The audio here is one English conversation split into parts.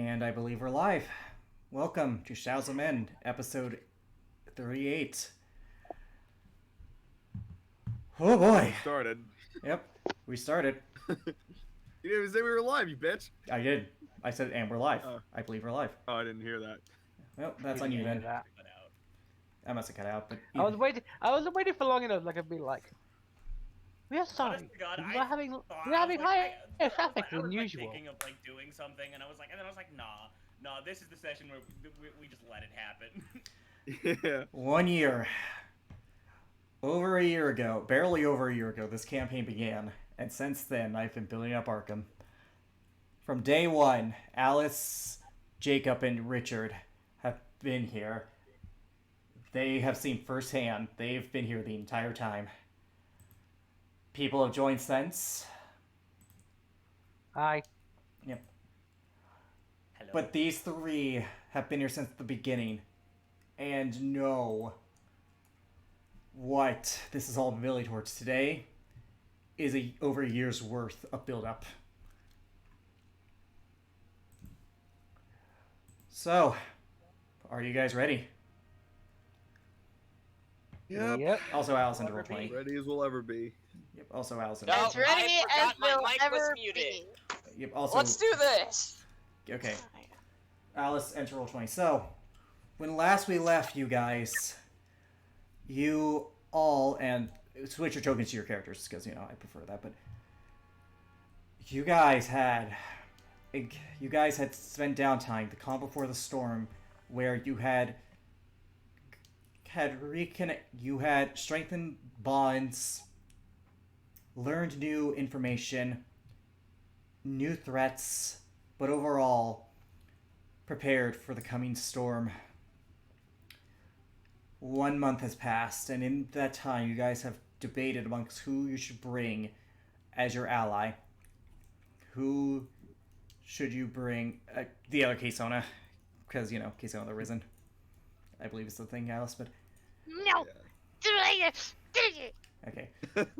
And I believe we're live. Welcome to Shao's Amend, episode 38. Oh boy. Started. Yep, we started. You didn't even say we were live, you bitch. I did. I said, and we're live. Oh. I believe we're live. Oh, I didn't hear that. Well, that's You on you didn't then. hear that. I must have cut out, but I was waiting for long enough, like I'd be like, we are sorry. Honest to God, we're having higher traffic than usual. Thinking of like doing something, and then I was like, nah, this is the session where we just let it happen. Yeah. 1 year. Over a year ago, barely over a year ago, this campaign began, and since then, I've been building up Arkham. From day one, Alice, Jacob, and Richard have been here. They have seen firsthand. They've been here the entire time. People have joined since. Hi. Yep. Hello. But these three have been here since the beginning and know what this is all building towards. Today is over a year's worth of build-up. So, are you guys ready? Yep. Also, Allison to roll Ever be. 20. Ready as we'll ever be. Yep. Also, Allison. No. As ready I as forgot my we'll mic was ever muted. be. Yep. Also. Let's do this. Okay. Alice, enter roll 20. So, when last we left you guys, you all, and switch your tokens to your characters, because, you know, I prefer that, but you guys had spent downtime, the calm before the storm, where you had strengthened bonds, learned new information, new threats, but overall prepared for the coming storm. 1 month has passed, and in that time you guys have debated amongst who you should bring as your ally. Who should you bring? The other Kesona, because, you know, Kesona the Risen, I believe is the thing, Alice, but... No! Okay.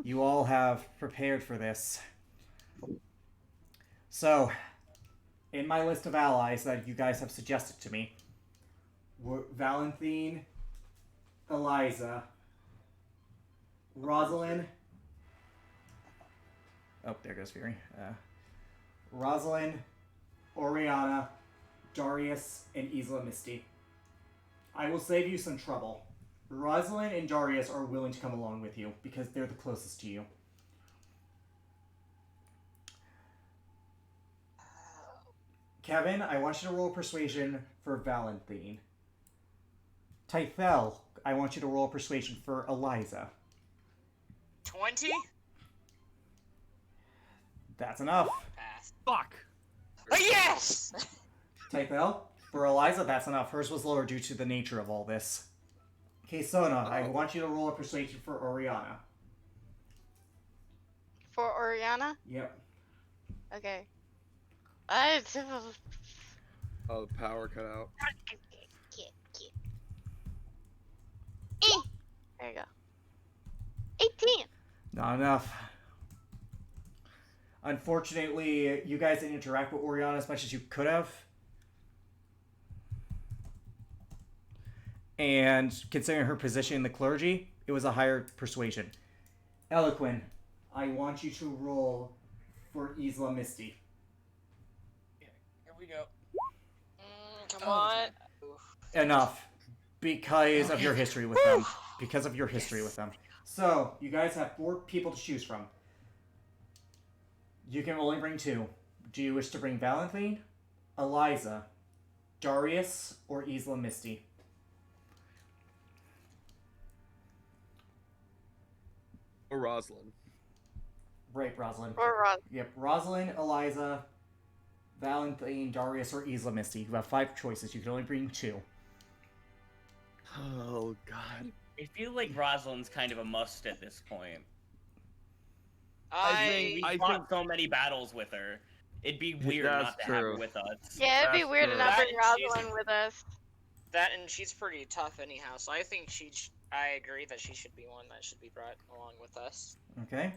You all have prepared for this. So, in my list of allies that you guys have suggested to me were Valentine, Eliza, Rosalind. Oh, there goes Fury. Rosalind, Oriana, Darius, and Isla Misty. I will save you some trouble. Rosalind and Darius are willing to come along with you because they're the closest to you. Kevin, I want you to roll persuasion for Valentine. Typhel, I want you to roll persuasion for Eliza. 20? That's enough. Pass. Fuck. Oh, yes! Typhel, for Eliza, that's enough. Hers was lower due to the nature of all this. Kesona, I want you to roll a persuasion for Oriana. For Oriana? Yep. Okay. Oh, the power cut out. There you go. 18! Not enough. Unfortunately, you guys didn't interact with Oriana as much as you could have. And considering her position in the clergy, it was a higher persuasion. Eloquin, I want you to roll for Isla Misty. Here we go. Come on. Enough. Because of your history with them. Because of your history with them. So, you guys have 4 people to choose from. You can only bring 2. Do you wish to bring Valentine, Eliza, Darius, or Isla Misty? Or Rosalind. Right, Rosalind. Or Ros. Yep, Rosalind, Eliza, Valentine, Darius, or Isla Misty. You have 5 choices. You can only bring 2. Oh, God. I feel like Rosalind's kind of a must at this point. I We fought so many battles with her. It'd be weird That's not to have her true. with us. Yeah, it'd be That's weird to true. not bring That and Rosalind with us. that and she's pretty tough anyhow, so I think I agree that she should be one that should be brought along with us. Okay.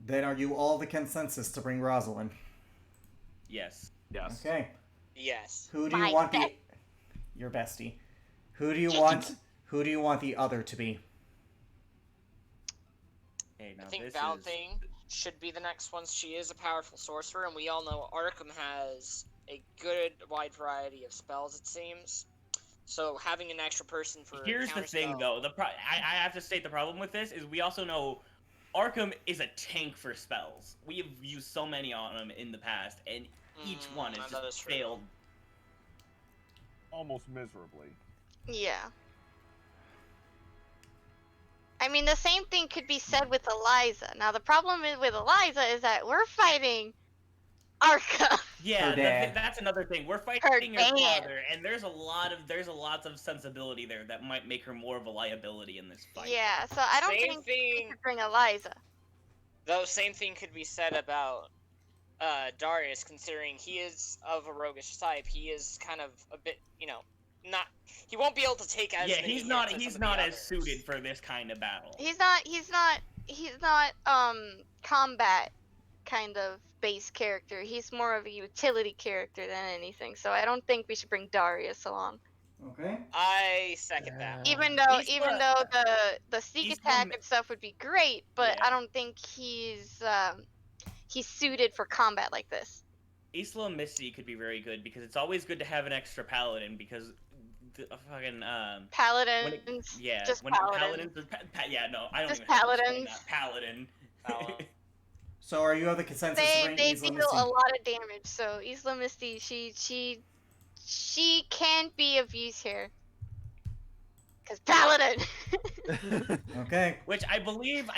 Then are you all the consensus to bring Rosalind? Yes. Yes. Okay. Yes. Who do you My want best. your bestie? Who do you want? Who do you want the other to be? Hey, now I think this Valentine should be the next one. She is a powerful sorcerer, and we all know Arkham has a good wide variety of spells, it seems. So having an extra person for Here's the thing, counterspell- though. I have to state the problem with this is we also know Arkham is a tank for spells. We have used so many on him in the past, and each one has that is just true. failed. Almost miserably. Yeah. I mean, the same thing could be said with Eliza. Now, the problem with Eliza is that we're fighting Arkham. Yeah, Her dad. that's another thing. We're Her fighting her dad. father, and there's a lot of sensibility there that might make her more of a liability in this fight. Yeah, so I don't Same think we thing. could bring Eliza. Though same thing could be said about Darius, considering he is of a roguish type. He is kind of a bit, not. He won't be able to take as Yeah, many he's hits not. as He's some of not the as others. suited for this kind of battle. He's not combat kind of base character. He's more of a utility character than anything. So I don't think we should bring Darius along. Okay. I second that. Even Isla- though the sneak Isla attack ma- and stuff would be great, but Yeah. I don't think he's suited for combat like this. Isla Misty could be very good because it's always good to have an extra paladin because the fucking Paladins, yeah, just when paladins. yeah, no, I don't Just even have to explain paladins. that. Paladin. Paladin. So are you of the consensus to They bring they Isla deal Misty? a lot of damage. So Isla Misty, she can be of use here. Cause paladin. Okay. Which I believe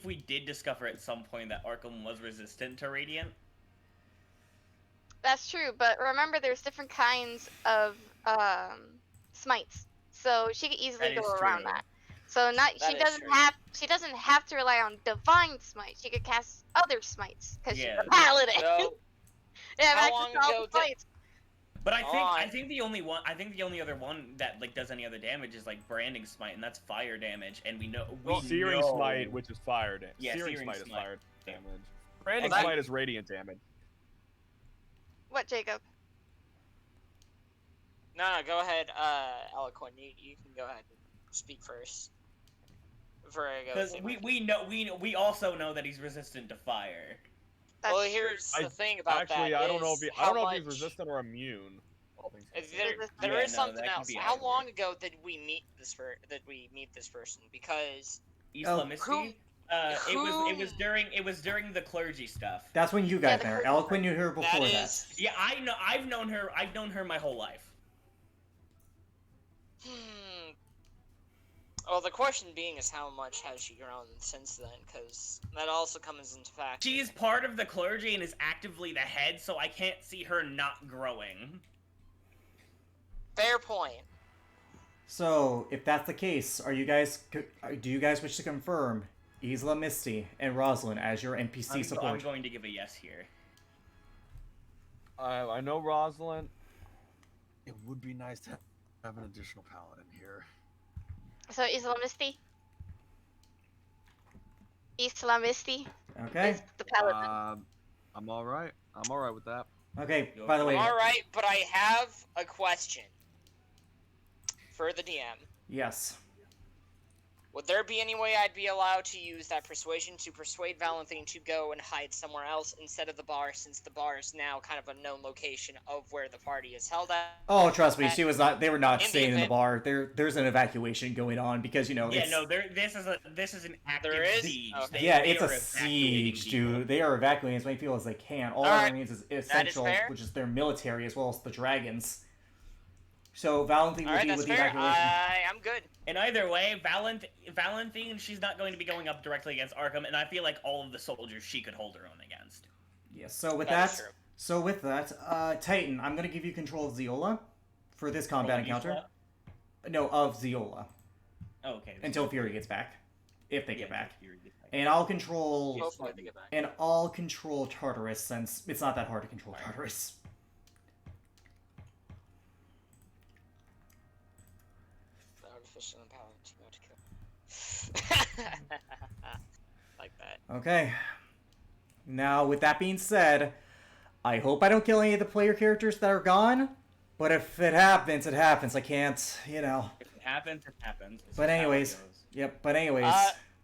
we did discover at some point that Arkham was resistant to Radiant. That's true, but remember there's different kinds of smites, so she could easily That go is around true. that. So That she is doesn't true. have to rely on divine smite. She could cast other smites because Yeah. she's a paladin. So, They have how access long to all ago the did- smites. But I On. think the only other one that like does any other damage is like branding smite, and that's fire damage, and we know Searing know- Smite, which is fire damage. Yeah, Searing Searing Smite is Smite. fire damage. Branding that- Smite is radiant damage. What, Jacob? no, go ahead, Eloquent. You can go ahead and speak first. Before I go. Because say my- we also know that he's resistant to fire. That's Well, true. here's I- the thing about Actually, that. I don't know is if how he's much- resistant or immune. All things There, considered. there Yeah, is no, something that could else. be How either. long ago did we meet this person? Because Isla Oh, Misty. It was during the clergy stuff. That's when you Yeah, got the there. first Eloquent knew her before that. is. Yeah, I know. I've known her my whole life. Well, the question being is how much has she grown since then? Because that also comes into fact. She is part of the clergy and is actively the head, so I can't see her not growing. Fair point. So, if that's the case, do you guys wish to confirm Isla Misty and Rosalind as your NPC I'm support? going to give a yes here. I know Rosalind. It would be nice to have an additional paladin here. So Isla Misty. Isla Misty Okay. is the paladin. I'm all right. I'm all right with that. Okay. By the way, All right, but I have a question for the DM. yes. Would there be any way I'd be allowed to use that persuasion to persuade Valentine to go and hide somewhere else instead of the bar, since the bar is now kind of a known location of where the party is held at? Oh, trust me, she was not. They were not In the staying in the event- bar. There's an evacuation going on because Yeah, it's, no, this is an active There is? siege. Okay. yeah, They it's are a evacuating siege, people. dude. They are evacuating as many people as they can. All Alright, that means is essential, fair. which is their military as well as the dragons. So Valentine will Alright, be that's with the fair. evacuation. I'm good. And either way, Valentine, she's not going to be going up directly against Arkham, and I feel like all of the soldiers she could hold her own against. Yes. So with That that, is true. Titan, I'm gonna give you control of Zeola for this combat Roll encounter. D12? No, of Zeola Oh, okay. until Fury gets back, if they Yeah, get back. you're good. And I'll control. Yes. Hopefully they get back. And I'll control Tartarus since it's not that hard to control Right. Tartarus. The artificial empowerment to go to kill. Like that. Okay. Now, with that being said, I hope I don't kill any of the player characters that are gone. But if it happens, it happens. I can't, you know. If it happens, it happens. It's But just how it anyways, goes. yep. But anyways,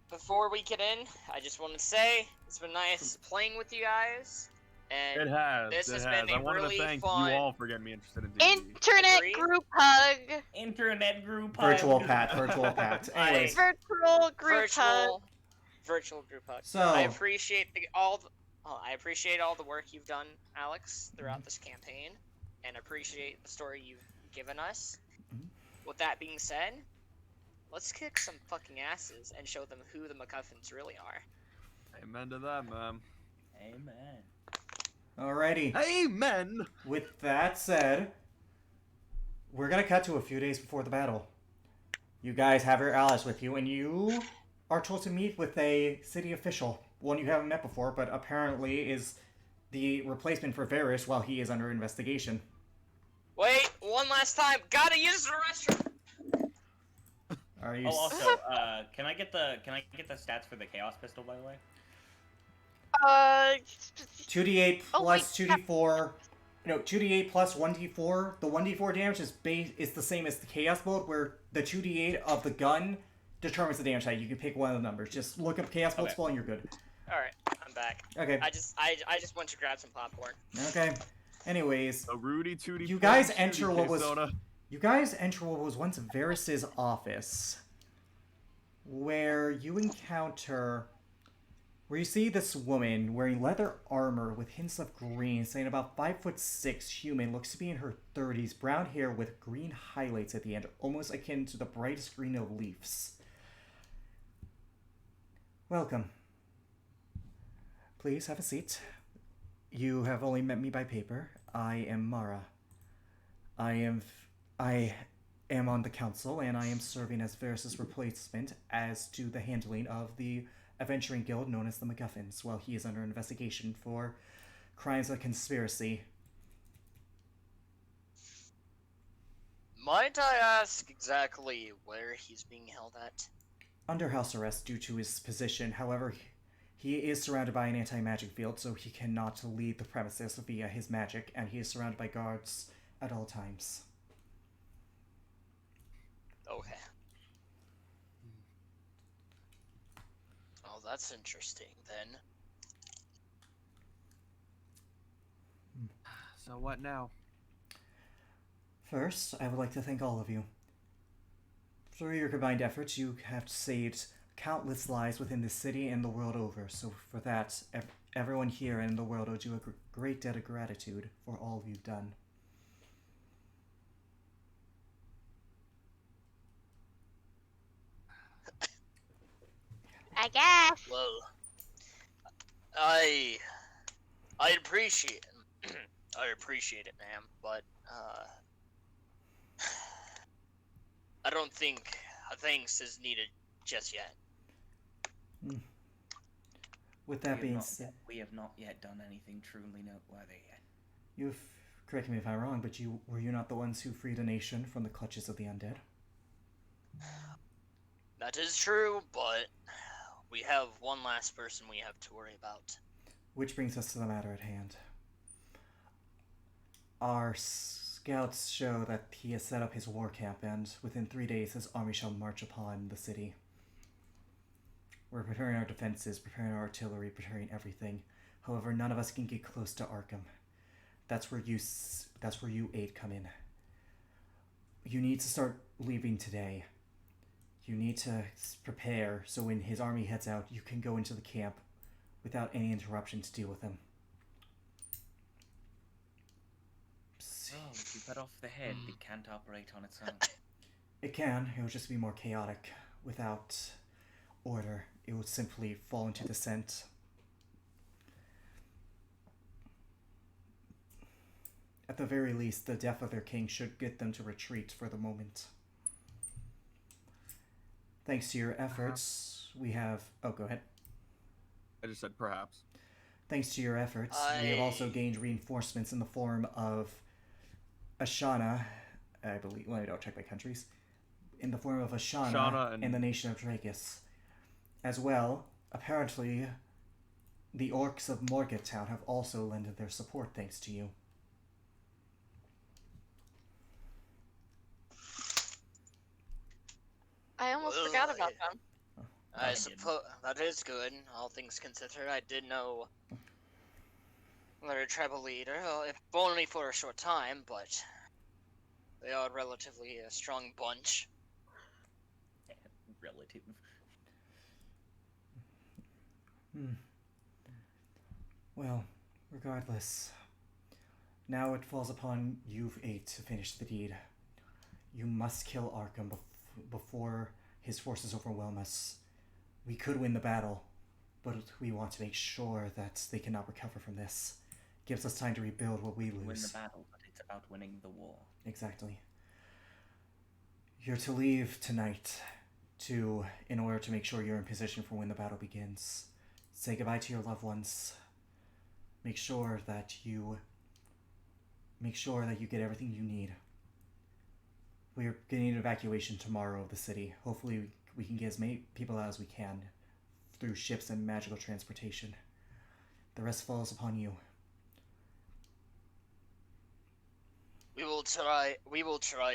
Before we get in, I just want to say it's been nice playing with you guys, and It has. this it has has. been I a wanted really to thank fun- you all for getting me interested in D&D. Internet Agreed. group hug. Internet group. virtual hug. pat, virtual pat. Anyways, Virtual group hug. virtual group hug. so I appreciate I appreciate all the work you've done, Alex, throughout this campaign, and appreciate the story you've given us. Mhm. With that being said, let's kick some fucking asses and show them who the MacGuffins really are. Amen to that, man. Amen. alrighty. Amen! With that said, we're gonna cut to a few days before the battle. You guys have your allies with you, and you are told to meet with a city official, one you haven't met before, but apparently is the replacement for Varys while he is under investigation. Wait, one last time. Gotta use the restroom. Are you? Oh, also, can I get the stats for the Chaos Pistol, by the way? 2d8 Oh, plus wait, 2d4. No, 2d8 plus 1d4. The 1d4 damage is the same as the Chaos Bolt, where the 2d8 of the gun determines the damage type. You can pick one of the numbers. Just look up Chaos Bolt Okay. spell and you're good. All right, I'm back. Okay. I just went to grab some popcorn. Okay. Anyways, So Rudy Tooty. You guys Fruity enter what was- Soda. you guys enter what was once Varys' office, where you see this woman wearing leather armor with hints of green, saying about 5'6" human, looks to be in her 30s, brown hair with green highlights at the end, almost akin to the brightest green of leaves. Welcome. Please have a seat. You have only met me by paper. I am Mara. I am on the council, and I am serving as Varys' replacement as to the handling of the adventuring guild known as the MacGuffins, while he is under investigation for crimes of conspiracy. Might I ask exactly where he's being held at? Under house arrest due to his position, however, he is surrounded by an anti-magic field, so he cannot leave the premises via his magic, and he is surrounded by guards at all times. Okay. Oh, that's interesting then. So what now? First, I would like to thank all of you. Through your combined efforts, you have saved countless lives within this city and the world over, so for that, everyone here in the world owes you a great debt of gratitude for all you've done. I guess. Well, I appreciate I appreciate it, ma'am, but I don't think a thanks is needed just yet. With that being said, we have not yet done anything truly noteworthy yet. you've, correct me if I'm wrong, but were you not the ones who freed a nation from the clutches of the undead? That is true, but we have one last person we have to worry about. Which brings us to the matter at hand. Our scouts show that he has set up his war camp, and within 3 days his army shall march upon the city. We're preparing our defenses, preparing our artillery, preparing everything. However, none of us can get close to Arkham. That's where you 8 come in. You need to start leaving today. You need to prepare so when his army heads out, you can go into the camp without any interruption to deal with him. Oh, if you cut off the head, it can't operate on its own. It can. It will just be more chaotic. Without order, it would simply fall into descent. At the very least, the death of their king should get them to retreat for the moment. Thanks to your efforts, we have... Oh, go ahead. I just said perhaps. Thanks to your efforts, we have also gained reinforcements in the form of Ashana, I believe... Well, I'll check my countries. In the form of Ashana and in the nation of Drakus. As well, apparently, the orcs of Morgantown have also lended their support thanks to you. I almost Well, forgot about them. I didn't. suppose that is good, all things considered. I did know their tribal leader, if only for a short time, but they are relatively a strong bunch. Relative. Well, regardless, now it falls upon you eight to finish the deed. You must kill Arkham before his forces overwhelm us. We could win the battle, but we want to make sure that they cannot recover from this. Gives us time to rebuild what we lose. Win the battle, but it's about winning the war. Exactly. You're to leave tonight in order to make sure you're in position for when the battle begins. Say goodbye to your loved ones. Make sure that you get everything you need. We're getting an evacuation tomorrow of the city. Hopefully we can get as many people out as we can through ships and magical transportation. The rest falls upon you. We will try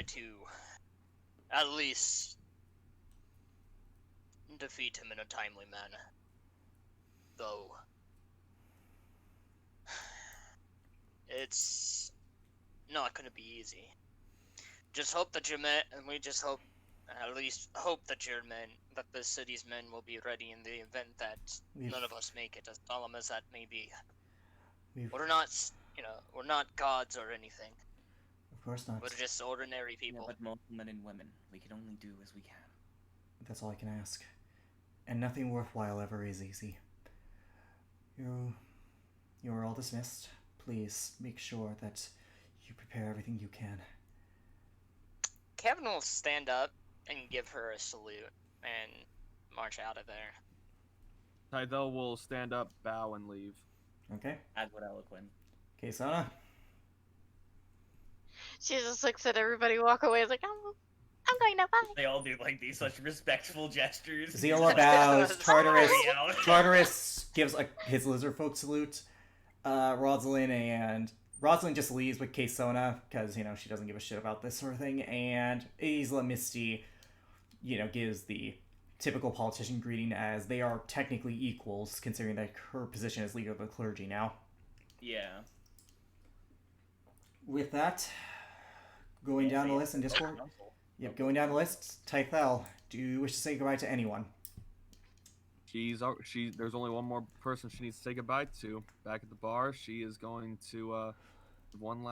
to at least defeat him in a timely manner. Though it's not gonna be easy. Just hope that we just hope, at least hope that that the city's men will be ready in the event that none of us make it, as solemn as that may be. We're not, we're not gods or anything. Of course not. We're just ordinary people. Yeah, but most men and women, we can only do as we can. That's all I can ask. And nothing worthwhile ever is easy. You are all dismissed. Please make sure that you prepare everything you can. Kevin will stand up and give her a salute and march out of there. Tydell will stand up, bow, and leave. Okay? As would Eloquent. Okay, Sana. She just looks at everybody, walk away, is like, I'm going to bye. They all do like these such respectful gestures. Ziola bows. Tartarus. Hurry out. Tartarus gives his lizard folk salute. Rosalind just leaves with Kesona because she doesn't give a shit about this sort of thing. And Isla Misty, gives the typical politician greeting as they are technically equals, considering that her position as leader of the clergy now. Yeah. With that, going down the list in Discord. Yep, going down the list. Tythel, do you wish to say goodbye to anyone? There's only one more person she needs to say goodbye to. Back at the bar, she is going to one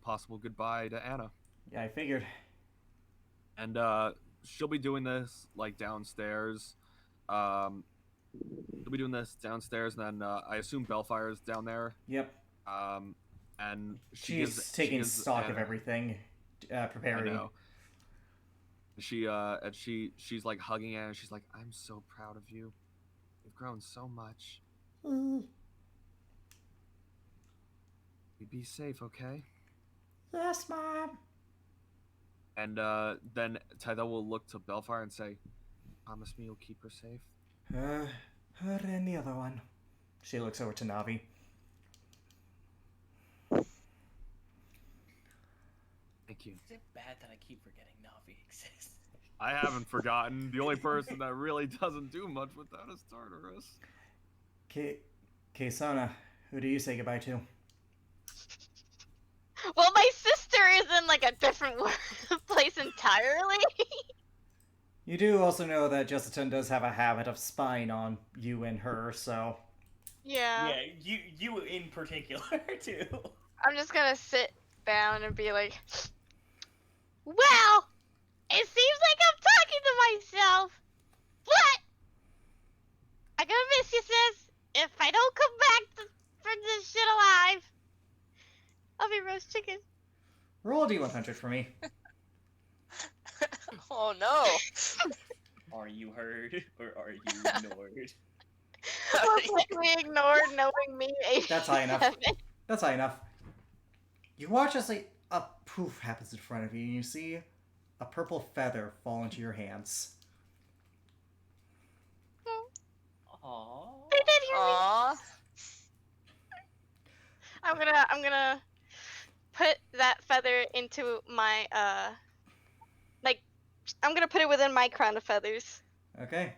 possible goodbye to Anna. Yeah, I figured. And she'll be doing this like downstairs. She'll be doing this downstairs, and then I assume Bellfire's down there. Yep. And She's taking stock of everything, preparing. I know. She's like hugging Anna. She's like, "I'm so proud of you. You've grown so much. You be safe, okay?" Yes, Mom. And then Tydell will look to Bellfire and say, "Promise me you'll keep her safe." Her and the other one. She looks over to Navi. Thank you. Is it bad that I keep forgetting Navi exists? I haven't forgotten. The only person that really doesn't do much with that is Tartarus. Kesona, who do you say goodbye to? Well, my sister is in like a different place entirely. You do also know that Jessica does have a habit of spying on you and her, so... Yeah. Yeah, you in particular, too. I'm just gonna sit down and be like, well, it seems like I'm talking to myself, but I'm gonna miss you, sis. If I don't come back from this shit alive, I'll be roast chicken. Roll a d100 for me. Oh no! Are you heard or are you ignored? Completely ignored knowing me. That's high enough. 87. That's high enough. You watch as a poof happens in front of you, and you see a purple feather fall into your hands. Aww. They did hear me? Aww. I'm gonna put that feather into my like I'm gonna put it within my crown of feathers. Okay.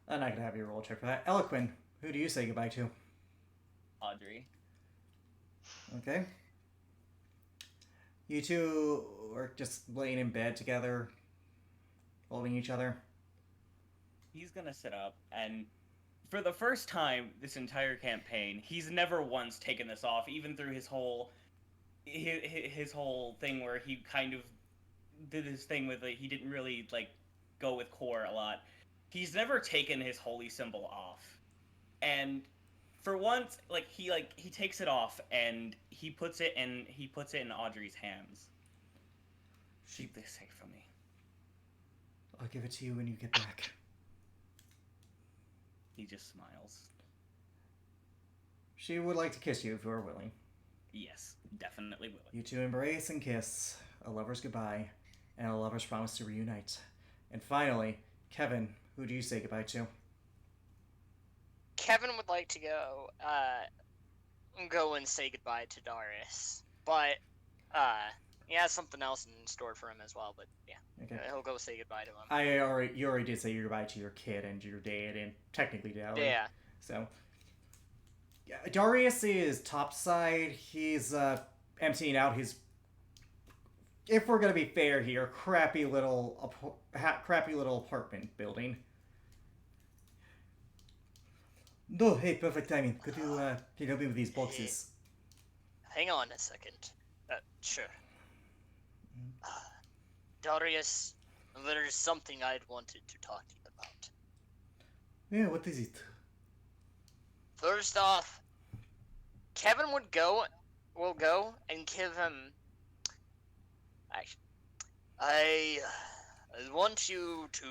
I'm not gonna have you roll a check for that. Eloquin, who do you say goodbye to? Audrey. Okay. You two are just laying in bed together, holding each other. He's gonna sit up, and for the first time this entire campaign, he's never once taken this off, even through his whole thing where he kind of did his thing with he didn't really like go with core a lot. He's never taken his holy symbol off, and for once, he takes it off and he puts it in Audrey's hands. Keep this safe from me. I'll give it to you when you get back. He just smiles. She would like to kiss you if you are willing. Yes, definitely will. You two embrace and kiss, a lover's goodbye, and a lover's promise to reunite. And finally, Kevin, who do you say goodbye to? Kevin would like to go and say goodbye to Darius, but he has something else in store for him as well. But yeah, Okay. he'll go say goodbye to him. You already did say goodbye to your kid and your dad, and technically Dally. Yeah. So, yeah, Darius is topside. He's emptying out his. If we're gonna be fair here, crappy little apartment building. No, hey, perfect timing. Could you help me with these boxes? Hang on a second. Sure. Darius, there's something I'd wanted to talk to you about. Yeah, what is it? First off, Kevin will go and give him. Actually, I want you to,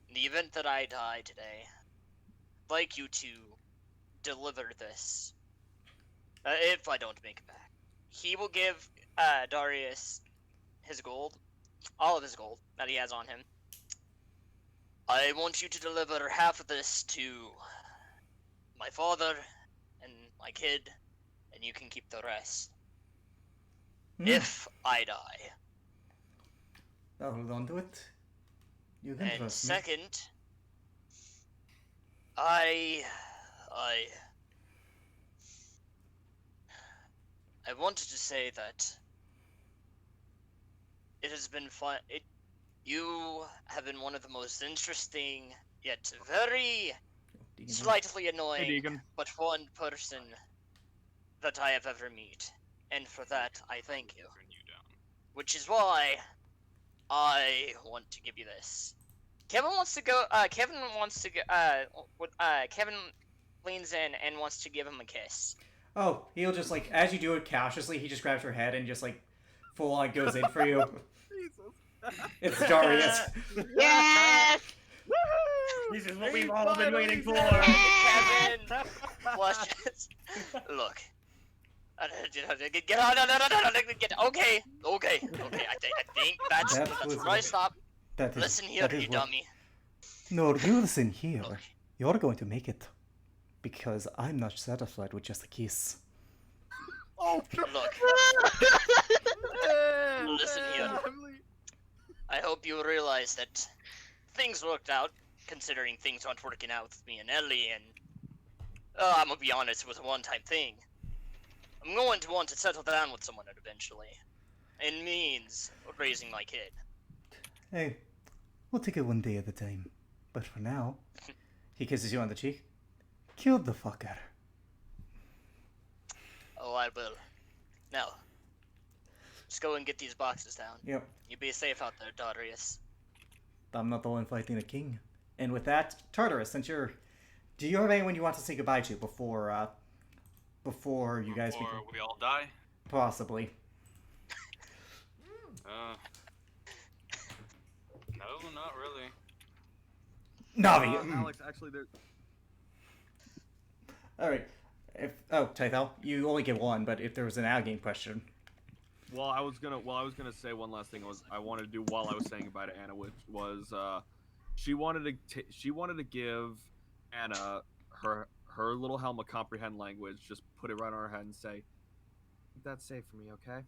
in the event that I die today, I'd like you to deliver this. If I don't make it back, he will give Darius his gold, all of his gold that he has on him. I want you to deliver half of this to my father and my kid, and you can keep the rest. If I die. I'll hold on to it. You can And trust me. second, I wanted to say that it has been fun. You have been one of the most interesting, yet very Deegan. slightly annoying, Deegan. but fun person that I have ever met. And for that, I thank you. Which is why I want to give you this. Kevin wants to go. Kevin leans in and wants to give him a kiss. Oh, he'll just as you do it cautiously, he just grabs your head and just full on goes in for you. It's Darius. Yes! This is what we've all been waiting for. Kevin blushes. Look. Get on, okay. I think that's where I stop. Listen here, you dummy. No, you listen here. Look. You're going to make it. Because I'm not satisfied with just a kiss. Oh, Look, listen here. I hope you realize that things worked out, considering things aren't working out with me and Ellie, and I'm gonna be honest, it was a one-time thing. I'm going to want to settle down with someone eventually. It means raising my kid. Hey, we'll take it one day at a time. But for now, he kisses you on the cheek. Kill the fucker. Oh, I will. Now, let's go and get these boxes down. Yep. You be safe out there, Darius. I'm not the one fighting the king. And with that, Tartarus, since you're... Do you have anyone you want to say goodbye to before you guys Before we all die? Possibly. No, not really. Navi! Alex, actually, there. Alright. Tythel, you only get one, but if there was an out-game question... Well, I was gonna say one last thing. I wanted to do while I was saying goodbye to Anna, which was she wanted to give Anna her little helmet comprehend language. Just put it right on her head and say, "Keep that safe for me, okay?"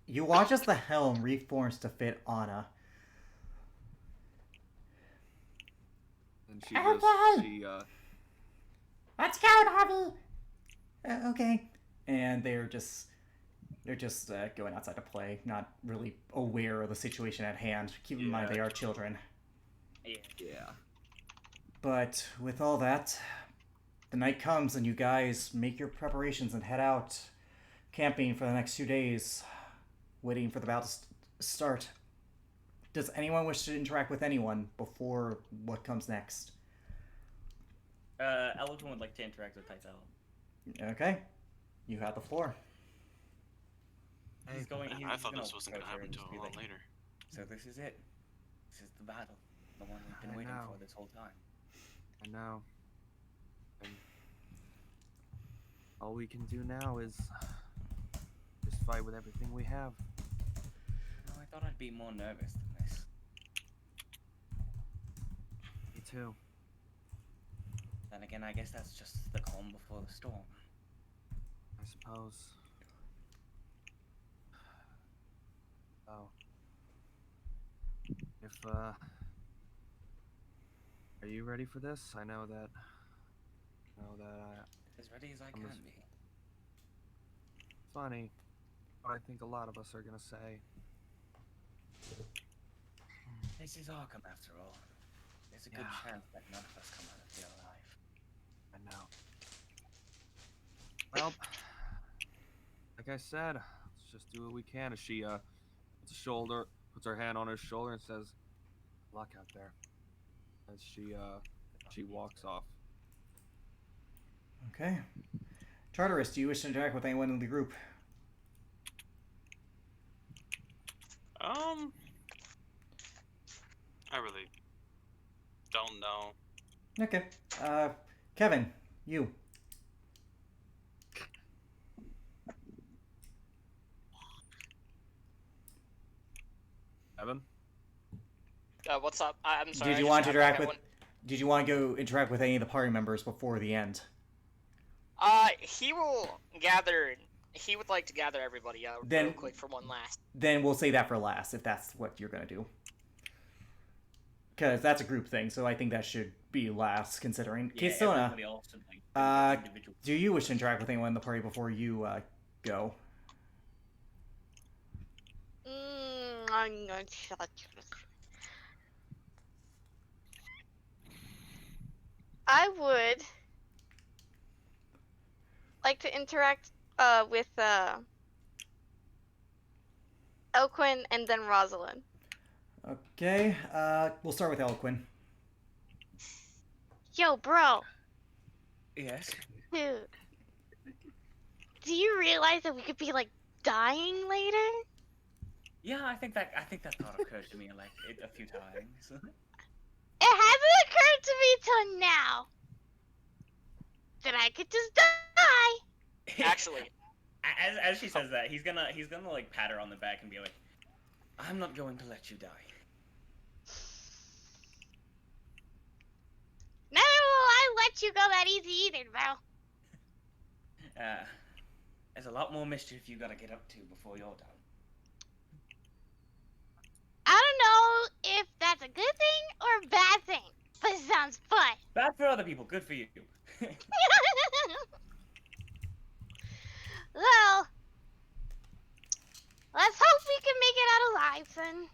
You watch as the helm reforms to fit Anna. And she Okay. just Let's go, Navi. Okay. And they're just going outside to play, not really aware of the situation at hand. Keep in mind Yeah. they are children. yeah. But with all that, the night comes and you guys make your preparations and head out camping for the next 2 days, waiting for the battle to start. Does anyone wish to interact with anyone before what comes next? Eldrin would like to interact with Tytel. Okay. You have the floor. He's going. I thought gonna this wasn't gonna approach her happen and until just a be lot like, later. So this is it. This is the battle. The one we've I been waiting know. for this whole time. I know. And all we can do now is just fight with everything we have. Oh, I thought I'd be more nervous than this. Me too. Then again, I guess that's just the calm before the storm. I suppose. Oh. If, are you ready for this? I know that As ready as I I'm can as- be. funny, but I think a lot of us are gonna say, This is Arkham after all. There's a good Yeah. chance that none of us come out of here alive. I know. Well, like I said, let's just do what we can. As she puts her hand on his shoulder and says, "Luck out there." As she walks off. Okay. Charteris, do you wish to interact with anyone in the group? I really don't know. Okay. Kevin, you. Evan? What's up? I'm sorry. Did I you just want to had, interact like, with? Did you want to go interact with any of the party members before the end? He will gather. He would like to gather everybody up Then- real quick for one last. Then we'll say that for last, if that's what you're gonna do. Because that's a group thing, so I think that should be last, considering. Kisona, everybody else should, like, uh, individual. do you wish to interact with anyone in the party before you go? I'm not sure. I would like to interact with Elquin and then Rosalind. Okay. We'll start with Elquin. Yo, bro, Yes. dude, do you realize that we could be like dying later? Yeah, I think that thought occurred to me like a few times. It hasn't occurred to me till now that I could just die. Actually, as she says that, he's gonna like pat her on the back and be like, "I'm not going to let you die." Never will I let you go that easy either, bro. There's a lot more mischief you gotta get up to before you're done. I don't know if that's a good thing or a bad thing, but it sounds fun. Bad for other people, good for you. Well, let's hope we can make it out alive then.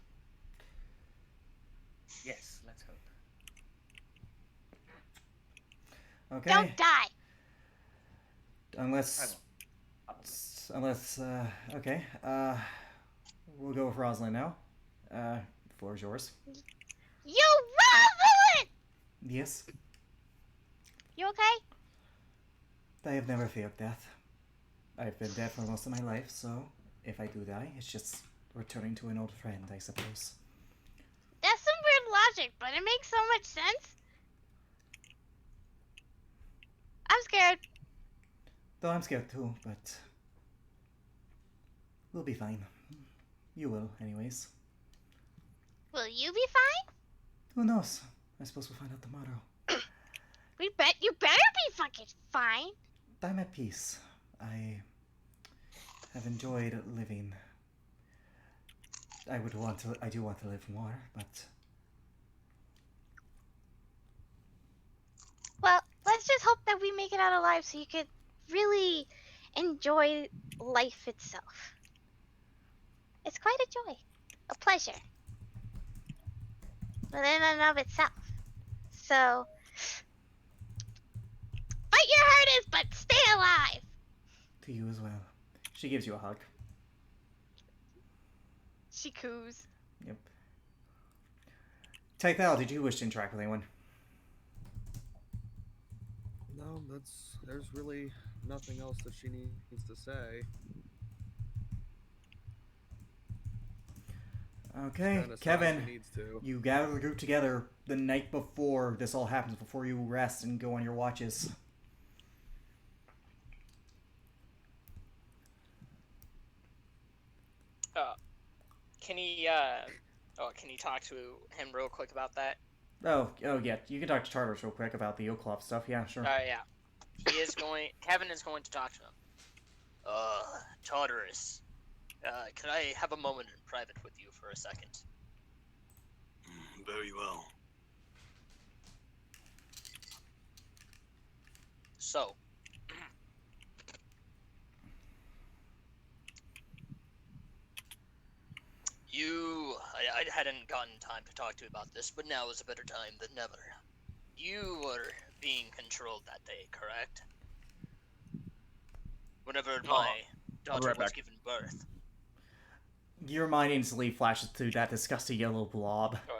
Yes, let's hope. Okay. Don't die. Unless. Okay. We'll go with Rosalind now. The floor is yours. Yo, Rosalind! Yes. You okay? I have never feared death. I've been dead for most of my life, so if I do die, it's just returning to an old friend, I suppose. That's some weird logic, but it makes so much sense. I'm scared. Though I'm scared too, but we'll be fine. You will, anyways. Will you be fine? Who knows? I suppose we'll find out tomorrow. You better be fucking fine. I'm at peace. I have enjoyed living. I do want to live more, but Well, let's just hope that we make it out alive so you could really enjoy life itself. It's quite a joy, a pleasure, within and of itself. So, fight your hardest, but stay alive. to you as well. She gives you a hug. She coos. Yep. Tythal, did you wish to interact with anyone? No, there's really nothing else that she needs to say. Okay, Kinda sad Kevin, she needs to. you gather the group together the night before this all happens, before you rest and go on your watches. Can you talk to him real quick about that? Oh yeah, you can talk to Tartarus real quick about the Oaklaw stuff. Yeah, sure. Yeah. Kevin is going to talk to him. Tartarus, can I have a moment in private with you for a second? Very well. So, I hadn't gotten time to talk to you about this, but now is a better time than never. You were being controlled that day, correct? Whenever my daughter right was back. given birth. Your mind instantly flashes to that disgusting yellow blob, Oh,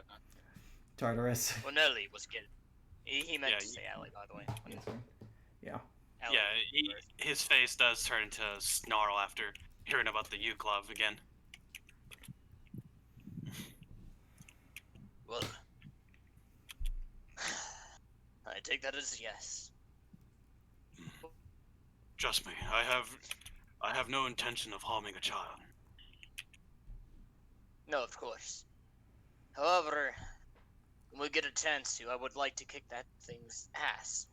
Tartarus. when Ellie was given. He meant Yeah, to say Ellie, by the way. Yeah. Ellie Yeah, was given birth. his face does turn to snarl after hearing about the U-Club again. Well, I take that as a yes. Trust me, I have no intention of harming a child. No, of course. However, when we get a chance to, I would like to kick that thing's ass.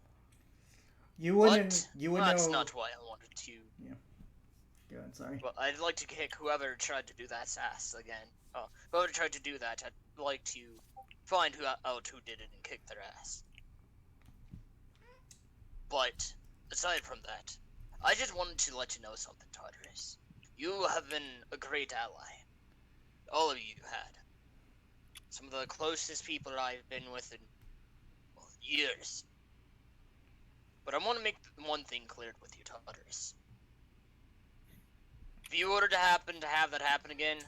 You wouldn't. But You would that's know. not why I wanted to. Go ahead, sorry. Well, I'd like to kick whoever tried to do that ass again. Oh, whoever tried to do that, I'd like to find out who did it and kick their ass. But aside from that, I just wanted to let you know something, Tartarus. You have been a great ally. All of you had. Some of the closest people I've been with in years. But I want to make one thing clear with you, Tartarus. If you were to happen to have that happen again,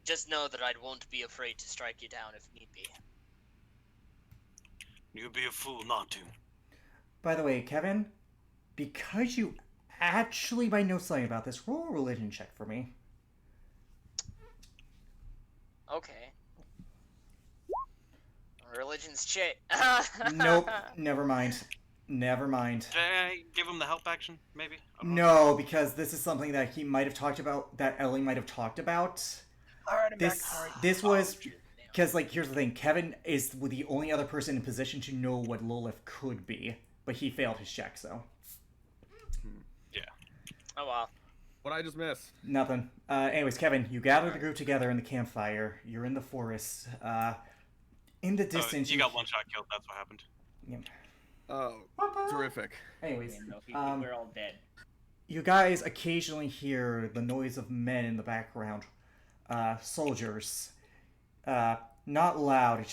just know that I won't be afraid to strike you down if need be. You'd be a fool not to. By the way, Kevin, because you actually might know something about this, roll a religion check for me. Okay. Religion's shit. Nope. Never mind. Never mind. Can I give him the help action, maybe? No, because this is something that he might have talked about, that Ellie might have talked about. Alright, I'm This back. this was because, like, here's the thing: Kevin is the only other person in position to know what Lilith could be, but he failed his check, so Oh wow. What I just missed? nothing. Anyways, Kevin, you gather the group together in the campfire. You're in the forest. In the distance, you got one shot killed. That's what happened. Oh, terrific. Anyways, No, we're all dead. you guys occasionally hear the noise of men in the background. Soldiers. Not loud.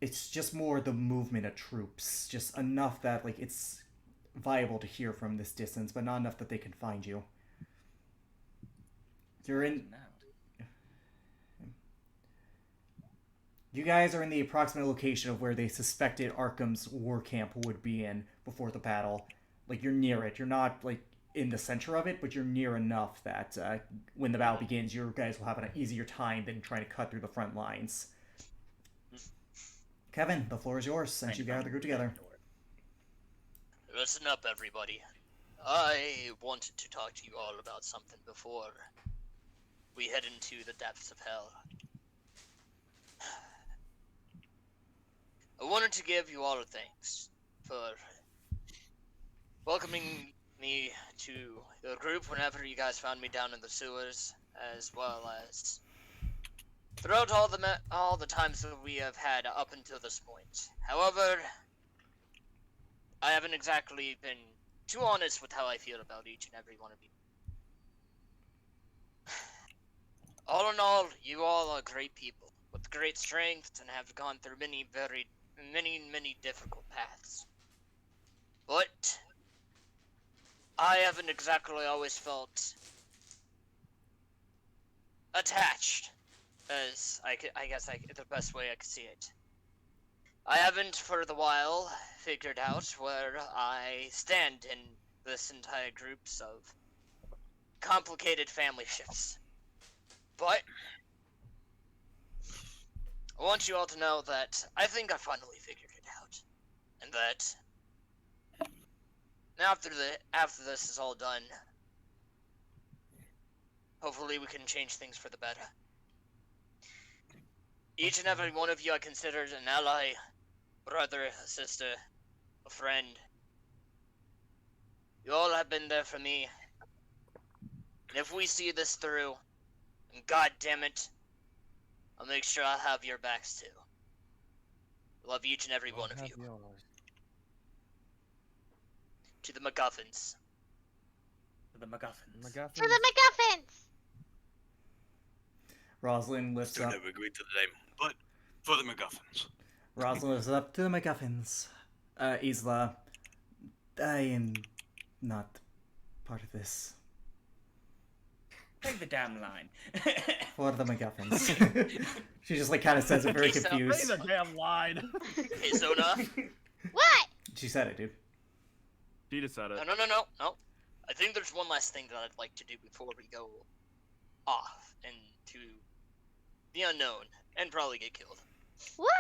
It's just more the movement of troops. Just enough that, like, it's viable to hear from this distance, but not enough that they can find you. You're in. You guys are in the approximate location of where they suspected Arkham's war camp would be in before the battle. Like, you're near it. You're not, like, in the center of it, but you're near enough that when the battle begins, you guys will have an easier time than trying to cut through the front lines. Kevin, the floor is yours since you gathered the group together. Listen up, everybody. I wanted to talk to you all about something before we head into the depths of hell. I wanted to give you all thanks for welcoming me to your group whenever you guys found me down in the sewers, as well as throughout all the times that we have had up until this point. However, I haven't exactly been too honest with how I feel about each and every one of you. All in all, you all are great people with great strength and have gone through many difficult paths. But I haven't exactly always felt attached, as I guess the best way I could see it. I haven't for the while figured out where I stand in this entire groups of complicated family shifts. But I want you all to know that I think I finally figured it out, and that after this is all done, hopefully we can change things for the better. Each and every one of you I considered an ally, brother, a sister, a friend. You all have been there for me, and if we see this through, and god damn it, I'll make sure I have your backs too. Love each and every one of you. To the MacGuffins. To the MacGuffins. For the MacGuffins! Rosalind lifts Still up. never agreed to the name, but for the MacGuffins. Rosalind lifts up to the MacGuffins. Isla, I am not part of this. Take the damn line. For the MacGuffins. She just like kind of says it very Okay, so- confused. Say the damn line. Hey, Zona. What? She said it, dude. She just said it. No. I think there's one last thing that I'd like to do before we go off into the unknown and probably get killed. What?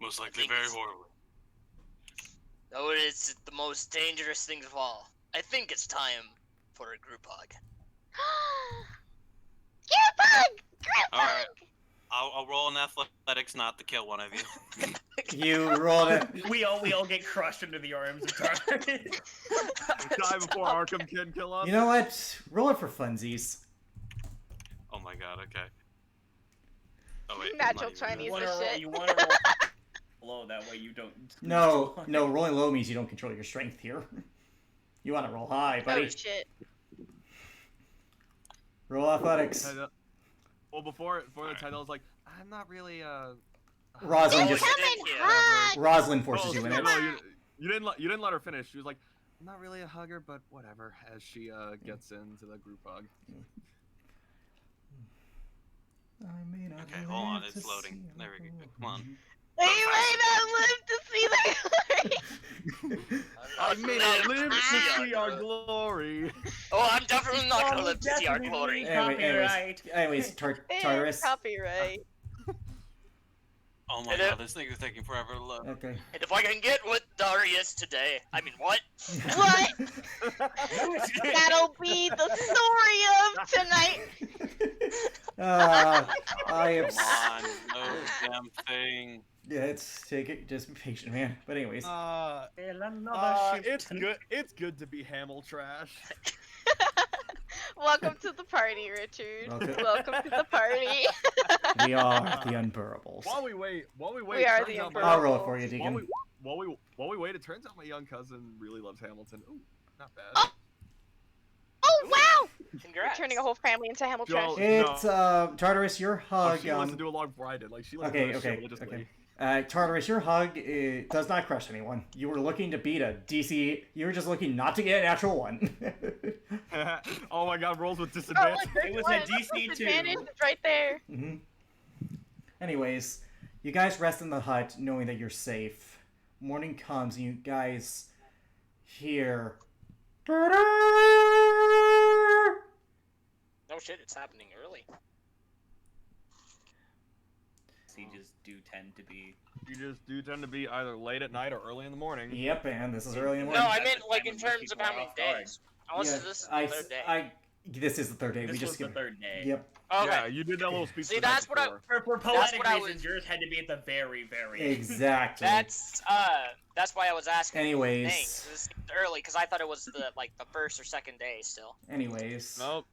Most likely think very it's- horribly. No, it's the most dangerous thing of all. I think it's time for a group hug. Group hug! Group Alright. hug! I'll roll in athletics not to kill one of you. You rolled it. we all get crushed into the arms of Tyler. Die before Arkham can kill us. You know what? Roll it for funsies. Oh my god, okay. Oh wait. Natural I'm not even Chinese gonna- as shit. You want to roll low, that way you don't. No, rolling low means you don't control your strength here. You want to roll high, Oh buddy. shit. Roll athletics. Well, before the title is like, I'm not really Rosalind Oh, just. yeah. Come and Yeah. hug! Rosalind forces you in it. No, you didn't let her finish. She was like, I'm not really a hugger, but whatever. As she gets into the group hug. I may not Okay, hold on, live it's to loading. see There we go. it. Come on. We may not live to see the glory! I may not live to see our glory. Oh, I'm definitely not gonna live to see our glory. Anyways, Tartarus. Copyright. Oh my And god, this nigga's taking forever to load. Okay. And if I can get with Darius today, I mean, what? What? That'll be the story of tonight. I am. Come on, no damn thing. Yeah, take it. Just be patient, man. But anyways, It's good. It's good to be Hamel trash. Welcome to the party, Richard. Okay. Welcome to the party. we are the Unbearables. While we wait. We are it the turns out Emperor. I'll roll it for you, While Deacon. we wait, it turns out my young cousin really loves Hamilton. Ooh, not bad. Oh! Oh wow! Congrats. We're turning a whole family into Hamilton. Joel, It's Tartarus. Your Oh, hug. she wants to do it long before I did. Like she likes Okay, to do okay, shit religiously. okay. Tartarus, your hug does not crush anyone. You were looking to beat a DC. You were just looking not to get a natural one. Oh my god, rolls with Oh, disadvantage. look, there's It was one. a DC2. Disadvantage is right there. hmm Anyways, you guys rest in the hut knowing that you're safe. Morning comes and you guys hear. No shit, it's happening early. Sieges do tend to be. You just do tend to be either late at night or early in the morning. Yep, and this is early in the No, morning. I meant like in Most terms of people how are many off guard. days. Unless Yeah, this is the third day. This is the third day. This we just was the third day. Yep. Okay. Yeah, you did that little speech. See, the night that's what I- before. For poetic what I reasons, was- yours had to be at the very, very Exactly. That's why I was asking. Anyways. Dang, this is early because I thought it was the first or second day still. Anyways. Nope.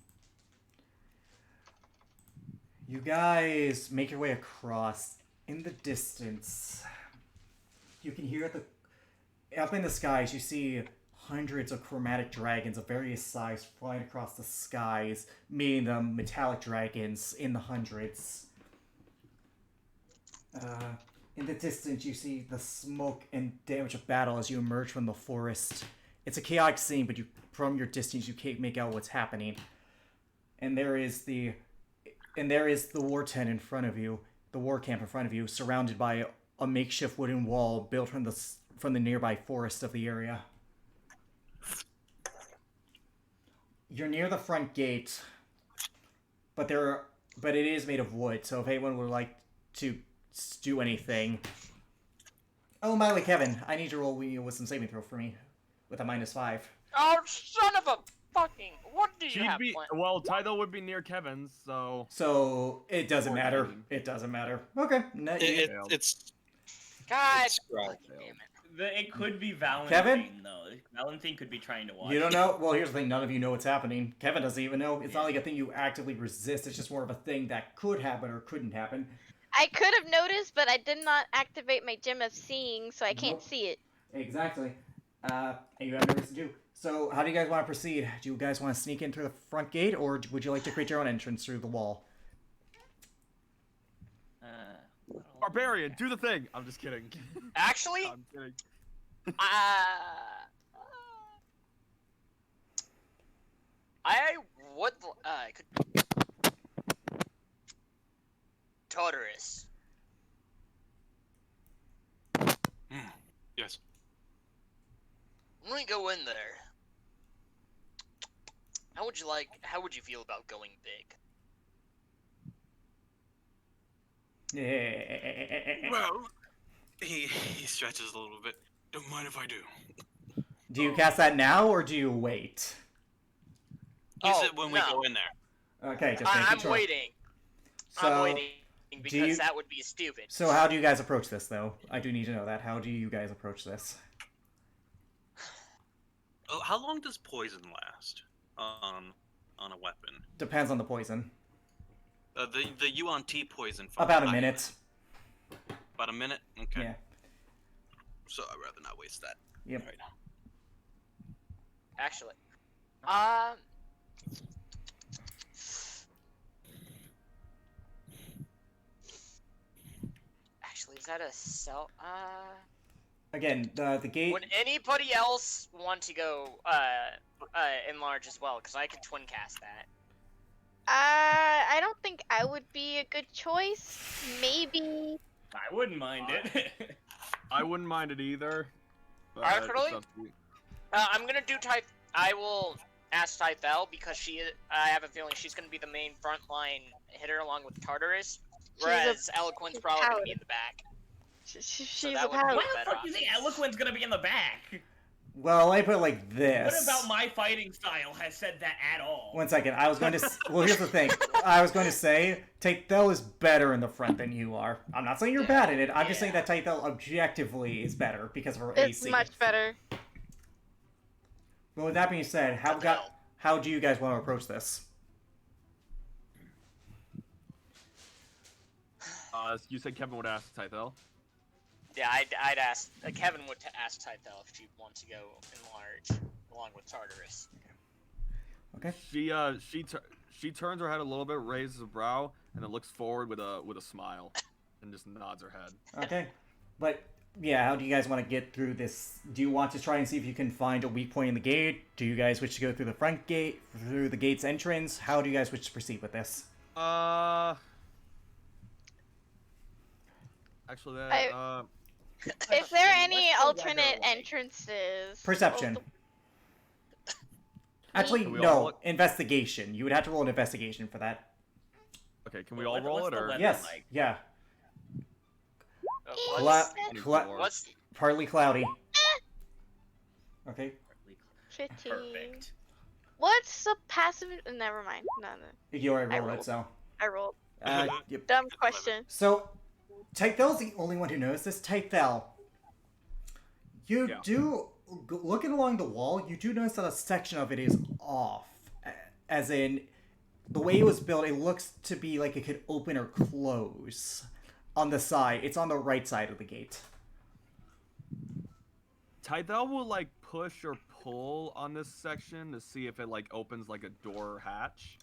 You guys make your way across. In the distance, you can hear up in the skies, you see hundreds of chromatic dragons of various size flying across the skies, meaning them metallic dragons in the hundreds. In the distance, you see the smoke and damage of battle as you emerge from the forest. It's a chaotic scene, but from your distance, you can't make out what's happening. And there is the war tent in front of you, the war camp in front of you, surrounded by a makeshift wooden wall built from the nearby forest of the area. You're near the front gate, but it is made of wood. So if anyone would like to do anything, oh my, Kevin, I need to roll with some saving throw for me with a -5. Oh, son of a fucking! What do you She'd have be planned? well. Tytho would be near Kevin's, so So it doesn't Or matter. Kevin. It doesn't matter. Okay. It's God, Scrub. damn it! It could be Valentine, Kevin? though. Valentine could be trying to watch. You don't know? Well, here's the thing. None of you know what's happening. Kevin doesn't even know. It's not like a thing you actively resist. It's just more of a thing that could happen or couldn't happen. I could have noticed, but I did not activate my gem of seeing, so I can't Nope. see it. Exactly. And you have no reason to do. So, how do you guys want to proceed? Do you guys want to sneak in through the front gate, or would you like to create your own entrance through the wall? barbarian, do the thing. I'm just kidding. Actually, I'm kidding. I would. I could. Tartarus. Yes. Let me go in there. How would you feel about going big? Well, he stretches a little bit. Don't mind if I do. Do you cast that now, or do you wait? Use Oh, it when we no. go in there. Okay, just making I'm sure. waiting. So, I'm waiting because you- that would be stupid. So how do you guys approach this, though? I do need to know that. How do you guys approach this? Oh, how long does poison last on a weapon? Depends on the poison. The UNT poison. About a I- minute. About a minute. Okay. Yeah. So I'd rather not waste that. Yep. Right now. Actually, actually, is that a cell? Again, the gate. Would anybody else want to go enlarge as well? Because I could twin cast that. I don't think I would be a good choice. Maybe. I wouldn't mind it. I wouldn't mind it either. But Actually? it's up to you. I'm gonna do Ty. I will ask Tythel because I have a feeling she's gonna be the main frontline hitter along with Tartarus, She's a- whereas Eloquent's probably gonna be paladin. in the back. She's that a would be paladin. Why the better fuck do you think Eloquent's gonna be in the back? Well, let me put it like this. What about my fighting style has said that at all? One second. I was going to. Well, here's the thing. I was going to say Tythel is better in the front than you are. I'm not saying you're bad at it. I'm just saying that Tythel objectively is better because of her It's AC. much better. But with that being said, how do you guys want to approach this? You said Kevin would ask Tythel. Yeah, I'd ask. Kevin would ask Tythel if she'd want to go enlarge along with Tartarus. Okay. She turns her head a little bit, raises a brow, and then looks forward with a smile, and just nods her head. Okay. But yeah, how do you guys want to get through this? Do you want to try and see if you can find a weak point in the gate? Do you guys wish to go through the front gate, through the gate's entrance? How do you guys wish to proceed with this? Actually, that Is there any Let's go alternate the other way. entrances? Perception. Actually, Can we all roll no. it? Investigation. You would have to roll an investigation for that. okay. Can we all roll What's it the or? weather Yes. like? Yeah. What's, What's- what's Partly cloudy. Okay. 15. Perfect. What's the passive? Never mind. No. You already I rolled it, rolled. so. I rolled. Yep. Dumb question. So, Tythel's the only one who knows this. Tythel, you Yeah. do, looking along the wall, you do notice that a section of it is off. As in, the way it was built, it looks to be like it could open or close on the side. It's on the right side of the gate. Tythel will like push or pull on this section to see if it like opens like a door or hatch.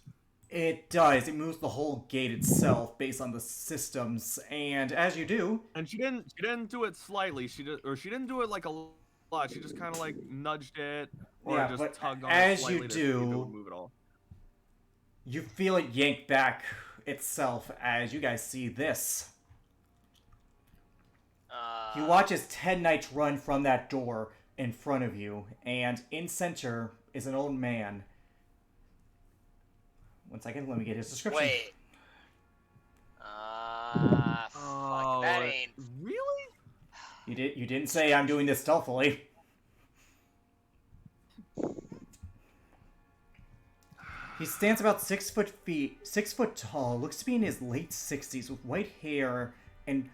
It does. It moves the whole gate itself based on the systems, and as you do, And she didn't do it slightly. She didn't do it like a lot. She just kind of like nudged it or Yeah, just but tugged on as it slightly you to see if it do- would move at all. you feel it yank back itself as you guys see this. You watch as 10 knights run from that door in front of you, and in center is an old man. One second, let me get his description. Wait. Fuck, that ain't. Really? You didn't say I'm doing this stealthily. He stands about 6 foot tall, looks to be in his late 60s with white hair and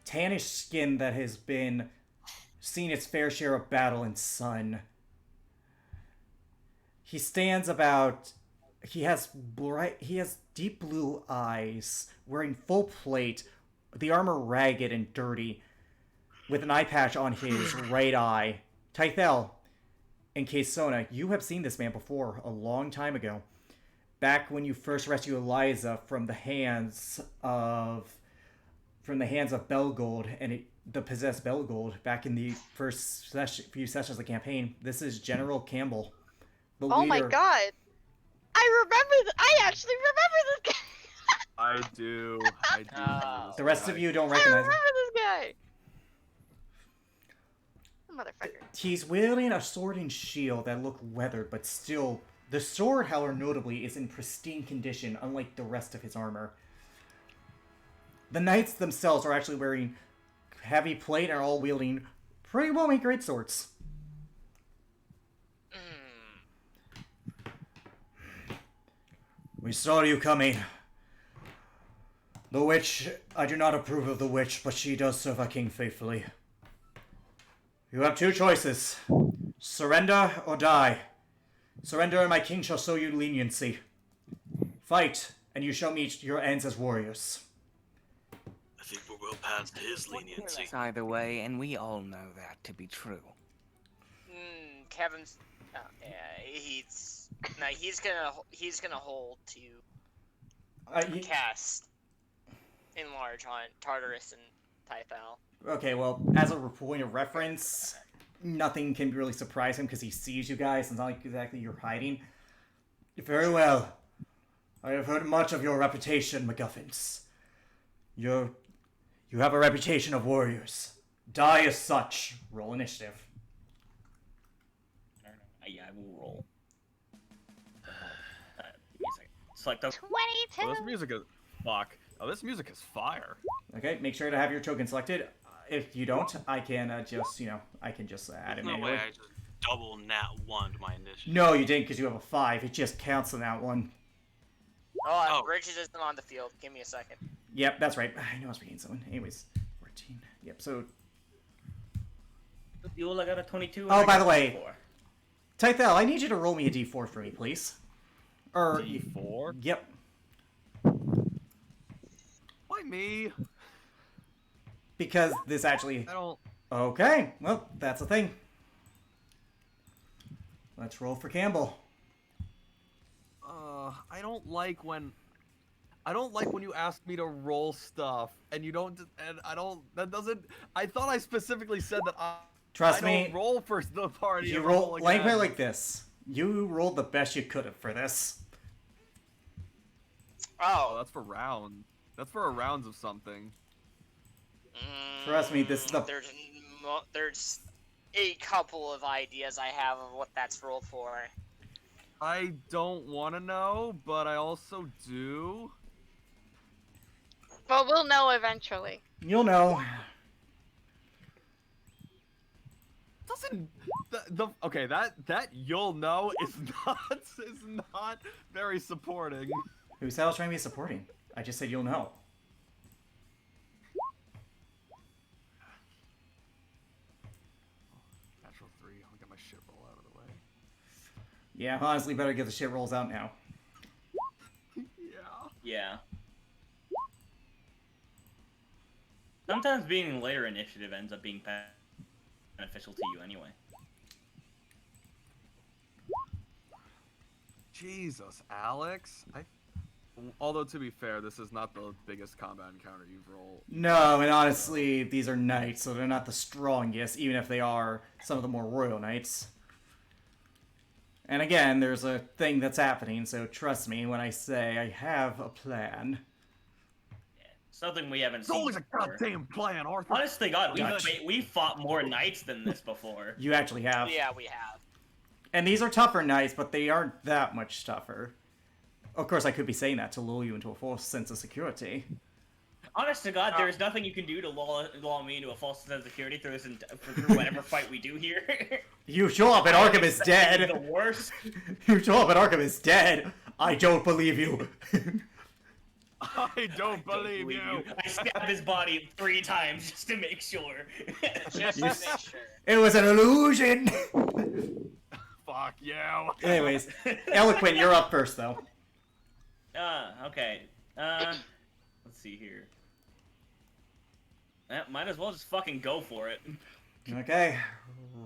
tannish skin that has been seen its fair share of battle and sun. He stands about he has deep blue eyes, wearing full plate, the armor ragged and dirty, with an eye patch on his right eye. Tythel and Kaysona, you have seen this man before, a long time ago. Back when you first rescued Eliza from the hands of Belgold and the possessed Belgold back in the first few sessions of the campaign. This is General Campbell, the Oh my leader. god. I actually remember this guy. I do. I do. remember this The rest guy. of you don't I recognize remember him. this guy. Motherfucker. He's wielding a sword and shield that look weathered, but still, the sword, however, notably, is in pristine condition, unlike the rest of his armor. The knights themselves are actually wearing heavy plate and are all wielding pretty well-made greatswords. We saw you coming. The witch, I do not approve of the witch, but she does serve our king faithfully. You have two choices. Surrender or die. Surrender and my king shall show you leniency. Fight, and you shall meet your ends as warriors. I think we're well past his leniency. It's either way, and we all know that to be true. Kevin's. Yeah, he's gonna hold to cast enlarge on Tartarus and Tythel. Okay, well, as a point of reference, nothing can really surprise him because he sees you guys. It's not like exactly you're hiding. Very well. I have heard much of your reputation, MacGuffins. You have a reputation of warriors. Die as such. Roll initiative. Yeah, I will roll. Music. Select a 22. Oh, this music is fuck. Oh, this music is fire. Okay, make sure to have your token selected. If you don't, I can add it There's no manually. way I just double nat 1 to my initiative. No, you didn't because you have a 5. It just counts on that one. Oh, Oh. Bridget isn't on the field. Give me a second. Yep, that's right. I knew I was reading someone. Anyways, 14. Yep, so Beulah got a 22. and Oh, I by got the a way. 24. Tythel, I need you to roll me a d4 for me, please. Or D4? Yep. Why me? Because this actually. I don't. Okay, well, that's a thing. Let's roll for Campbell. I don't like when you ask me to roll stuff and you don't. And I don't. That doesn't. I thought I specifically said that I Trust don't me. roll for the party. You and roll like again. this. You rolled the best you could have for this. Oh, Oh, that's for round. That's for a rounds of something. Trust me, this is the- there's a couple of ideas I have of what that's rolled for. I don't want to know, but I also do. But we'll know eventually. You'll know. Doesn't okay, that you'll know is not very supporting. Who said I was trying to be supporting? I just said you'll know. Natural 3. I'll get my shit roll out of the way. Yeah, honestly, better get the shit rolls out now. Yeah. Yeah. Sometimes being in later initiative ends up being beneficial to you anyway. Jesus, Alex. Although to be fair, this is not the biggest combat encounter you've rolled. No, and honestly, these are knights, so they're not the strongest, even if they are some of the more royal knights. And again, there's a thing that's happening, so trust me when I say I have a plan. Something we haven't It's seen always a before. goddamn plan, Arthur. Honest to God, Dutch. we fought more knights than this before. You actually have. Yeah, we have. And these are tougher knights, but they aren't that much tougher. Of course, I could be saying that to lull you into a false sense of security. Honest to God, there's nothing you can do to lull me into a false sense of security through through whatever fight we do here. You show up and Arkham is The dead! worst. You show up and Arkham is dead! I don't believe you! I don't believe you. I stabbed his body 3 times just to make sure. Just to You make sure. It was an illusion! Fuck you. Anyways, Eloquent, you're up first, though. Okay. Let's see here. Might as well just fucking go for it. Okay.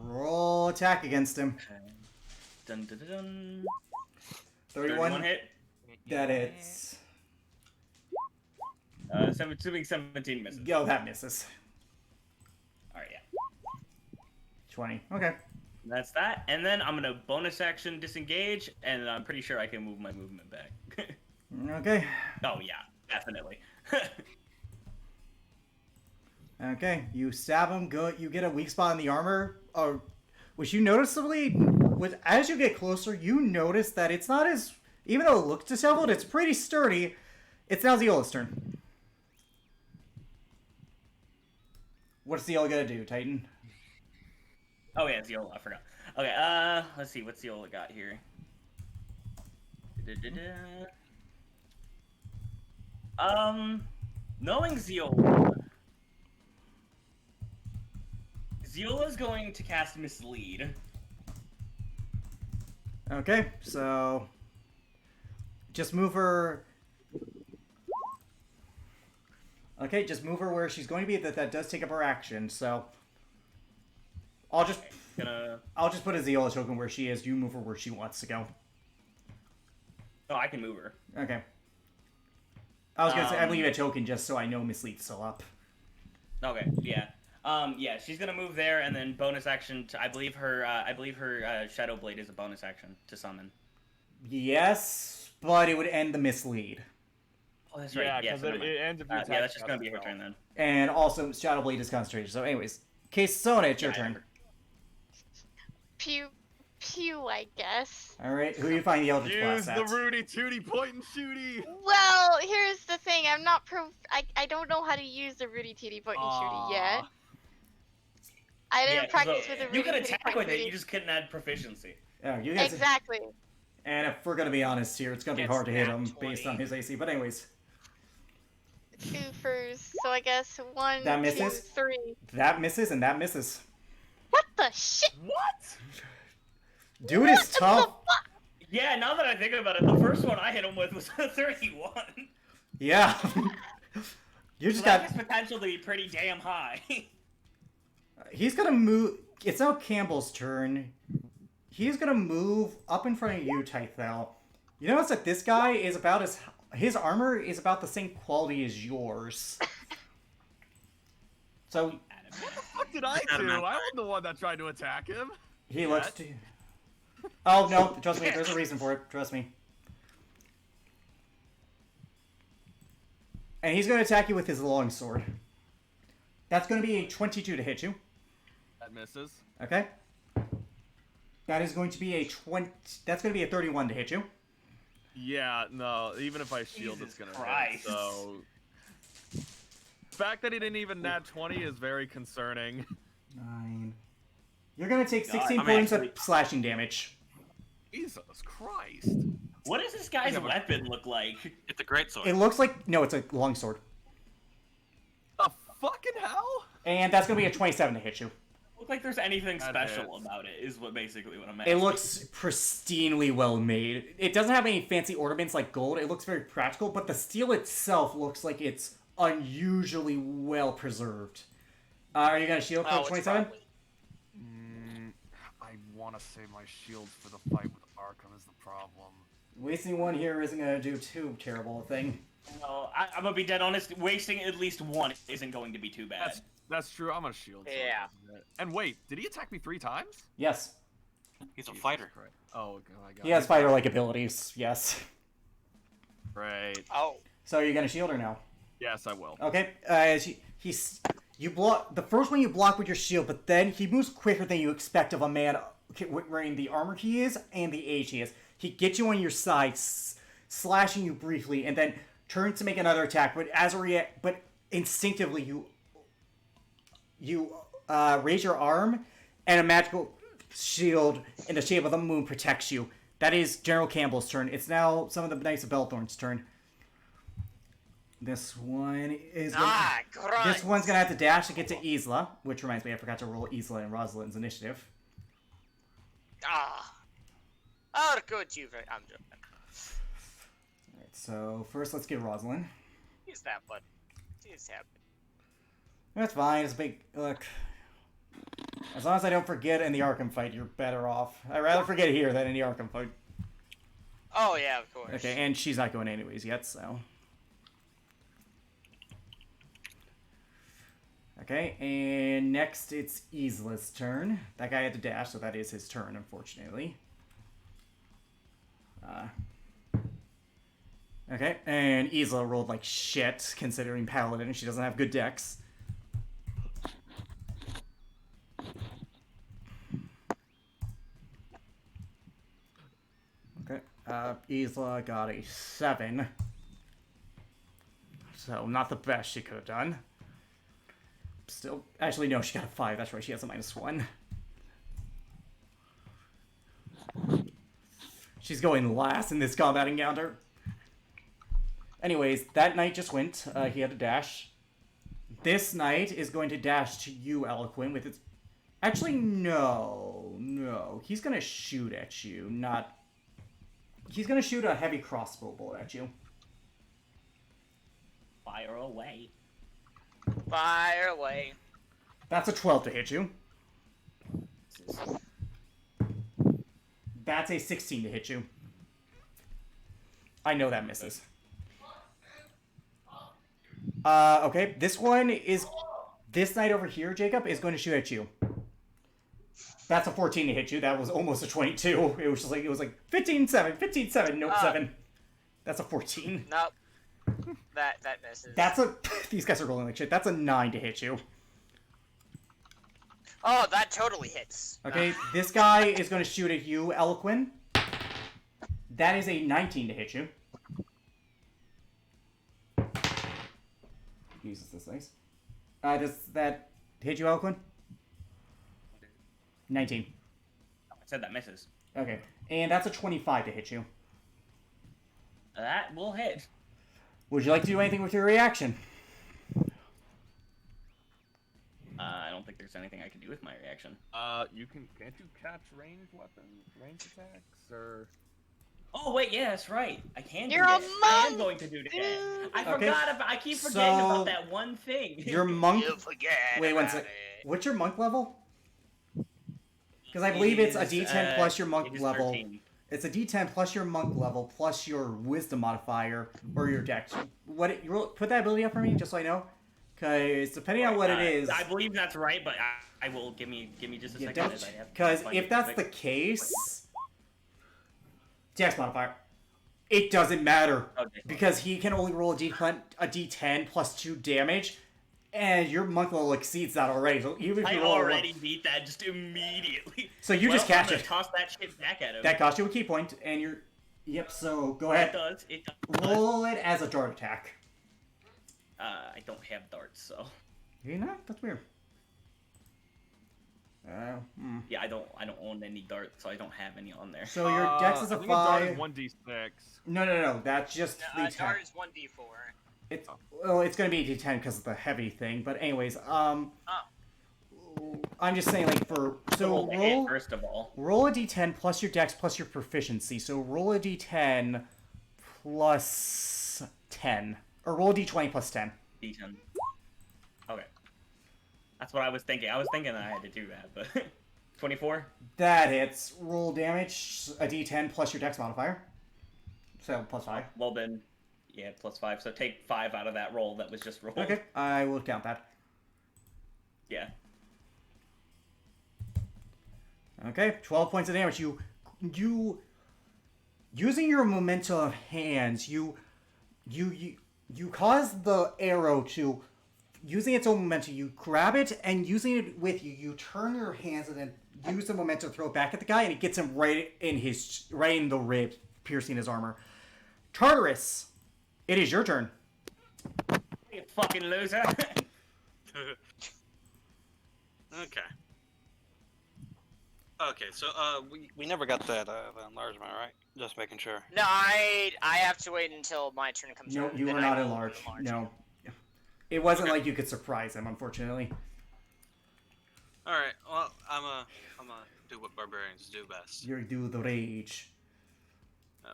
Roll attack against him. Dun dun dun dun. 31 hit. That hits. Assuming 17 misses. Yo, that misses. Alright, yeah. 20. Okay. That's that. And then I'm gonna bonus action disengage, and I'm pretty sure I can move my movement back. Okay. Oh yeah, definitely. Okay. You stab him, you get a weak spot in the armor. Which you noticeably, as you get closer, you notice that it's not as, even though it looks disheveled, it's pretty sturdy. It's now Zeola's turn. What's Zeola gonna do, Titan? Oh yeah, Zeola, I forgot. Okay, let's see what Zeola got here. Knowing Zeola's going to cast Mislead. Okay, so just move her. Okay, just move her where she's going to be. That does take up her action. So I'll just put a Zeola token where she is. You move her where she wants to go. Oh, I can move her. Okay. I was gonna say I leave a token just so I know Mislead's still up. Okay, yeah. Yeah, she's gonna move there, and then bonus action. I believe her Shadow Blade is a bonus action to summon. Yes, but it would end the Mislead. Oh, that's right. Yeah, Yeah, because so it ends if you attack. yeah, that's just gonna be her turn then. And also, Shadow Blade is concentration. So, anyways, Sona, it's your Yeah, turn. Pew, pew, I guess. All right, who you find the Eldritch Use Blast the at? Rudy Tooty point and shooty. Well, here's the thing. I'm not I don't know how to use the Rudy Tooty point and shooty yet. I didn't practice with the Rudy You can Tooty attack point with and it, you shooty. just couldn't add proficiency. Oh, you guys. Exactly. And if we're gonna be honest here, it's gonna be It's hard to hit nat him based 20. on his AC. But anyways, 2 first. So I guess 1, That 2, misses? 3. that misses and that misses. What the shit? What? Dude is tough. Yeah, now that I think about it, the first one I hit him with was a 31. Yeah. You So just that got. has potential to be pretty damn high. He's gonna move. It's now Campbell's turn. He's gonna move up in front of you, Tythel. You notice that this guy is about as. His armor is about the same quality as yours. So What the fuck did I Adam, do? I'm I was the one that tried to attack him. he looks to. Oh no! Trust me. There's a reason for it. Trust me. And he's gonna attack you with his longsword. That's gonna be a 22 to hit you. That misses. Okay. That is going to be a 20. That's going to be a 31 to hit you. Yeah, no. Even if I shield, it's Jesus gonna Christ. hit. So, the fact that he didn't even nat 20 is very concerning. 9. You're gonna take God, 16 I'm points actually- of slashing damage. Jesus Christ. What does this guy's Yeah, but- weapon look like? It's a great sword. It looks like no, it's a longsword, The fucking hell? and that's gonna be a 27 to hit you. Look like there's anything That special hits. about it. Is what basically what I'm It asking. looks pristinely well made. It doesn't have any fancy ornaments like gold. It looks very practical, but the steel itself looks like it's unusually well preserved. Are you gonna shield for Oh, it's 27? probably- I want to save my shield for the fight with Arkham is the problem. Wasting one here isn't gonna do too terrible a thing. No, I'm gonna be dead honest. Wasting at least one isn't going to be too bad. That's true. I'm gonna shield. so it Yeah. doesn't hit. And wait, did he attack me 3 times? Yes, He's a Jesus fighter. Christ. Oh, okay, my God. he has fighter-like abilities. Yes. Right. Oh. So you're gonna shield her now. Yes, I will. Okay. You block the first one you block with your shield, but then he moves quicker than you expect of a man wearing the armor he is and the age he is. He gets you on your side, slashing you briefly, and then turns to make another attack. But instinctively you raise your arm, and a magical shield in the shape of the moon protects you. That is General Campbell's turn. It's now some of the Knights of Belthorn's turn. This one is. This one's gonna have to dash to get to Isla, which reminds me, I forgot to roll Isla and Rosalind's initiative. Ah. Oh, good, you. I'm joking. Alright, so first let's get Rosalind. He's that, bud. He's happy. That's fine, it's a big. Look. As long as I don't forget in the Arkham fight, you're better off. I'd rather forget here than in the Arkham fight. Oh, yeah, of course. Okay, and she's not going anyways yet, so. Okay, and next it's Isla's turn. That guy had to dash, so that is his turn, unfortunately. Okay, and Isla rolled like shit, considering Paladin. She doesn't have good decks. Okay, Isla got a 7. So, not the best she could have done. Still, actually, no, she got a 5. That's right, she has a -1. She's going last in this combat encounter. Anyways, that knight just went. He had to dash. This knight is going to dash to you, Eloquent, with its... Actually, no. He's going to shoot at you, not... He's going to shoot a heavy crossbow bullet at you. Fire away. Fire away. That's a 12 to hit you. That's a 16 to hit you. I know that misses. Okay, this one is... This knight over here, Jacob, is going to shoot at you. That's a 14 to hit you. That was almost a 22. It was like 15-7, nope, 7. That's a 14. Nope. That misses. That's a... These guys are rolling like shit. That's a 9 to hit you. Oh, that totally hits. Okay, this guy is going to shoot at you, Eloquent. That is a 19 to hit you. Jesus, this nice. Does that hit you, Eloquent? 19. I said that misses. Okay, and that's a 25 to hit you. That will hit. Would you like to do anything with your reaction? I don't think there's anything I can do with my reaction. Can't you catch ranged weapons, ranged attacks, or? Oh wait, yeah, that's right. I can. You're do a that. I am monk, going to do that. dude. I Okay. forgot about. I keep forgetting So, about that one thing. Your monk... You forget. Wait, one about sec. it. What's your monk level? Because I believe it's a D10 plus your monk it is level. 13. It's a D10 plus your monk level plus your wisdom modifier or your dex. Put that ability up for me, just so I know. Because depending on what it is... I believe that's right, but I will give me just a Yeah, second. as I have to because find if it that's quick. the case, dex modifier, it doesn't matter Okay. because he can only roll a D10 plus 2 damage, and your monk level exceeds that already. So even if I you roll already beat that just immediately. So you just I'm catch gonna it. Toss that shit back at him. that cost you a key point, and you're yep. So go It ahead, does. It does. roll it as a dart attack. I don't have darts, so. You know that's weird. Yeah, I don't own any darts, so I don't have any on there. So your dex is I a think dart 5. is 1d6. No. That's just No, the 10. dart is 1d4. It's gonna be d10 because of the heavy thing. But anyways, I'm just saying like Roll the hit, first of all. roll a d10 plus your dex plus your proficiency. So roll a d10 plus 10, or roll a d20 plus 10. D10. Okay. That's what I was thinking. I was thinking I had to do that, but 24. That hits. Roll damage, a d10 plus your dex modifier. So plus 5. Well then, yeah, plus 5. So take 5 out of that roll that was just rolled. Okay, I will count that. Yeah. Okay, 12 points of damage. You using your momentum of hands, you cause the arrow to, using its own momentum, you grab it and using it with you, you turn your hands and then use the momentum to throw it back at the guy, and it gets him right in the rib, piercing his armor. Tartarus, it is your turn. You fucking loser. Okay. Okay, so we never got that the enlargement, right? Just making sure. No, I have to wait until my turn comes No, around. you then were I not will enlarged. enlarge. No. It wasn't like you could surprise him, unfortunately. All right. Well, I'm a do what barbarians do best. You do the rage.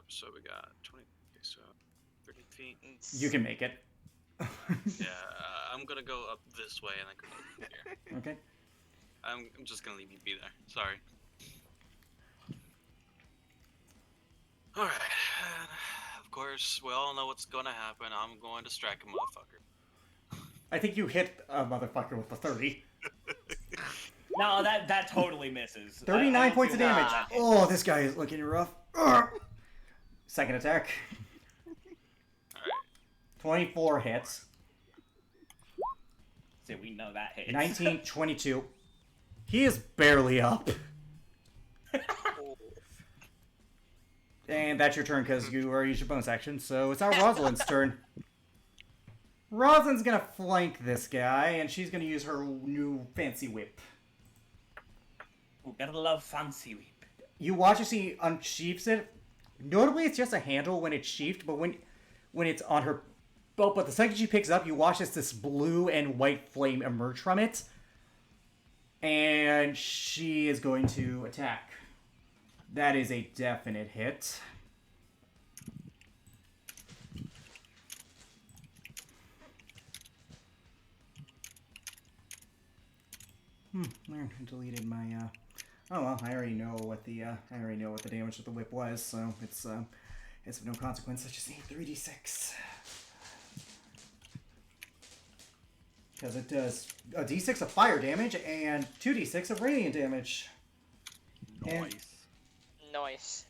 So we got 20. Okay, so 30 feet. You can make it. Yeah, I'm gonna go up this way and then go over here. Okay. I'm just gonna leave you be there. Sorry. All right. Of course, we all know what's gonna happen. I'm going to strike a motherfucker. I think you hit a motherfucker with the 30. No, that totally misses. 39 points of damage. that. Oh, this guy is looking rough. Ugh. Second attack. All right. 24 hits. So we know that hits. 19, 22. He is barely up. And that's your turn because you already used your bonus action. So it's now Rosalind's turn. Rosalind's gonna flank this guy, and she's gonna use her new fancy whip. Ooh, gotta love fancy whip. You watch as he unsheaths it. Notably, it's just a handle when it's sheathed, but when it's on her belt. But the second she picks it up, you watch as this blue and white flame emerge from it. And she is going to attack. That is a definite hit. I deleted my. Oh well, I already know what the damage of the whip was, so it's of no consequence. I just need 3d6. Because it does a d6 of fire damage and 2d6 of radiant damage. And Nice.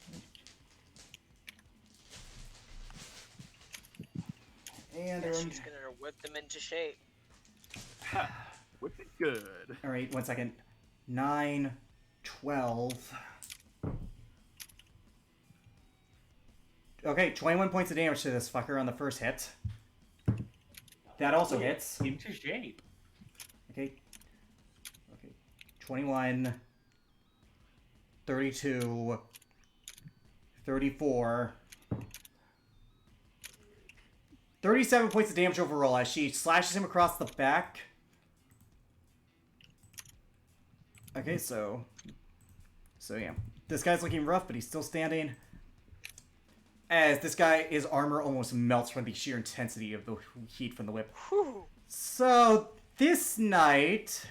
And She's gonna whip them into shape. Whip it good. Alright, 1 second. 9, 12. Okay, 21 points of damage to this fucker on the first hit. That also hits. Into shape. Okay. 21, 32, 34, 37 points of damage overall as she slashes him across the back. Okay, so yeah. This guy's looking rough, but he's still standing. As this guy, his armor almost melts from the sheer intensity of the heat from the whip. Whew. So, this night...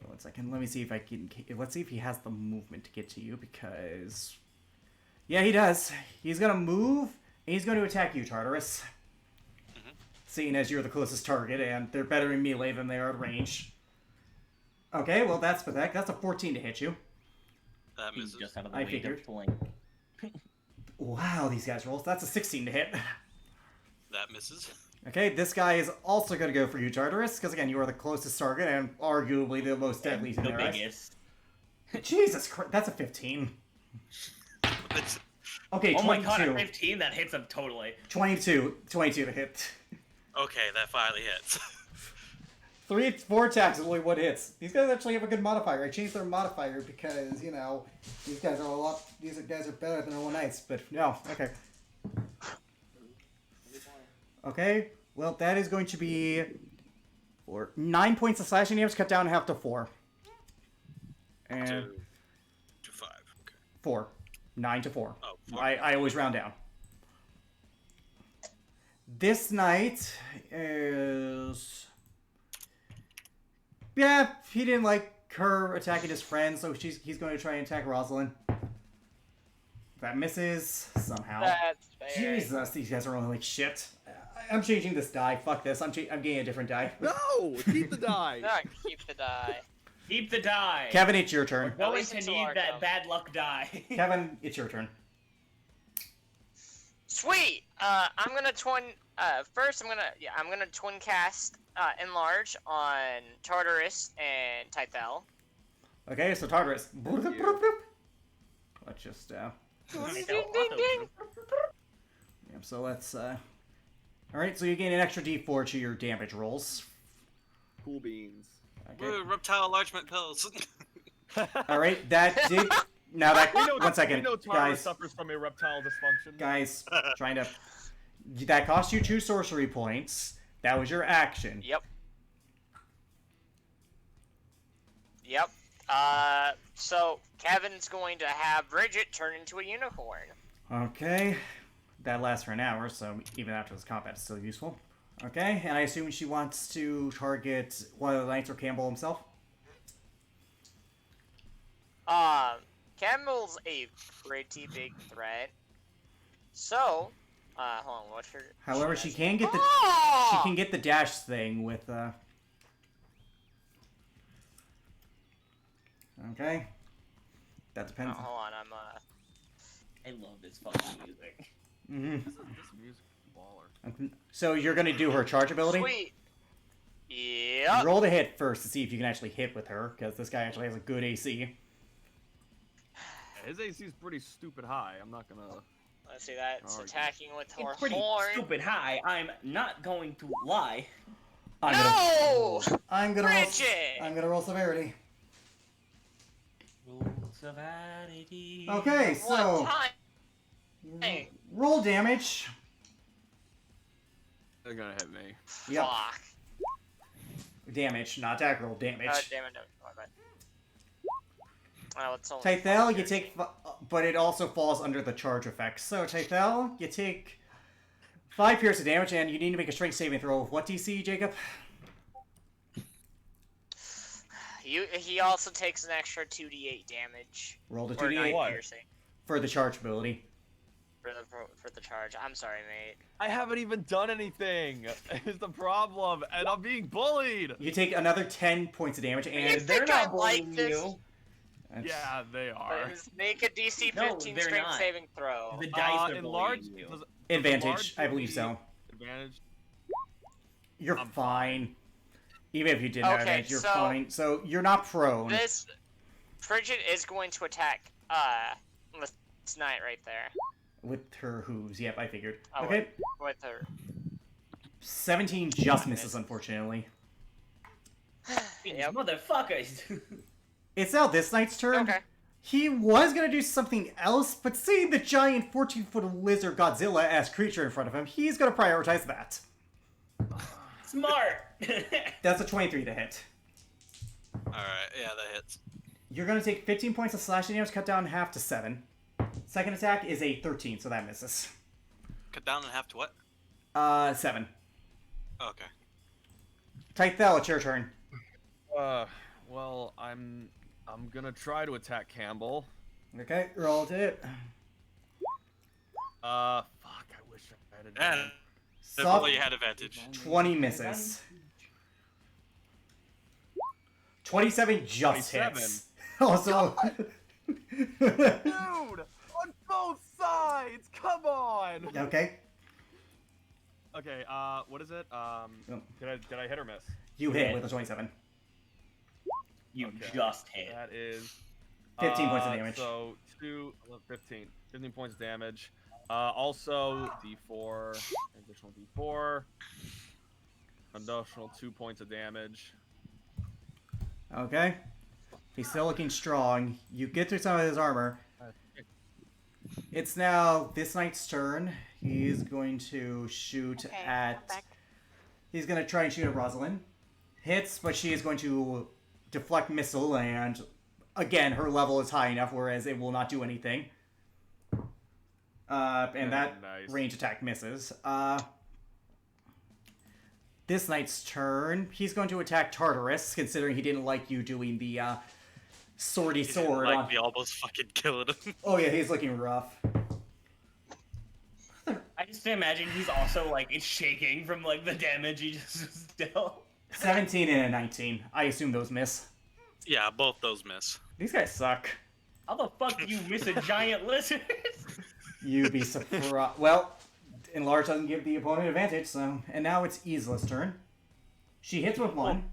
1 second, let me see if I can... Let's see if he has the movement to get to you, because... Yeah, he does. He's gonna move, and he's going to attack you, Tartarus. Seeing as you're the closest target, and they're better in melee than they are at range. Okay, well, that's pathetic. That's a 14 to hit you. That He's misses. just out of the I way figured. to fling. Wow, these guys rolls. That's a 16 to hit. That misses. Okay, this guy is also going to go for you, Tartarus, because again, you are the closest target and arguably the most deadly to The their eyes. biggest. Jesus Christ, that's a 15. It's, Okay, Oh 22. my god, at 15, that hits him totally. 22 to hit. okay, that finally hits. 4 attacks and only 1 hits. These guys actually have a good modifier. I changed their modifier because, you know, these guys are better than normal knights, but no, okay. Okay, well, that is going to be 9 points of slashing damage, cut down half to 4. And to 5. Okay. 4. 9 to 4. Oh, 4. I always round down. This knight is... Yeah, he didn't like her attacking his friend, so he's going to try and attack Rosalind. That misses somehow. That's fair. Jesus, these guys are rolling like shit. I'm changing this die. Fuck this. I'm getting a different die. No! Keep the die! No, keep the die. Keep the die. Kevin, it's your turn. Going least to it's a need large that elf. bad luck die. Kevin, it's your turn. Sweet. I'm gonna first I'm gonna twin cast enlarge on Tartarus and Tythel. Okay, so Tartarus. Let's just Ding, ding, ding. yeah, so let's Alright, so you gain an extra D4 to your damage rolls. Cool beans. Okay. Woo, reptile enlargement pills. Alright, that did now that We know, 1 second. We know Tara Guys, suffers from erectile dysfunction. guys, trying to that cost you 2 sorcery points. That was your action. Yep. Yep. So Kevin's going to have Bridget turn into a unicorn. Okay. That lasts for an hour, so even after this combat, it's still useful. Okay, and I assume she wants to target one of the knights or Campbell himself? Campbell's a pretty big threat. So, hold on, what's your... However, she has- can get the Oh! she can get the dash thing with Okay. That Oh, depends. hold on, I'm I love this fucking music. Mhm. This music is baller. So you're gonna do her charge ability? Sweet. Yep. Roll to hit first to see if you can actually hit with her, because this guy actually has a good AC. Yeah, his AC is pretty stupid high. I'm not gonna. Let's see, that's Alright. attacking with her It's pretty horn. stupid high. I'm not going to lie. No! I'm gonna Bridget! roll severity. Rules of Oddity. Okay, so One time. Hey. roll damage. They're gonna hit me. Yep. Fuck. Damage, not attack roll, damage. Damn it, no. My bad. Well, it's only Tythel, you take, but it also falls under the charge effect. So Tythel, you take 5 piercing damage, and you need to make a strength saving throw. What DC, Jacob? He also takes an extra 2d8 damage. Roll the Or 9 2d8 piercing for the charge ability. for the charge. I'm sorry, mate. I haven't even done anything. Is the problem, and I'm being bullied. You take another 10 points of damage, You and They're think I not like bullying this? you. Yeah, they are. Make a DC No, 15 they're strength not. saving throw. The dice are enlarge. bullying you. does advantage. enlarge I believe be so. Advantage. You're I'm fine. Even if you didn't have Okay, advantage, you're so- fine. So you're not prone. This Bridget is going to attack this knight right there With her hooves. Yep, I figured. Oh, Okay. with her. 17 just misses, unfortunately. These Yep. motherfuckers. It's now this knight's turn. Okay. He was gonna do something else, but seeing the giant 14-foot lizard Godzilla-ass creature in front of him, he's gonna prioritize that. Smart. That's a 23 to hit. Alright, yeah, that hits. You're gonna take 15 points of slashing damage, cut down half to 7. Second attack is a 13, so that misses. Cut down in half to what? 7. Okay. Tythel, it's your turn. Well, I'm gonna try to attack Campbell. Okay, roll to hit. Fuck, I wish I had Yeah, advantage. Soft definitely had advantage. 20 misses. 27 just 27. hits. Also, Dude, on both sides. Come on. okay, Okay, what is it? Did I hit or miss? you hit with a 27. You Okay. just hit. That is 15 points of damage. So 15 points of damage. Also D4, additional D4, additional 2 points of damage. Okay. He's still looking strong. You get through some of his armor. It's now this knight's turn. He's going to shoot Okay, I'm at... back. He's going to try and shoot at Rosalind. Hits, but she is going to deflect missile, and again, her level is high enough, whereas it will not do anything. And that Nice. range attack misses. This knight's turn. He's going to attack Tartarus, considering he didn't like you doing the swordy He didn't sword. like on... me almost fucking killing him. Oh yeah, he's looking rough. I just imagine he's also like it's shaking from like the damage he just dealt. 17 and a 19. I assume those miss. Yeah, both those miss. These guys suck. How the fuck do you miss a giant lizard? You'd be surprised. Well, Enlarge doesn't give the opponent advantage, so... And now it's Isla's turn. She hits with one.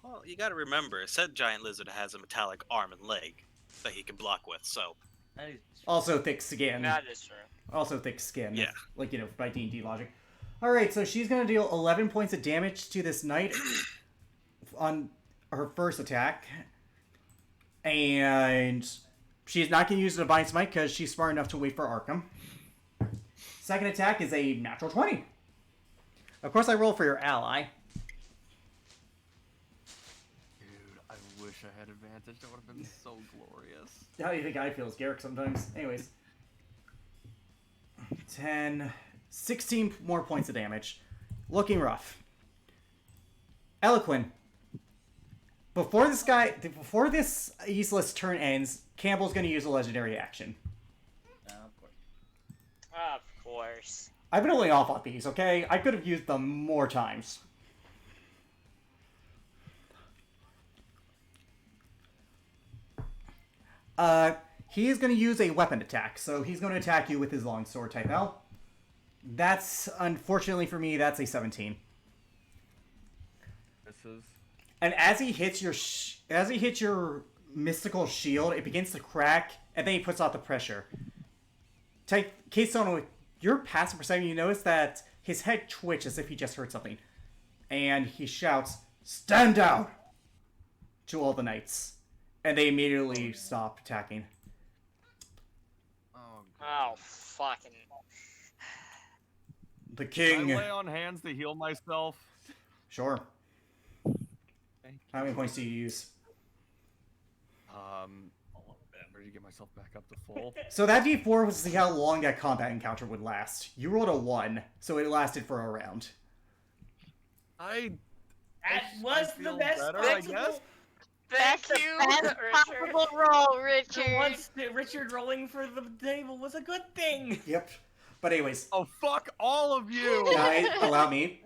Well, you gotta remember, said giant lizard has a metallic arm and leg that he can block with, so... Also thick skin. That is true. Also thick skin. Yeah. Like, you know, by D&D logic. Alright, so she's gonna deal 11 points of damage to this knight on her first attack. And she's not gonna use the Divine Smite because she's smart enough to wait for Arkham. Second attack is a natural 20. Of course, I roll for your ally. Dude, I wish I had advantage. That would have been so glorious. How do you think I feel as Garrick sometimes? Anyways. 10, 16 more points of damage. Looking rough. Eloquin. Before this Isla's turn ends, Campbell's gonna use a legendary action. Of course. Of course. I've been holding off on these, okay? I could have used them more times. He is going to use a weapon attack, so he's going to attack you with his longsword type L. That's, unfortunately for me, that's a 17. Misses. And as he hits your mystical shield, it begins to crack, and then he puts out the pressure. Keystone, with your passive perception, you notice that his head twitches as if he just heard something. And he shouts, "Stand down!" to all the knights. And they immediately stop attacking. Oh, Oh, fucking. The Can king... I lay on hands to heal myself? Sure. Thank How many points do you use? Ready to get myself back up to full. So that D4 was to see how long that combat encounter would last. You rolled a 1, so it lasted for a round. That I was the feel best better, I possible. guess. Thank That's the you, best Richard. possible roll, For Richard. once, Richard rolling for the table was a good thing. Yep. But anyways, Oh, fuck all of you! guys, allow me.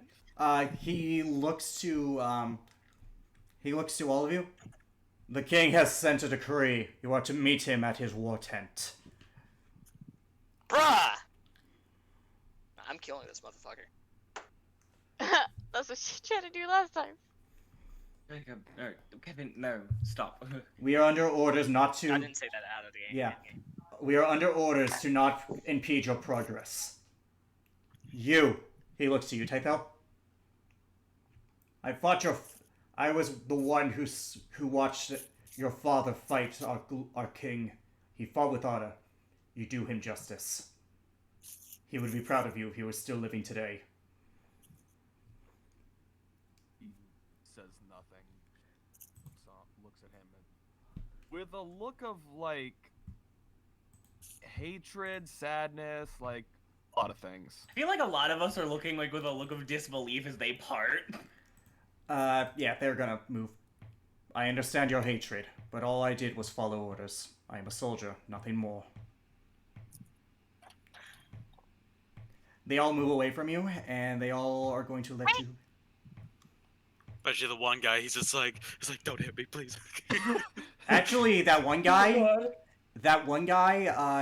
He looks to all of you. The king has sent a decree. You are to meet him at his war tent. Bruh! I'm killing this motherfucker. That's what she tried to do last time. Jacob, no, Kevin, no, stop. We are under orders not I to... didn't say that out of the game. Yeah. We are under orders to not impede your progress. You. He looks to you, Tythel. I was the one who watched your father fight our king. He fought with honor. You do him justice. He would be proud of you if he was still living today. He says nothing. Looks at him with a look of like hatred, sadness, like a lot of things. I feel like a lot of us are looking like with a look of disbelief as they part. Yeah, they're gonna move. I understand your hatred, but all I did was follow orders. I am a soldier, nothing more. They all move away from you, and they all are going to let you... Especially the one guy, he's like, don't hit me, please. Actually, that one guy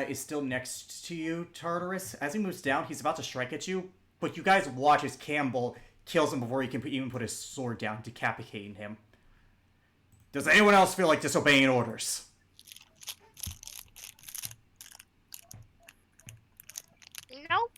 is still next to you, Tartarus. As he moves down, he's about to strike at you, but you guys watch as Campbell kills him before he can even put his sword down, decapitating him. Does anyone else feel like disobeying orders? Nope.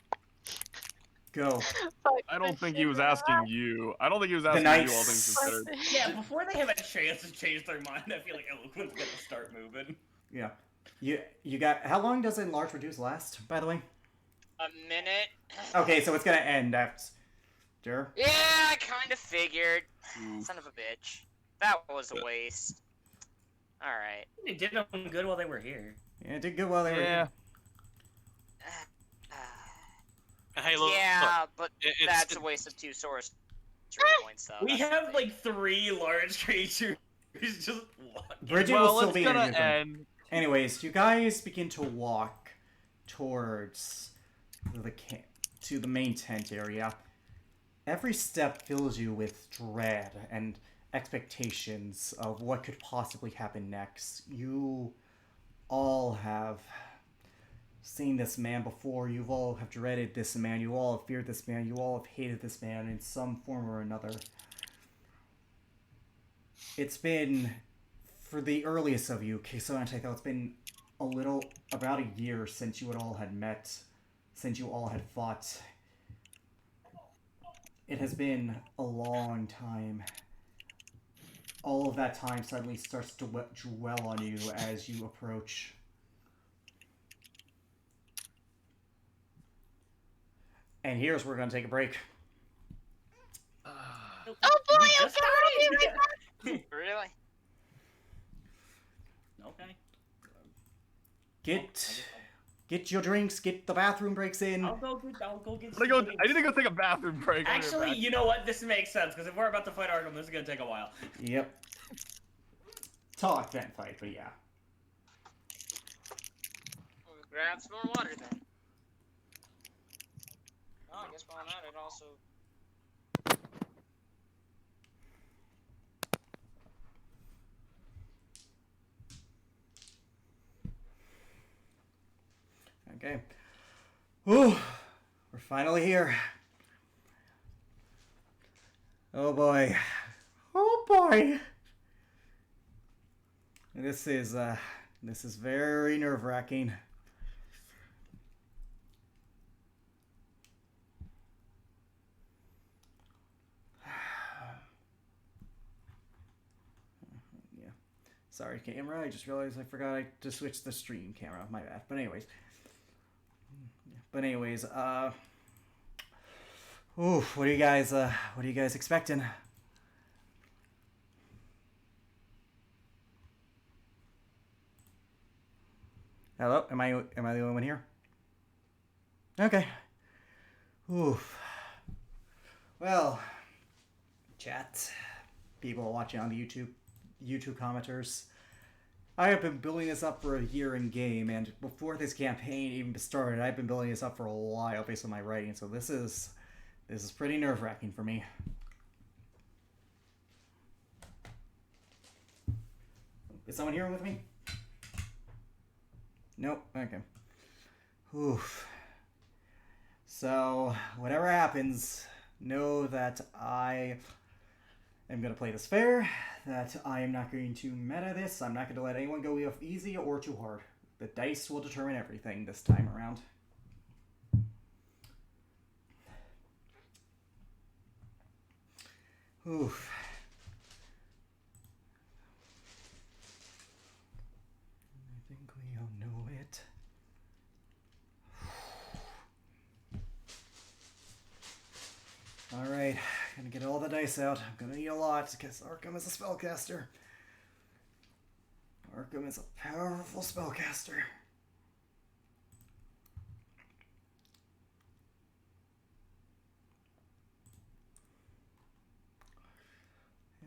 Go. But I don't think he was asking you. I don't think he was asking you, all things Knights. considered. Yeah, before they have a chance to change their mind, I feel like Eloquent's gonna start moving. Yeah. You got... How long does Enlarge Reduce last, by the way? A minute. Okay, so it's gonna end after... Yeah, I kind of figured. Son of a bitch. That was a waste. Alright. They did them good while they were here. Yeah, it did good while they were here. Hey, look. Yeah, look, but it's- that's a waste of 2 sorcery points, though. We That's the have thing. like 3 large creatures just walking. Bridget Well, will still it's be gonna in a end. Anyways, you guys begin to walk towards to the main tent area. Every step fills you with dread and expectations of what could possibly happen next. You all have seen this man before. You all have dreaded this man. You all have feared this man. You all have hated this man in some form or another. It's been, for the earliest of you, Keisonate, it's been about a year since you all had met, since you all had fought. It has been a long time. All of that time suddenly starts to dwell on you as you approach. And here's where we're going to take a break. Oh boy, I'm Just sorry. started. Really? Okay. Get your drinks, get the bathroom breaks in. I'll go get I need to go take a bathroom break. I'll be right Actually, back. you know what? This makes sense, because if we're about to fight Arkham, this is gonna take a while. Yep. Talk then fight, but yeah. We'll grab some more water then. Oh, I guess while I'm at it, also. Okay. Ooh, we're finally here. Oh boy. Oh boy. This is very nerve-wracking. Yeah. Sorry, camera. I just realized I forgot to switch the stream camera. My bad. But anyways. What are you guys expecting? Hello? Am I the only one here? Okay. Oof. Well, chat, people watching on the YouTube commenters. I have been building this up for a year in game, and before this campaign even started, I've been building this up for a while based on my writing. So this is pretty nerve-wracking for me. Is someone here with me? Nope. Okay. Oof. So whatever happens, know that I am going to play this fair, that I am not going to meta this, I'm not going to let anyone go easy or too hard. The dice will determine everything this time around. Oof. I think we all know it. Alright, gonna get all the dice out. I'm gonna need a lot because Arkham is a spellcaster. Arkham is a powerful spellcaster.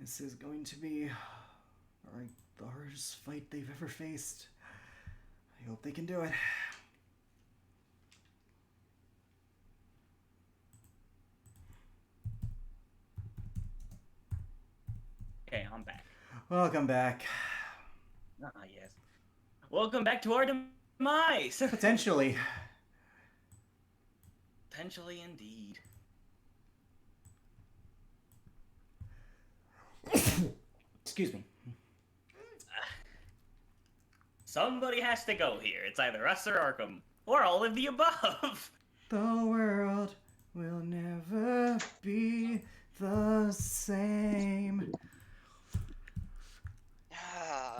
This is going to be the hardest fight they've ever faced. I hope they can do it. Okay, I'm back. Welcome back. Ah, yes. Welcome back to our demise. Potentially. Potentially, indeed. Excuse me. Somebody has to go here. It's either us or Arkham, or all of the above. The world will never be the same.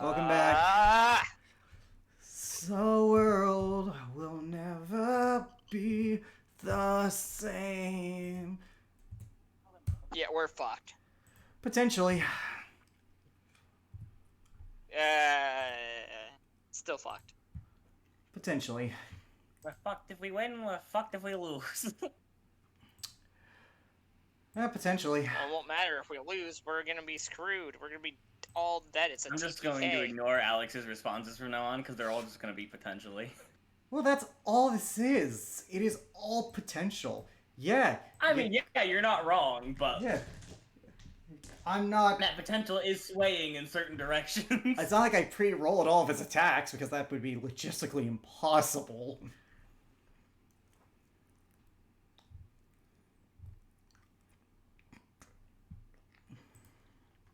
Welcome back. The world will never be the same. Yeah, we're fucked. Potentially. Still fucked. Potentially. We're fucked if we win, we're fucked if we lose. Potentially. Well, it won't matter if we lose. We're gonna be screwed. We're gonna be all dead. It's a I'm just TPK. going to ignore Alex's responses from now on because they're all just going to be potentially. Well, that's all this is. It is all potential. Yeah. I mean, yeah, you're not wrong, but Yeah. I'm not. that potential is swaying in certain directions. It's not like I pre-rolled all of his attacks because that would be logistically impossible.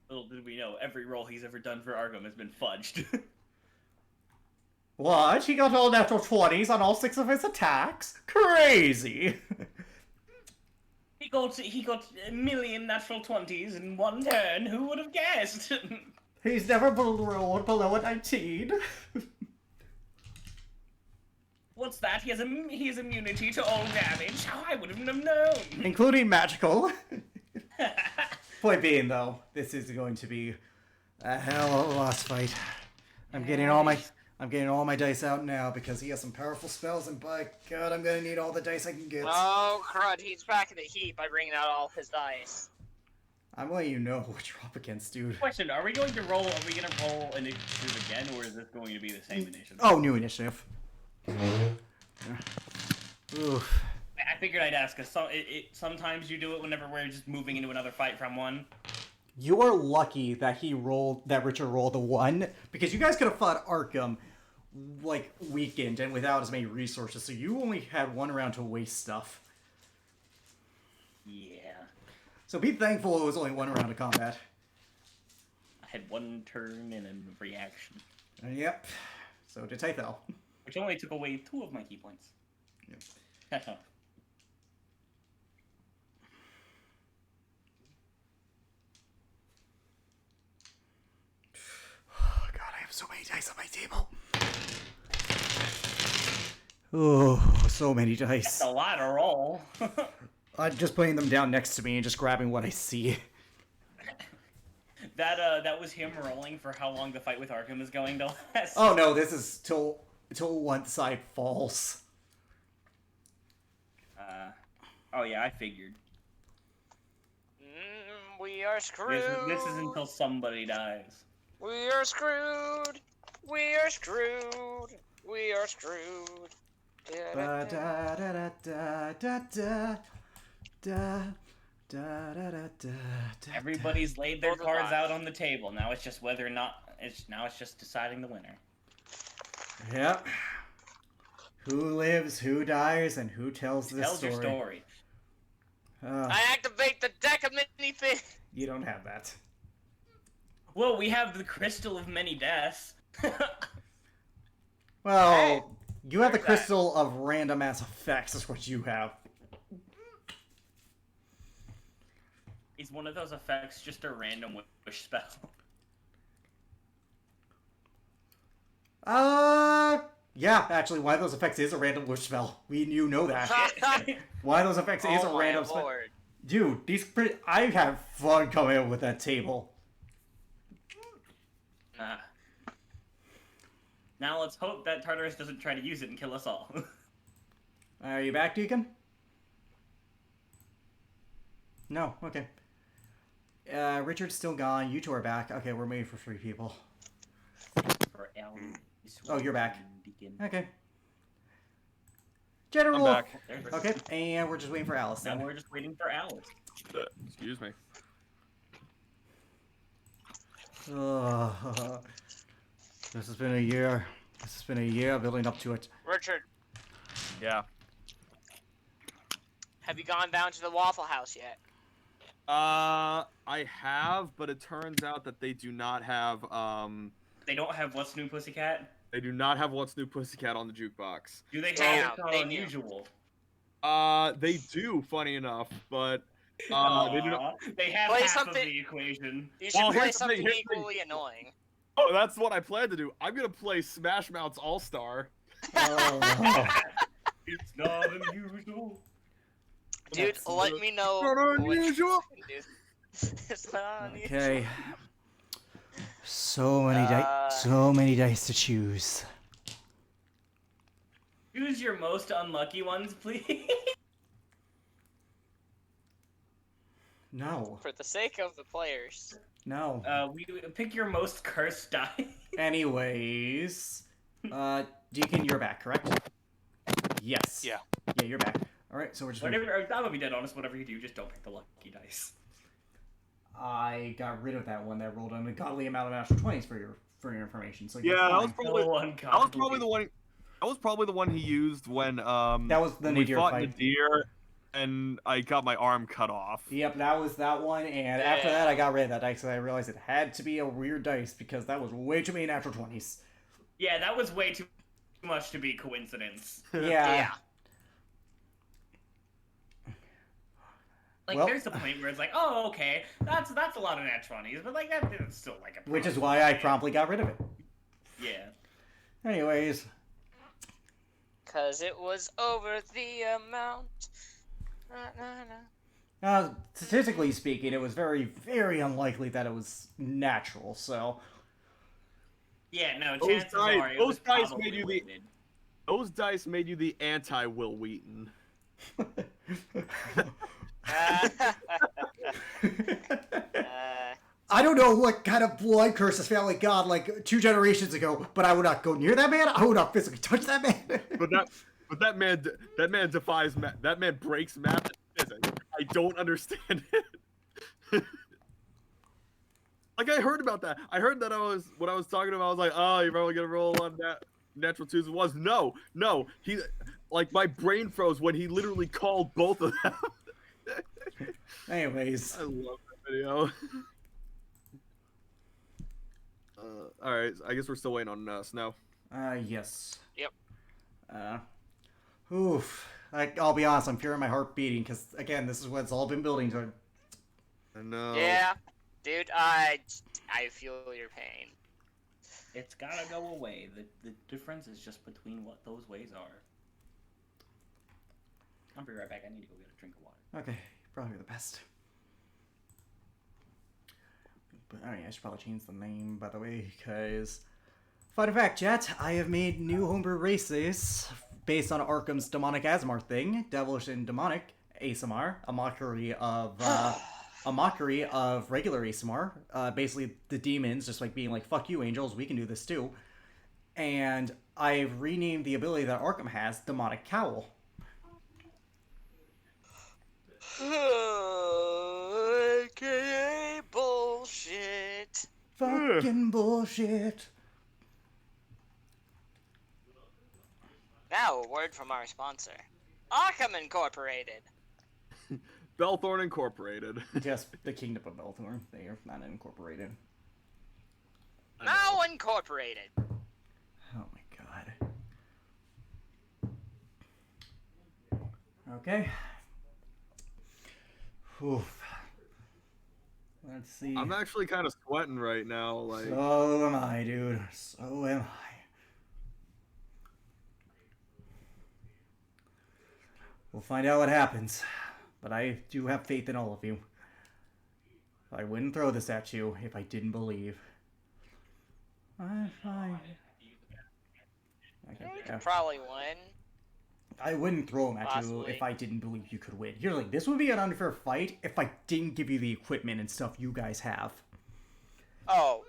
Little did we know, every roll he's ever done for Arkham has been fudged. What? He got all natural 20s on all 6 of his attacks? Crazy! He got a million natural 20s in one turn. Who would have guessed? He's never rolled below a 19. What's that? He has immunity to all damage. How I wouldn't have known. Including magical. Point being, though, this is going to be a hell of a boss fight. I'm getting all my dice out now because he has some powerful spells, and by God, I'm gonna need all the dice I can get. Oh crud! He's back in the heat by bringing out all his dice. I'm letting you know what you're up against, dude. Question: Are we going to roll initiative again, or is this going to be the same initiative? Oh, new initiative. Oof. I figured I'd ask. Cause sometimes you do it whenever we're just moving into another fight from one. You are lucky that Richard rolled a 1, because you guys could have fought Arkham, like, weakened and without as many resources, so you only had 1 round to waste stuff. Yeah. So be thankful it was only 1 round of combat. I had 1 turn and a reaction. Yep. So did Tythel. Which only took away 2 of my key points. Yep. Oh, God, I have so many dice on my table. Oh, so many dice. That's a lot to roll. I'm just putting them down next to me and just grabbing what I see. That was him rolling for how long the fight with Arkham is going to last. Oh no, this is till one side falls. Oh yeah, I figured. We are screwed. This is until somebody dies. We are screwed. We are screwed. We are screwed. Da da da da da da da. Da, da, da, da, da, Everybody's laid their Hold the cards line. out on the table. Now it's just whether or not it's just deciding the winner. Yep. Who lives, who dies, and who tells this Tells story. your story. I activate the deck of many things. You don't have that. Well, we have the Crystal of Many Deaths. Well, Hey, you have the where's that? crystal of random ass effects. Is what you have. Is one of those effects just a random wish spell? Yeah, actually, one of those effects is a random wish spell. You know that. One of those effects is a Oh my random spell. lord. Dude, I have fun coming up with that table. Now let's hope that Tartarus doesn't try to use it and kill us all. Are you back, Deacon? No, okay. Richard's still gone. You two are back. Okay, we're waiting for 3 people. For Alan, Oh, you're back. Deacon. Okay. General. I'm back. There's- Okay, and we're just waiting for Alice Now then. we're just waiting for Alice. Excuse me. This has been a year. This has been a year building up to it. Richard, Yeah. have you gone down to the Waffle House yet? I have, but it turns out that they do not have They don't have What's New Pussycat? What's New Pussycat on the jukebox. Do they Damn, have It's Not they do. Unusual? They do, funny enough, but they do not. Aw, they have Play half something- of the equation. You should Well, play here's the thing, something here's the thing. equally annoying. Oh, that's what I plan to do. I'm gonna play Smash Mouth's All Star. Oh, It's not unusual. Dude, That's let me know. Not what you unusual. can do. It's not unusual. okay. So many dice to choose. Choose your most unlucky ones, please. No, For the sake of the players. no. We pick your most cursed die. Anyways, Deacon, you're back, correct? Yes. Yeah. Yeah, you're back. All right, so we're just. Gonna... Whatever. I'm gonna be dead honest. Whatever you do, just don't pick the lucky dice. I got rid of that one that rolled an ungodly amount of natural 20s for your information. So you're Yeah, that was fine. probably So ungodly. the one. That was probably the one he used when That was the when we Nadir fought fight. Nadir, and I got my arm cut off. Yep, that was that one, and after Yeah. that I got rid of that dice because I realized it had to be a weird dice because that was way too many natural 20s. Yeah, that was way too much to be coincidence. Yeah. Like, Well- there's a point where it's like, oh, okay, that's a lot of nat 20s, but like that's still like a. Which is problem. why I promptly got rid of it. Yeah. Anyways, Cause it was over the amount. Na, na, na. statistically speaking, it was very, very unlikely that it was natural, so... Yeah, no, Those chances dice- are it those was dice probably made you the- weighted. Those dice made you the anti-Will Wheaton. I don't know what kind of blood curse this family got like 2 generations ago, but I would not go near that man. I would not physically touch that man. But that man defies that man breaks math and physics. I don't understand it. Like I heard about that. I heard that when I was talking to him, I was like, oh, you're probably gonna roll on that natural twos. It was no. He like my brain froze when he literally called both of them. Anyways, I love that video. All right, I guess we're still waiting on Snow. yes. Yep. Oof. I'll be honest, I'm feeling my heart beating because again, this is what it's all been building to. I know. Yeah, dude, I feel your pain. It's gotta go away. The difference is just between what those ways are. I'll be right back. I need to go get a drink of water. Okay, probably the best. But oh yeah, I should probably change the name by the way, because fun fact, chat, I have made new homebrew races based on Arkham's demonic Asmar thing, devilish and demonic ASMR, a mockery of regular ASMR. Basically, the demons just like being like, "Fuck you, angels, we can do this too." And I've renamed the ability that Arkham has, Demonic Cowl. AKA bullshit. Fucking bullshit. Now, a word from our sponsor, Arkham Incorporated. Belthorn Incorporated. Just the Kingdom of Belthorn. They are not incorporated. Now incorporated. Oh my god. Okay. Oof. Let's see. I'm actually kind of sweating right now. Like, So am I, dude. So am I. We'll find out what happens. But I do have faith in all of you. I wouldn't throw this at you if I didn't believe. I'm fine. You could probably win. I wouldn't throw them at you Possibly. if I didn't believe you could win. You're like, this would be an unfair fight if I didn't give you the equipment and stuff you guys have. Oh,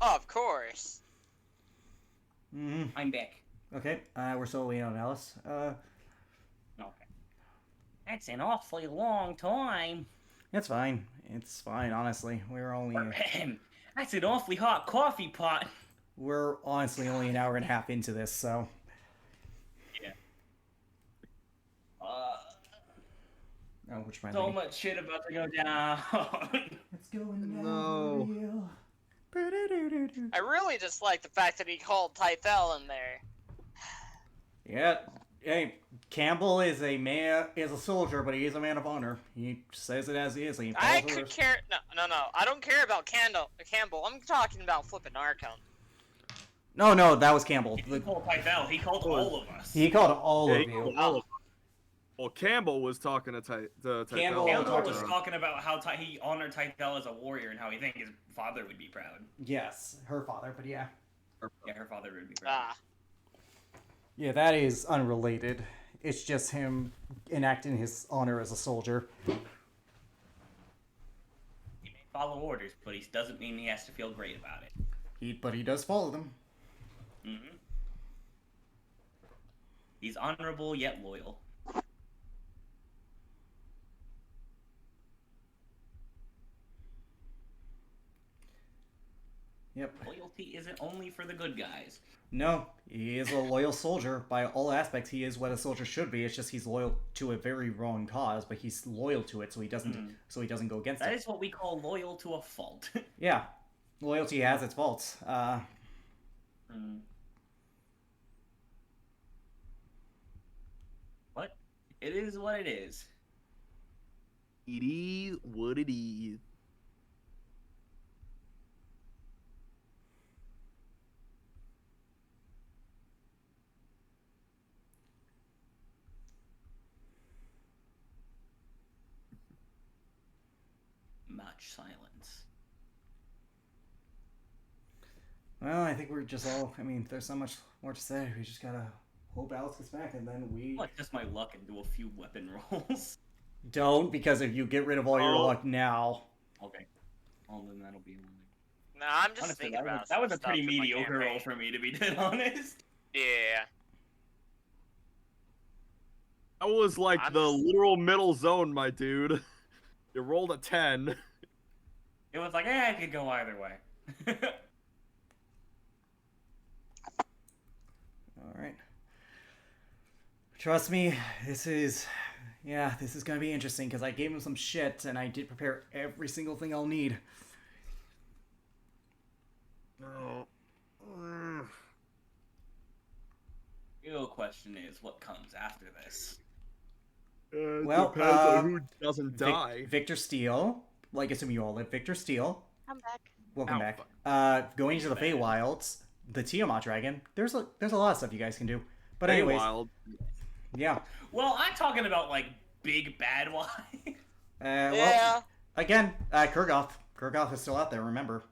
of course. Mm-hmm. I'm back. Okay, we're still waiting on Alice. Okay. That's an awfully long time. It's fine. It's fine, honestly. That's an awfully hot coffee pot. We're honestly only an hour and a half into this, so. Yeah. Oh, which reminds So me. much shit about to go down. It's going down No. real. I really just like the fact that he called Tythel in there. Yeah, Hey, Campbell is a soldier, but he is a man of honor. He says it as he is. He I follows could orders. care. No. I don't care about Campbell. I'm talking about flipping Arkham. No, that was Campbell. He didn't call Typhel, he called all of us. He called all Yeah, of he you. called all of us. Well, Campbell was talking to Campbell Typhel. Campbell was talking about how he honored Typhel as a warrior and how he thinks his father would be proud. Yes, her father, but yeah. Yeah, her father would be proud. Yeah, that is unrelated. It's just him enacting his honor as a soldier. He may follow orders, but he doesn't mean he has to feel great about it. But he does follow them. Mm-hmm. He's honorable yet loyal. Yep. Loyalty isn't only for the good guys. No, he is a loyal soldier. By all aspects, he is what a soldier should be. It's just he's loyal to a very wrong cause, but he's loyal to it, so he doesn't go against That it. is what we call loyal to a fault. Yeah, loyalty has its faults. But it is what it is. It is what it is. Much silence. Well, I think we're just all. I mean, there's so much more to say. We just gotta hope Alex gets back, and then we Like just my luck and do a few weapon rolls. don't, because if you get rid of all your luck now, Okay. Well, then that'll be one. No, I'm just Honestly, thinking about that was a stuff pretty in my mediocre roll campaign. for me, to be dead honest. Yeah. That was like I'm the just- literal middle zone, my dude. You rolled a 10. It was like, I could go either way. all right. Trust me, this is gonna be interesting because I gave him some shit and I did prepare every single thing I'll need. No. The real question is, what comes after this? Well, depends on who doesn't die. Victor Steele, like assume you all live. Victor Steele, I'm back. welcome Ow, back. Going to the Feywilds, the Tiamat Dragon. There's a lot of stuff you guys can do. But anyways, Wild. yeah. Well, I'm talking about like big bad wise. Well, Yeah. again, Kurgoth. Kurgoth is still out there. Remember,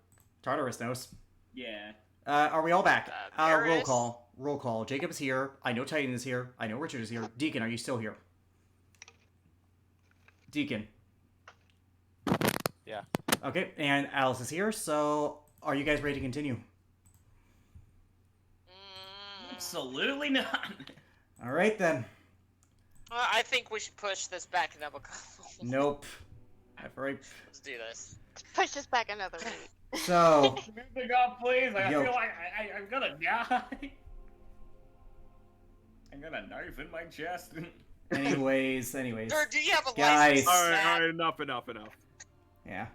Tartarus knows. Yeah. Are we all back? Roll Varys? call. Roll call. Jacob is here. I know Titan is here. I know Richard is here. Deacon, are you still here? Deacon. Yeah. Okay, and Alice is here. So, are you guys ready to continue? Absolutely not. All right then. I think we should push this back another couple. Nope. I've already. Let's do this. Push this back another week. So, Music off, please. I Yo. feel like I'm gonna die. I got a knife in my chest. anyways. Sir, do you have a Guys. license? All right, Snap? enough. Yeah.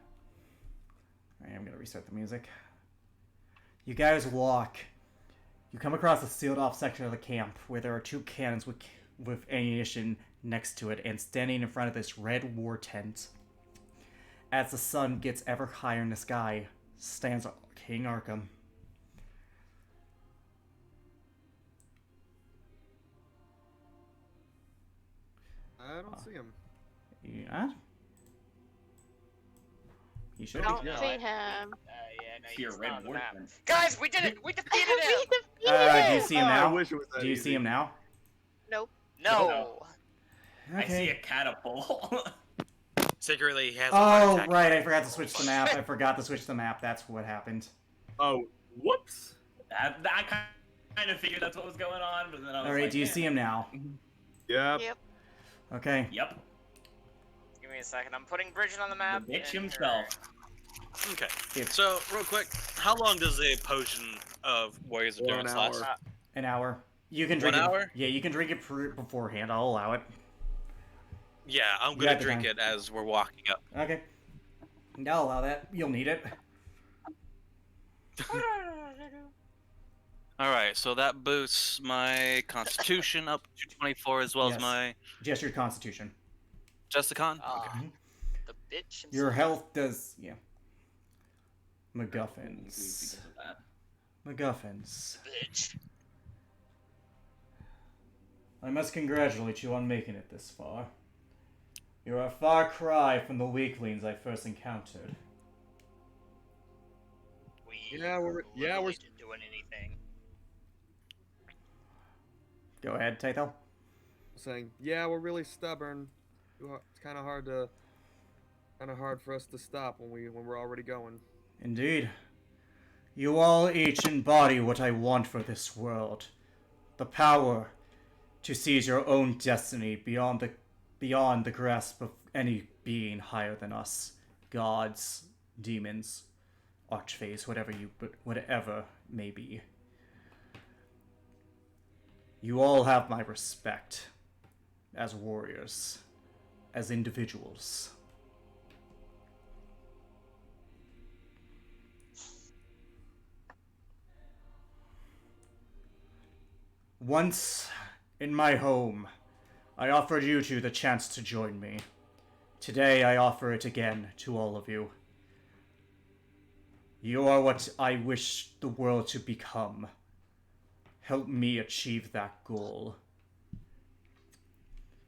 Alright, I'm gonna restart the music. You guys walk. You come across a sealed off section of the camp where there are two cannons with ammunition next to it, and standing in front of this red war tent, as the sun gets ever higher in the sky, stands King Arkham. I don't see him. Yeah? He should I don't be. Yeah. see him. Yeah, no, See a he's red not on the war map. tent. Guys, we did it! We defeated him! We defeated Do you him! see him I now? wish it was that Do you easy. see him now? Nope. No! I see a catapult. Secretly, he has a heart Oh, attack. right, I forgot to switch the map. That's what happened. Oh, whoops. I kind of figured that's what was going on, but then I was Alright, like, do you yeah. see him now? Yep. Yep. Okay. Yep. Give me a second. I'm putting Bridget on the map. The bitch and himself. Okay. If- So, real quick, how long does a potion of Warriors of 1 Endurance hour. last? An hour. You can drink 1 it. hour? Yeah, you can drink it beforehand. I'll allow it. Yeah, I'm You gonna got the drink time. it as we're walking up. Okay. I'll allow that. You'll need it. Alright, so that boosts my constitution up to 24 as well Yes. as my... Just your constitution. Just the con? Ah, Okay. the bitch. Your himself. health does, yeah. Because MacGuffins. of that. MacGuffins. Bitch. I must congratulate you on making it this far. You're a far cry from the weaklings I first encountered. We Yeah, we're literally didn't doing anything. Go ahead, Tato. saying, yeah, we're really stubborn. It's kind of hard for us to stop when we're already going. Indeed. You all each embody what I want for this world. The power to seize your own destiny beyond the grasp of any being higher than us. Gods, demons, archfays, whatever may be. You all have my respect as warriors, as individuals. Once, in my home, I offered you two the chance to join me. Today I offer it again to all of you. You are what I wish the world to become. Help me achieve that goal.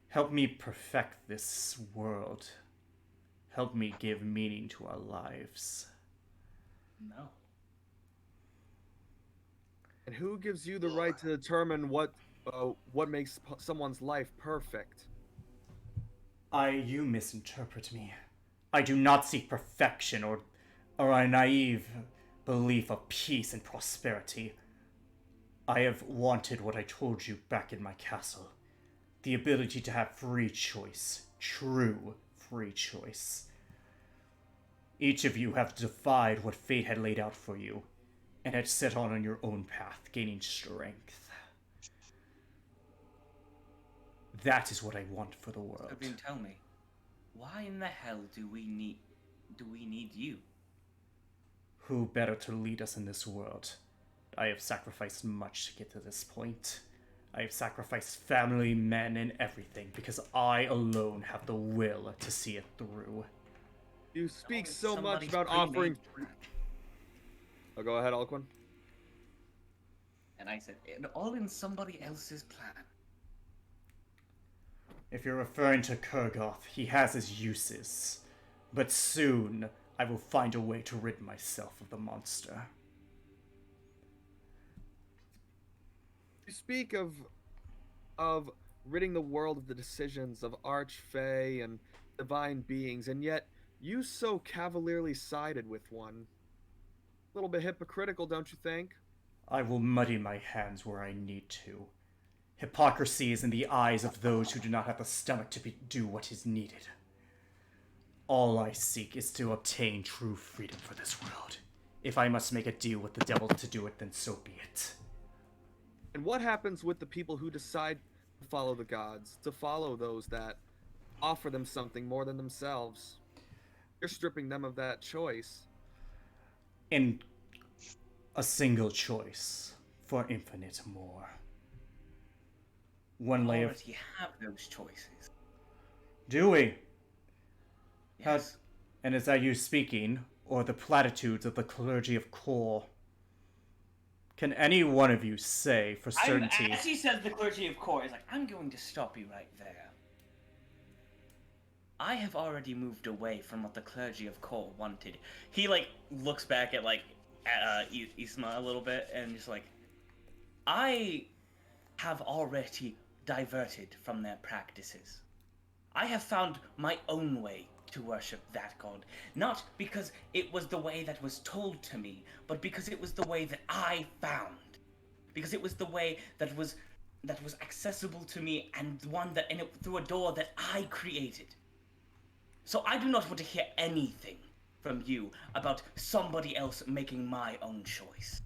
Help me perfect this world. Help me give meaning to our lives. No. And who gives you the right to determine what makes someone's life perfect? You misinterpret me. I do not seek perfection or a naive belief of peace and prosperity. I have wanted what I told you back in my castle. The ability to have free choice. True free choice. Each of you have defied what fate had laid out for you, and had set on your own path, gaining strength. That is what I want for the world. Sabine, tell me, why in the hell do we need you? Who better to lead us in this world? I have sacrificed much to get to this point. I have sacrificed family, men, and everything because I alone have the will to see it through. You speak Oh, so much somebody's about offering. pre-made. Oh, go ahead, Alquin. And I said, all in somebody else's plan. If you're referring to Kurgoth, he has his uses. But soon, I will find a way to rid myself of the monster. You speak of ridding the world of the decisions of archfey and divine beings, and yet you so cavalierly sided with one. A little bit hypocritical, don't you think? I will muddy my hands where I need to. Hypocrisy is in the eyes of those who do not have the stomach to do what is needed. All I seek is to obtain true freedom for this world. If I must make a deal with the devil to do it, then so be it. And what happens with the people who decide to follow the gods, to follow those that offer them something more than themselves? You're stripping them of that choice. In a single choice for infinite more. One We lay of... already have those choices. Do we? Yes. And is that you speaking, or the platitudes of the clergy of Kor? Can any one of you say for certainty... As he says the clergy of Kor, he's like, I'm going to stop you right there. I have already moved away from what the clergy of Kor wanted. He looks back at Isma a little bit and just like, I have already diverted from their practices. I have found my own way to worship that god, not because it was the way that was told to me, but because it was the way that I found. Because it was the way that was accessible to me and one that through a door that I created. So I do not want to hear anything from you about somebody else making my own choice.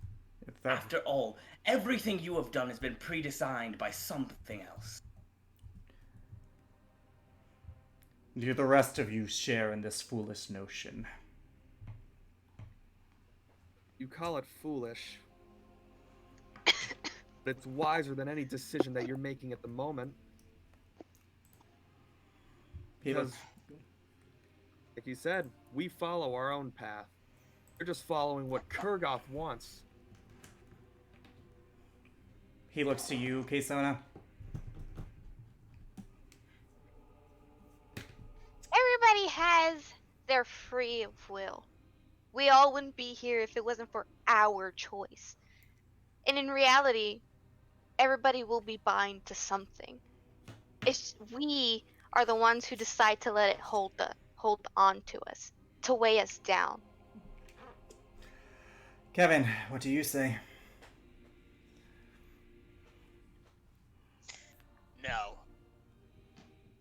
After all, everything you have done has been predesigned by something else. Do the rest of you share in this foolish notion? You call it foolish. but it's wiser than any decision that you're making at the moment. He Because, looks. like you said, we follow our own path. We're just following what Kurgoth wants. He looks to you, Kesona. Everybody has their free will. We all wouldn't be here if it wasn't for our choice. And in reality, everybody will be bind to something. It's we are the ones who decide to let it hold on to us, to weigh us down. Kevin, what do you say? No.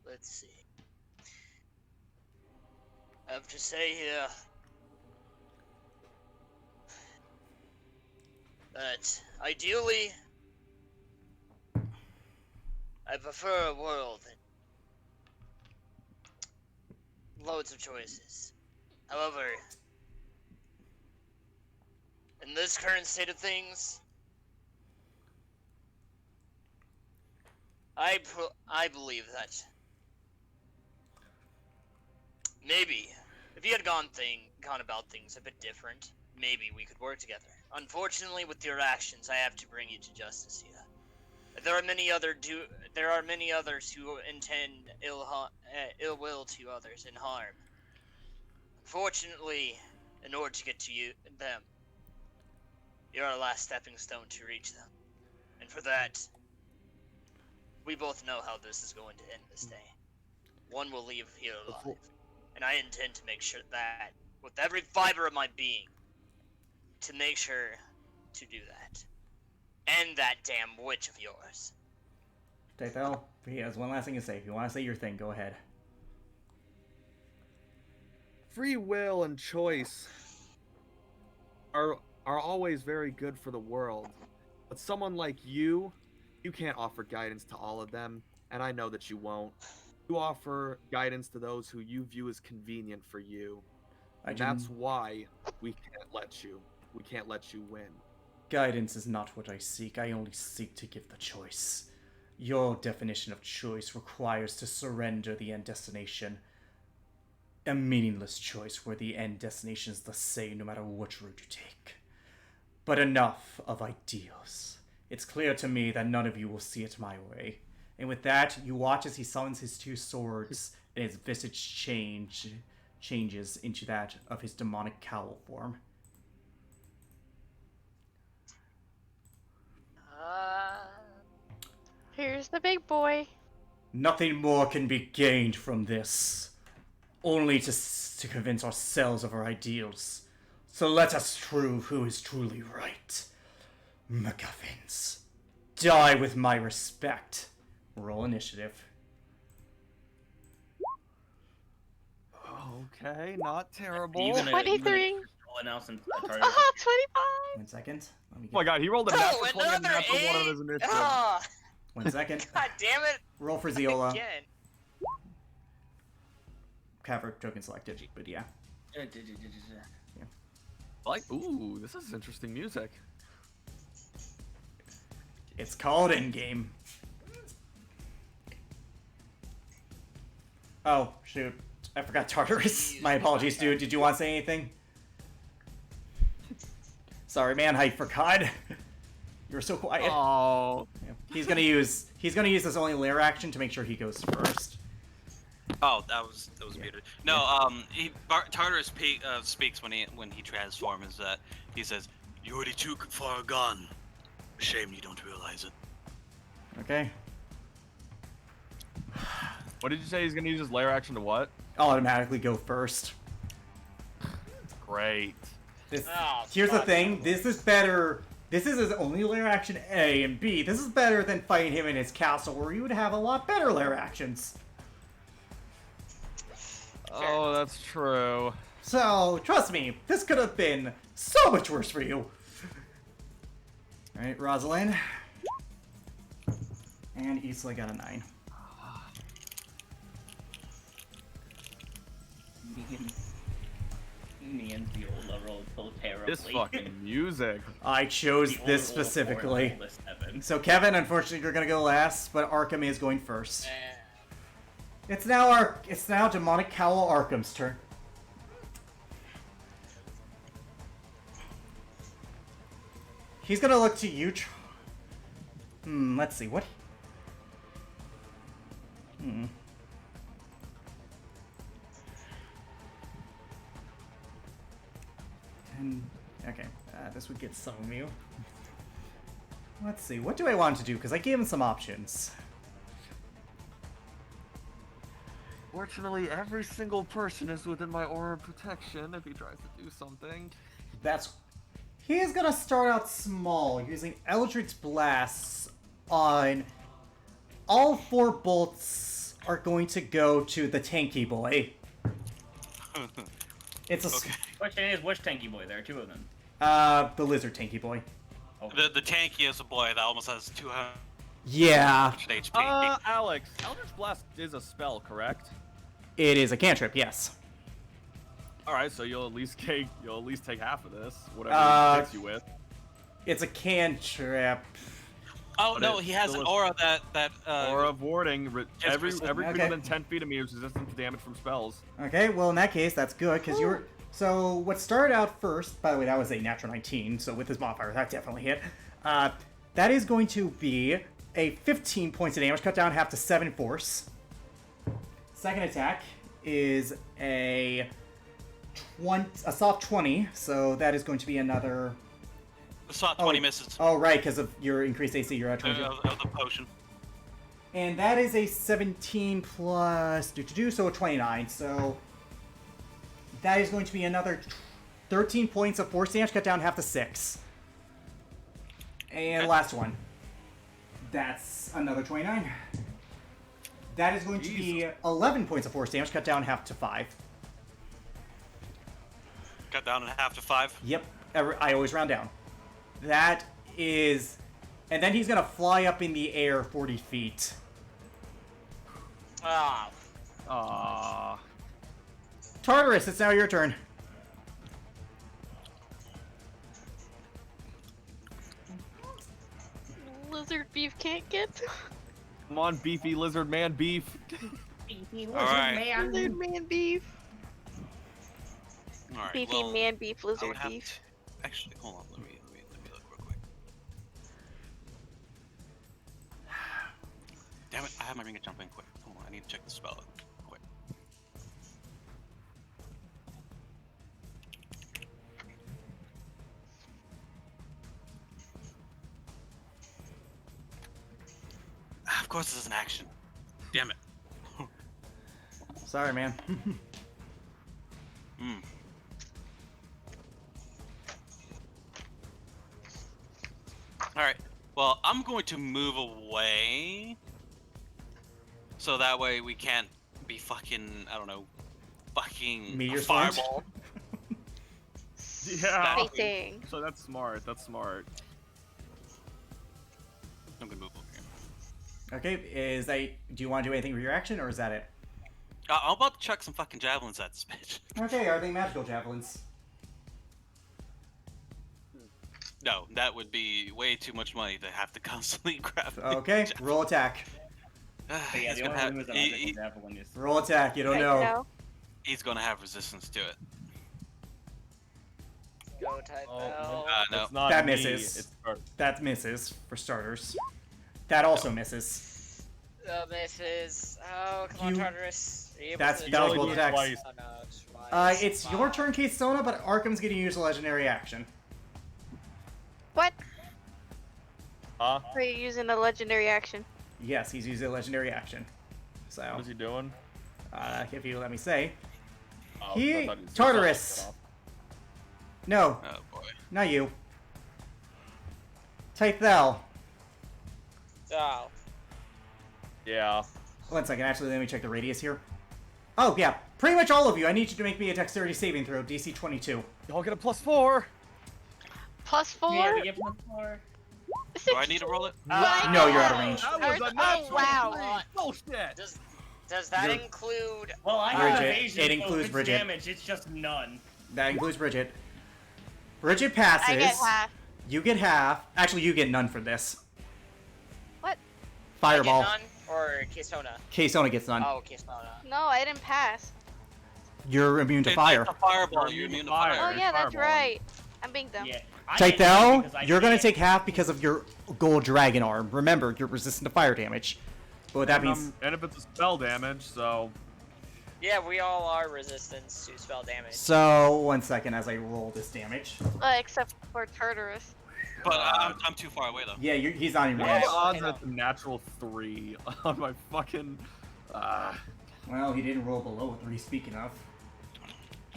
Let's see. I have to say here that ideally, I prefer a world that loads of choices. However, in this current state of things, I believe that maybe if you had gone about things a bit different, maybe we could work together. Unfortunately, with your actions, I have to bring you to justice here. There are many others who intend ill will to others and harm. Unfortunately, in order to get to them, you're our last stepping stone to reach them. And for that, we both know how this is going to end this day. One will leave here alive. And I intend to make sure that, with every fiber of my being, to make sure to do that. And that damn witch of yours. Tythel, he has one last thing to say. If you want to say your thing, go ahead. Free will and choice are always very good for the world. But someone like you can't offer guidance to all of them, and I know that you won't. You offer guidance to those who you view as convenient for you. And that's why we can't let you. We can't let you win. Guidance is not what I seek. I only seek to give the choice. Your definition of choice requires to surrender the end destination. A meaningless choice where the end destination is the same no matter which route you take. But enough of ideals. It's clear to me that none of you will see it my way. And with that, you watch as he summons his two swords, and his visage changes into that of his demonic cowl form. Here's the big boy. Nothing more can be gained from this. Only to convince ourselves of our ideals. So let us prove who is truly right. MacGuffins. Die with my respect. Roll initiative. Okay, not terrible. 23. Nelson. Oh, 25. 1 second. Let me Oh my god, he rolled a natural 20 and another natural 1 on his eight? initiative. Ah, 1 second. God damn it! Roll for Ziola. Again. Cover token selected, but yeah. Like, ooh, this is interesting music. It's called in-game. Oh, shoot. I forgot Tartarus. My apologies, dude. Did you want to say anything? Sorry, man. I forgot. You were so quiet. Oh. Yeah. He's gonna use his only lair action to make sure he goes first. Oh, that was muted. No, Tartarus speaks when he transforms. Is that he says, "You already too far gone. Shame you don't realize it." Okay. What did you say he's gonna use his lair action to what? Automatically go first. Great. Here's the thing. This is better. This is his only lair action A, and B, this is better than fighting him in his castle where you would have a lot better lair actions. Oh, that's true. So, trust me, this could have been so much worse for you. Alright, Rosalind. And Isla got a 9. Me and Viola rolled so terribly. This fucking music. I chose Viola this rolled a 4 and I specifically. rolled a 7. Kevin. So Kevin, unfortunately, you're gonna go last, but Arkham is going first. It's now Demonic Cowl Arkham's turn. He's gonna look to you. Let's see what. And okay, this would get some of you. Let's see, what do I want to do? Because I gave him some options. Fortunately, every single person is within my aura of protection if he tries to do something. He is gonna start out small, using Eldritch Blasts on... All 4 bolts are going to go to the tanky boy. It's a... Okay. Question is, which tanky boy? There are 2 of them. The lizard tanky boy. Oh. The tankiest boy that almost has 200 Yeah. HP. Alex, Eldritch Blast is a spell, correct? It is a cantrip, yes. All right, so you'll at least take half of this, whatever it hits you with. It's a cantrip. Oh But no, it's he has still an a- aura that Aura of warding. Every resistant. creature Okay. within 10 feet of me is resistant to damage from spells. Okay, well in that case, that's good, because you're... So, what started out first, by the way, that was a natural 19, so with his modifier, that definitely hit. That is going to be a 15 points of damage, cut down half to 7 force. Second attack is a soft 20, so that is going to be another... The soft 20 misses Oh, right, because of your increased AC, you're at 22. of the potion. And that is a 17 plus... so a 29, so... That is going to be another 13 points of force damage, cut down half to 6. And Okay. last one. That's another 29. That is going to be 11 points of force damage, cut down half to 5. Cut down in half to 5. Yep, I always round down. That is... And then he's going to fly up in the air 40 feet. Ah. Ah. Tartarus, it's now your turn. Lizard beef can't get. Come on, beefy lizard man beef. Alright. Lizard man beef. Alright, Beefy well, man beef, I lizard would have beef. Actually, hold on. Let me look real quick. Damn it! I have my ring of jump in quick. Hold on, I need to check the spell quick. Of course, this is an action. Damn it. Sorry, man. Hmm. Alright, well, I'm going to move away. So that way we can't be fucking, I don't know, fucking Meteor a swarms? fireball. Yeah. Fighting. So that's smart. That's smart. I'm gonna move over here. Okay, is that... Do you want to do anything with your action, or is that it? I'm about to chuck some fucking javelins at this bitch. Okay, are they magical javelins? No, that would be way too much money to have to constantly grab. Okay, roll attack. But yeah, He's the gonna only have, thing with the he- magical he- javelin is... Roll attack, you don't Right, know. no. he's gonna have resistance to it. Go type Oh, L. No. It's not That me, misses. it's her. That misses, for starters. That also misses. Misses. Oh, come on, You- Tartarus. Are you able That's to- that was only both do it attacks. twice. Oh, no, twice. It's your turn, Kate Stona, but Arkham's getting to use a legendary action. What? Huh? Are you using a legendary action? Yes, he's using a legendary action. So, What is he doing? if you let me say. Oh, He- I thought he was Tartarus. cut off. No, Oh boy. not you. Tythel. Oh. Yeah. 1 second, actually, let me check the radius here. Oh, yeah, pretty much all of you. I need you to make me a dexterity saving throw, DC 22. Y'all get a +4. +4? Yeah, we get +4. Do I need to roll it? No, you're out of range. That was a Oh, natural wow. 3. Bullshit. Does that You're- include? Well, I have Bridget, evasion, it so includes if it's Bridget. damage, it's just none. That includes Bridget. Bridget passes. I get half. You get half. Actually, you get none for this. Fireball. I get none, or Kisona? Kasona gets none. Oh, Kisona. No, I didn't pass. You're immune to It's fire. a fireball. You're immune to fire. Oh yeah, that's Fireball. right. I'm being dumb. Yeah. I get none Tythel, because I you're gonna can't- take half because of your gold dragon arm. Remember, you're resistant to fire damage. But what that means, And if it's a spell damage, so Yeah, we all are resistant to spell damage. so 1 second as I roll this damage. Except for Tartarus. But I'm too far away though. Yeah, he's not even what are the range. odds I that it's a natural 3 on my fucking? Well, he didn't roll below a 3. Speaking of,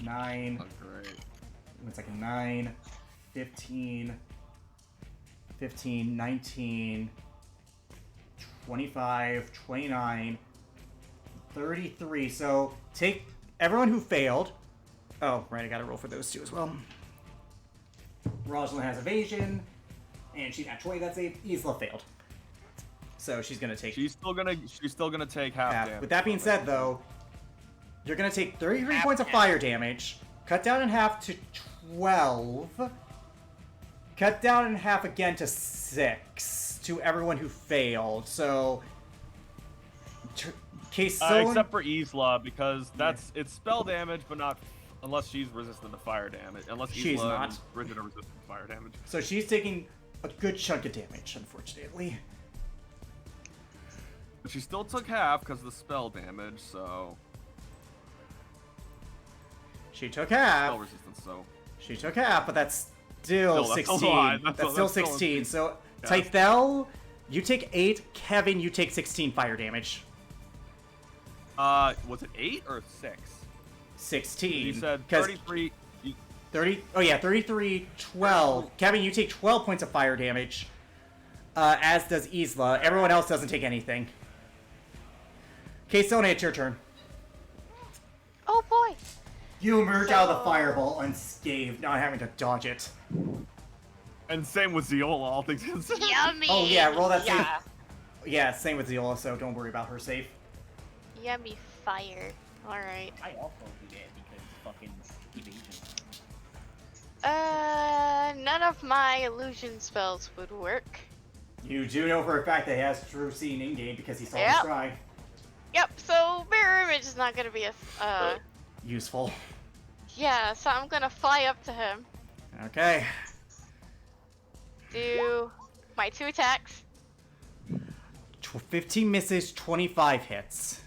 9. Oh, great. 1 second. 9, 15, 19, 25, 29, 33. So take everyone who failed. Oh, right, I gotta roll for those two as well. Rosalind has evasion, and she got 20. That's a Isla failed. So she's gonna take She's still gonna take half half. damage. With that being said, though, you're gonna take 33 Half points of damage. fire damage. Cut down in half to 12. Cut down in half again to 6 to everyone who failed. So, Except for Isla, because it's spell damage, but not unless she's resistant to fire damage. Unless She's Isla not. and Bridget are resistant to fire damage. So she's taking a good chunk of damage, unfortunately. But she still took half because of the spell damage, so She took half. spell resistance. So She took half, but that's still Still, that's a 16. lot. That's That's still still 16. So, yeah. Tythel, you take 8. Kevin, you take 16 fire damage. was it 8 or 6? 16. You said 'cause 33. 30. Oh yeah, 33, 12. Kevin, you take 12 points of fire damage. As does Isla. Everyone else doesn't take anything. Okay, Sona, it's your turn. Oh boy. You emerge out of the fireball unscathed, not having to dodge it. And same with Ziola, all things considered. Yummy. Oh yeah, roll that same. Yeah. Yeah, same with Ziola, so don't worry about her safe. Yummy fire. Alright. I also do that because fucking evasion. None of my illusion spells would work. You do know for a fact that he has true seeing in game because he saw Yep. the scry. Yep, so mirror image is not gonna be a Useful. yeah, so I'm gonna fly up to him, Okay. do my 2 attacks. 15 misses, 25 hits.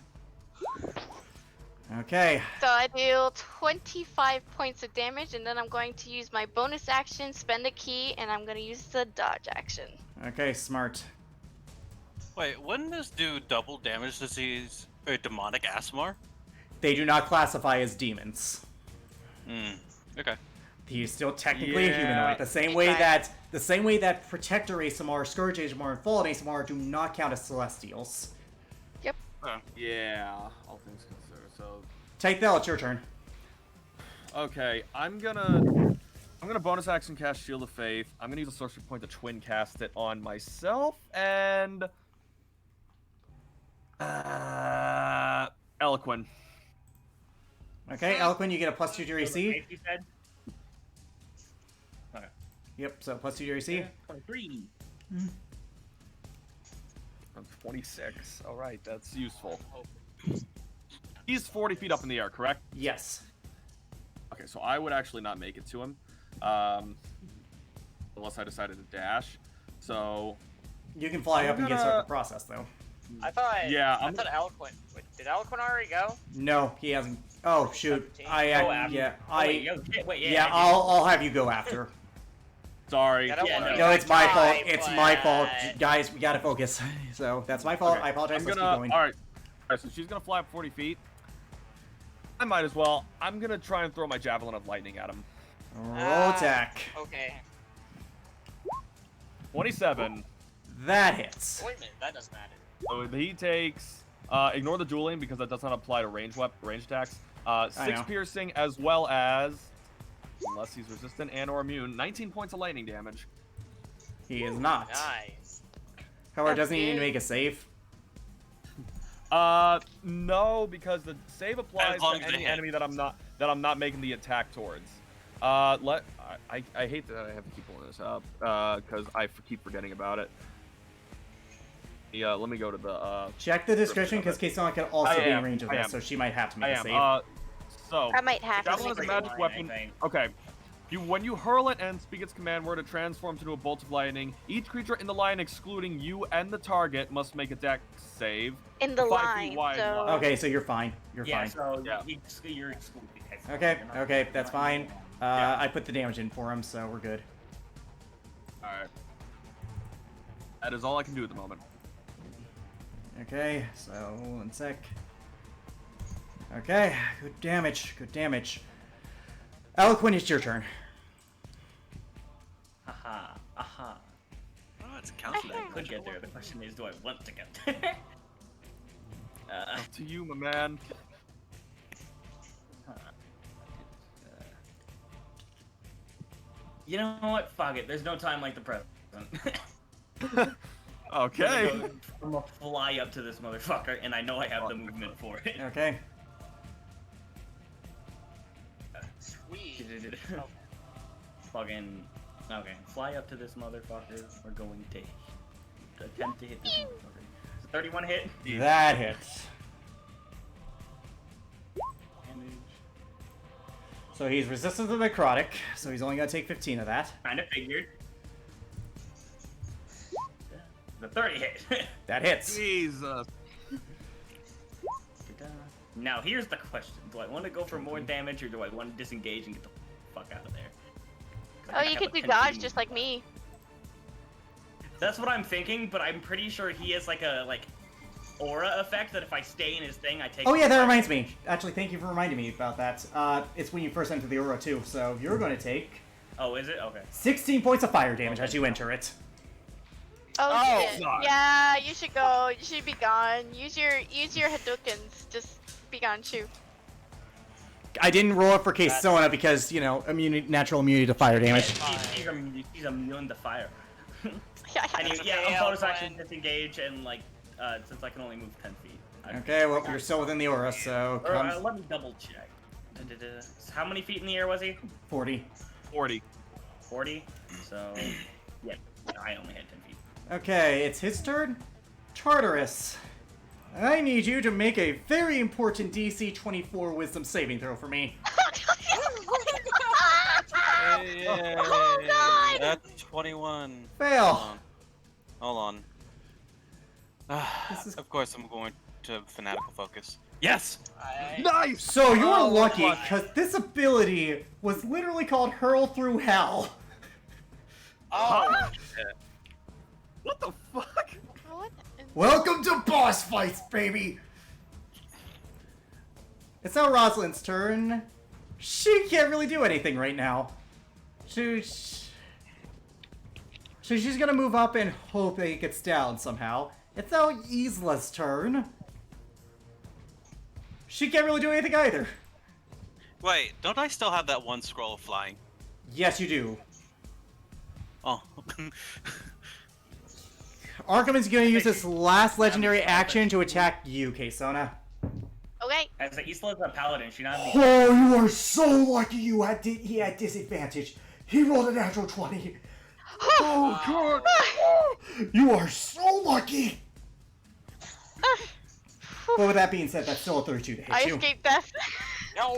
Okay. So I do 25 points of damage, and then I'm going to use my bonus action, spend a key, and I'm gonna use the dodge action. Okay, smart. Wait, wouldn't this do double damage disease or demonic Asmar? They do not classify as demons. Hmm. Okay. He is still technically a Yeah. humanoid. The same way that Protector ASMR, Scourge ASMR, and Fallen ASMR do not count as Celestials. Yeah, all things considered. So Tythel, it's your turn. okay, I'm gonna bonus action cast Shield of Faith. I'm gonna use a sorcery point to twin cast it on myself and Eloquin. Okay, Eloquin, you get a plus 2 to your AC. You said? Yep, so plus 2 to your AC. 23. I'm 26. All right, that's useful. He's 40 feet up in the air, correct? Yes. Okay, so I would actually not make it to him, unless I decided to dash. So You can fly I'm up and get gonna- started the process, though. I thought. Yeah, I I'm- thought Eloquent. Wait, did Eloquent already go? No, he hasn't. Oh shoot! 17. Oh, after. Yeah, Oh, wait, yo, shit, wait, yeah. I did. I'll have you go after. sorry. I don't Yeah, wanna No, be it's my that fault. guy, It's my fault, but- guys. We gotta focus. So that's my fault. Okay, I apologize. I'm Let's gonna. keep going. All right. So she's gonna fly up 40 feet. I might as well. I'm gonna try and throw my javelin of lightning at him. Roll attack. Okay. 27. That hits. Wait a minute, that doesn't matter. So he takes. Ignore the dueling because that does not apply to range attacks. 6 know. piercing as well as, unless he's resistant and/or immune, 19 points of lightning damage. He is not. Nice. However, That's doesn't he need to good. make a save? No, because the save applies As long to as they any hit. enemy that I'm not making the attack towards. I hate that I have to keep pulling this up because I keep forgetting about it. Yeah, let me go to the Check the description because Kaysona can also I be in am, range of I this, am. so she might have to I make a am. save. So I might have to javelin is make a a magic save. weapon. I think. Okay. When you hurl it and speak its command word, it transforms into a bolt of lightning. Each creature in the line, excluding you and the target, must make a dex save. in the 5 feet line. wide So line. Okay, so you're fine. You're Yeah, fine. so Yeah. you're excluded. Okay, You're not- okay, that's you're not- fine. Yeah. I put the damage in for him, so we're good. Alright. That is all I can do at the moment. Okay, so one sec. Okay, good damage, good damage. Eloquent, it's your turn. Aha, aha. Oh, it's a counter. I could get there. The question is, do I want to get there? Up to you, my man. You know what? Fuck it. There's no time like the present. Okay. I'm gonna fly up to this motherfucker, and I know I have the movement for it. Okay. Sweet. Fucking. Okay, fly up to this motherfucker. We're going to attempt to hit this motherfucker. It's a 31 hit. That hits. Damage. So he's resistant to necrotic, so he's only gonna take 15 of that. Kinda figured. The 30 hit. That hits. Jesus. Now here's the question: do I want to go for more damage, or do I want to disengage and get the fuck out of there? 'Cause Oh, I you have could a do 10 dodge feet just movement. like me. That's what I'm thinking, but I'm pretty sure he has like a aura effect that if I stay in his thing, I take. Oh yeah, that reminds me. Actually, thank you for reminding me about that. It's when you first enter the aura too, so you're gonna take Oh, is it? Okay. 16 points of fire damage as you enter it. Oh, shit. God. Yeah, you should go. You should be gone. Use your Hadoukens. Just be gone, shoot. I didn't roll it for Kaysona because, you know, natural immunity to fire damage. He's immune to fire. Yeah, And That's yeah, okay, I'm bonus Gwen. action disengage and like since I can only move 10 feet. Okay, well, you're still within the aura, so Or, comes let me double check. How many feet in the air was he? 40. 40. 40. So yeah, I only had 10 feet. Okay, it's his turn. Tartarus, I need you to make a very important DC 24 Wisdom saving throw for me. Oh, God! That's 21. Fail. Hold on. This is- Of course, I'm going to fanatical focus. Yes. Nice! So you're Oh, lucky, my- because this ability was literally called Hurl Through Hell. Oh, What the fuck? What in- Welcome to boss fights, baby! It's now Rosalind's turn. She can't really do anything right now. So she's gonna move up and hope that it gets down somehow. It's now Isla's turn. She can't really do anything either. Wait, don't I still have that one scroll of flying? Yes, you do. Oh. Arkham is gonna use his last legendary action to attack you, Kaysona. Okay. As Isla's a paladin, she not. Oh, you are so lucky he had disadvantage. He rolled a natural 20. Oh, God! You are so lucky! But with that being said, that's still a 32 to hit I you. escaped death. no.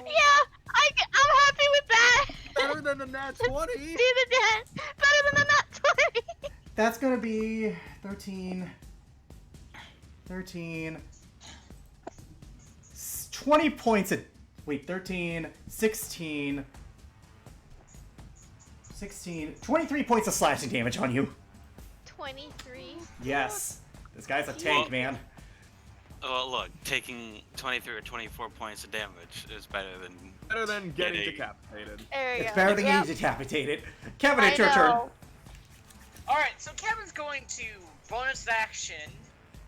Yeah, I'm happy with that. Better than the nat 20! See the death. Better than the nat 20. That's gonna be 13, 20 points of, wait, 13, 16, 23 points of slashing damage on you. 23. Yes. This guy's a tank, man. Well, look, taking 23 or 24 points of damage is better than. Better than getting Yeah. decapitated. There we It's go. better than Yep. getting decapitated. Kevin, I it's your turn. know. All right, so Kevin's going to bonus action.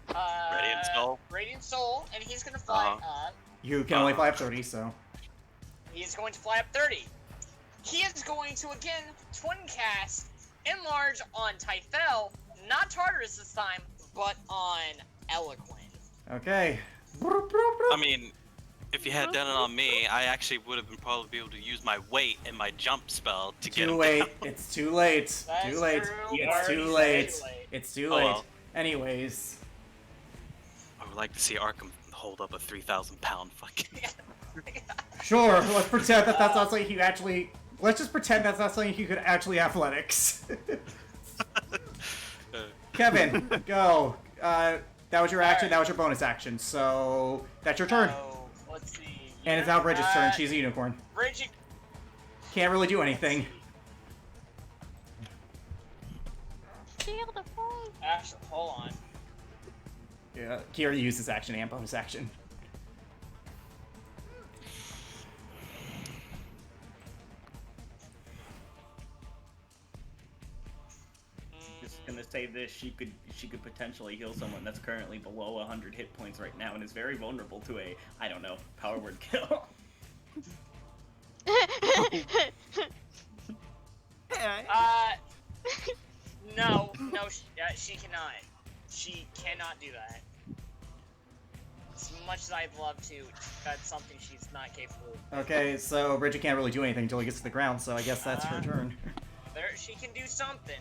Radiant Soul? Radiant Soul, and he's gonna fly up. You can only fly up 30, so. He's going to fly up 30. He is going to again twin cast Enlarge on Typhel, not Tartarus this time, but on Eloquent. Okay. I mean, if you had done it on me, I actually would have been probably be able to use my weight and my jump spell to get Too him late. down. It's too late. That's Too late. true. It's already too said late. too late. It's too Oh, late. well. Anyways, I would like to see Arkham hold up a 3,000-pound fucking. sure. Let's pretend that that's not something he actually. Let's just pretend that's not something he could actually athletics. Kevin, go. That was your action. That was your bonus action. So that's your turn. So, let's see. And it's now Bridget's turn. She's a unicorn. Bridget. Can't really do anything. Shield of faith. Actually, hold on. Yeah, Kira uses action and bonus action. Just gonna say this: she could potentially heal someone that's currently below 100 hit points right now and is very vulnerable to a, I don't know, power word kill. No, she cannot. She cannot do that. As much as I'd love to, that's something she's not capable of. Okay, so Bridget can't really do anything until he gets to the ground, so I guess that's her turn. She can do something.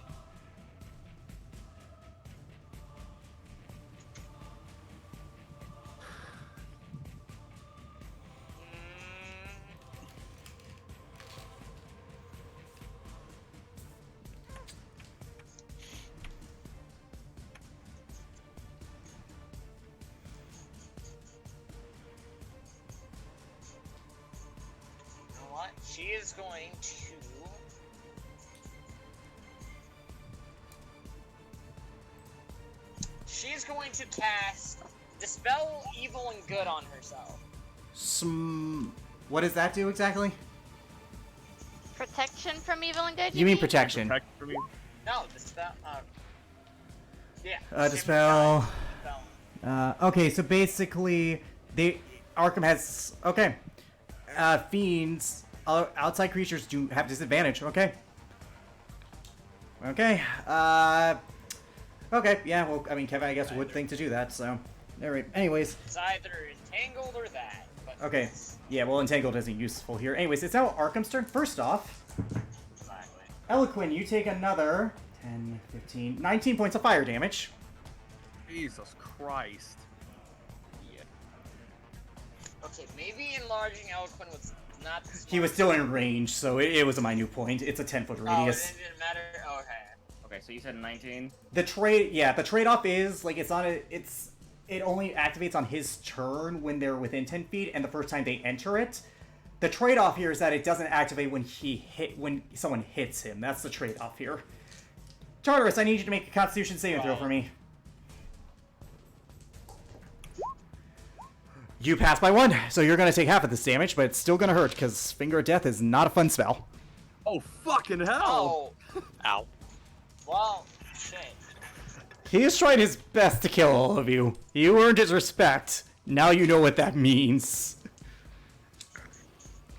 She is going to... She's going to cast Dispel Evil and Good on herself. What does that do exactly? Protection from evil and good. You mean protection? No, Dispel... yeah. Dispel... okay, so basically, Arkham has... Okay. Fiends... outside creatures do have disadvantage. Okay. Okay. Okay. Yeah. Well, I mean, Kevin, I guess would think to do that. So, all right. Anyways. It's either Entangled or that. But Okay. Yeah. Well, Entangled isn't useful here. Anyways, it's now Arkham's turn. First off, Exactly. Eloquin, you take another 10, 15, 19 points of fire damage. Jesus Christ. Yeah. Okay, maybe enlarging Eloquin was not. He was still in range, so it was a minute point. It's a 10-foot radius. Oh, it didn't matter. Okay. Okay, so you said 19. The trade-off is like it only activates on his turn when they're within 10 feet, and the first time they enter it. The trade-off here is that it doesn't activate when someone hits him. That's the trade-off here. Tartarus, I need you to make a Constitution saving throw for me. You pass by 1, so you're going to take half of this damage, but it's still going to hurt because Finger of Death is not a fun spell. Oh, fucking hell! Oh. Ow. Well, shit. He is trying his best to kill all of you. You earned his respect. Now you know what that means.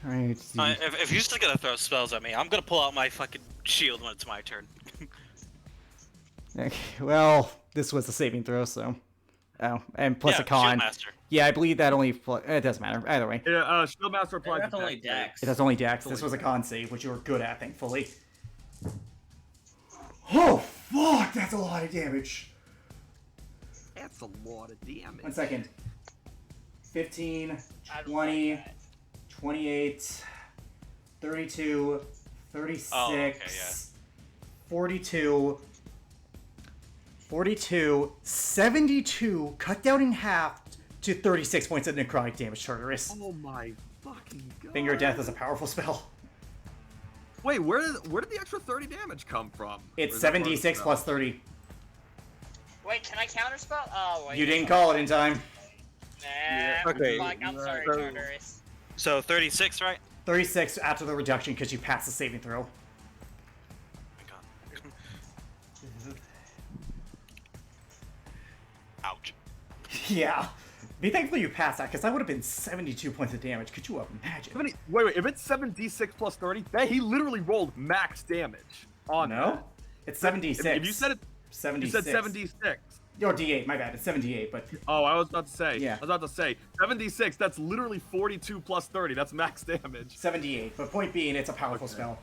Alright. If you're still gonna throw spells at me, I'm gonna pull out my fucking shield when it's my turn. Okay, well, this was a saving throw, so... Oh, and plus Yeah, a con. Shieldmaster. Yeah, I believe that only... It doesn't matter. Either way. Yeah, Shieldmaster applies That's to only Dex. Dex. It has only Dex. This was a con save, which you were good at, thankfully. Oh, fuck! That's a lot of damage. That's a lot of damage. 1 second. 15, I don't 20, like that. 28, 32, 36, Oh, okay, yeah. 42, 42, 72, cut down in half to 36 points of necrotic damage, Tartarus. Oh my fucking god. Finger of Death is a powerful spell. Wait, where did the extra 30 damage come from? It's Or is that part of the 7d6 spell? plus 30. Wait, can I counterspell? Oh, wait. You didn't call it in time. Nah, Okay. fuck, I'm sorry, So- Tartarus. So 36, right? 36 after the reduction because you passed the saving throw. Oh my god. Ouch. Yeah. Be thankful you passed that, because that would have been 72 points of damage. Could you imagine? Wait, if it's 7d6 plus 30, he literally rolled max damage on No? that. It's 7d6. If you said it, 76. you said 7d6. Or d8, my bad. It's 7d8, but... Oh, I was about to say. Yeah. I was about to say 7d6. That's literally 42 plus 30. That's max damage. 7d8. But point being, it's a powerful spell.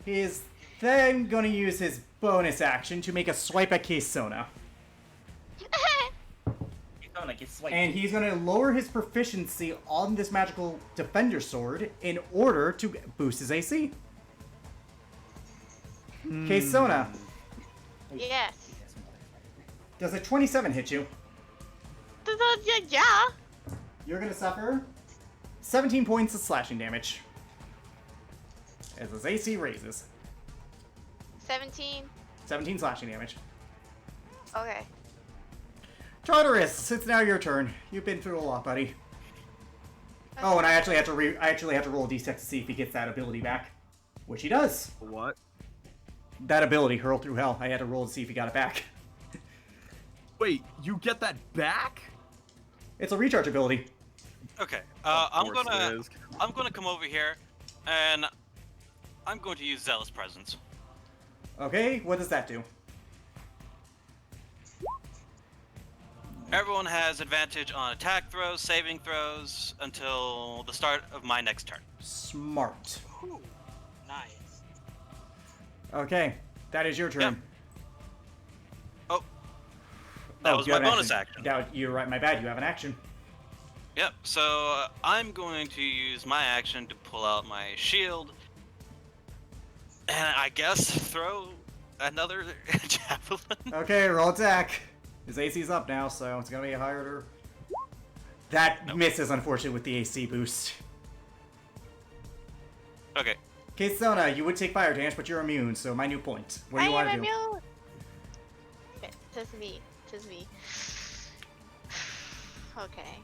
He is then going to use his bonus action to make a swipe at Keisona. Keisona gets swiped. And he's going to lower his proficiency on this magical defender sword in order to boost his AC. Keisona, Yes. does a 27 hit you? Yeah. You're going to suffer 17 points of slashing damage as his AC raises. 17. 17 slashing damage. Okay. Tartarus, it's now your turn. You've been through a lot, buddy. Oh, and I actually have to roll a d6 to see if he gets that ability back, which he does. What? That ability, Hurl Through Hell. I had to roll to see if he got it back. Wait, you get that back? It's a recharge ability. Okay. Of I'm course gonna it is. come over here, and I'm going to use Zealous Presence. Okay, what does that do? Everyone has advantage on attack throws, saving throws, until the start of my next turn. Smart. Nice. Okay, that is your turn. Yep. Oh, that was you my have an bonus action. You're right, my bad. You have an action. Yep. So I'm going to use my action to pull out my shield, and I guess throw another javelin. Okay, roll attack. His AC's up now, so it's gonna be a harder. That misses, unfortunately, with the AC boost. Okay. Keisona, you would take fire damage, but you're immune, so my new point. What do you want to do? Immune. Okay, tis me. Tis me. Okay.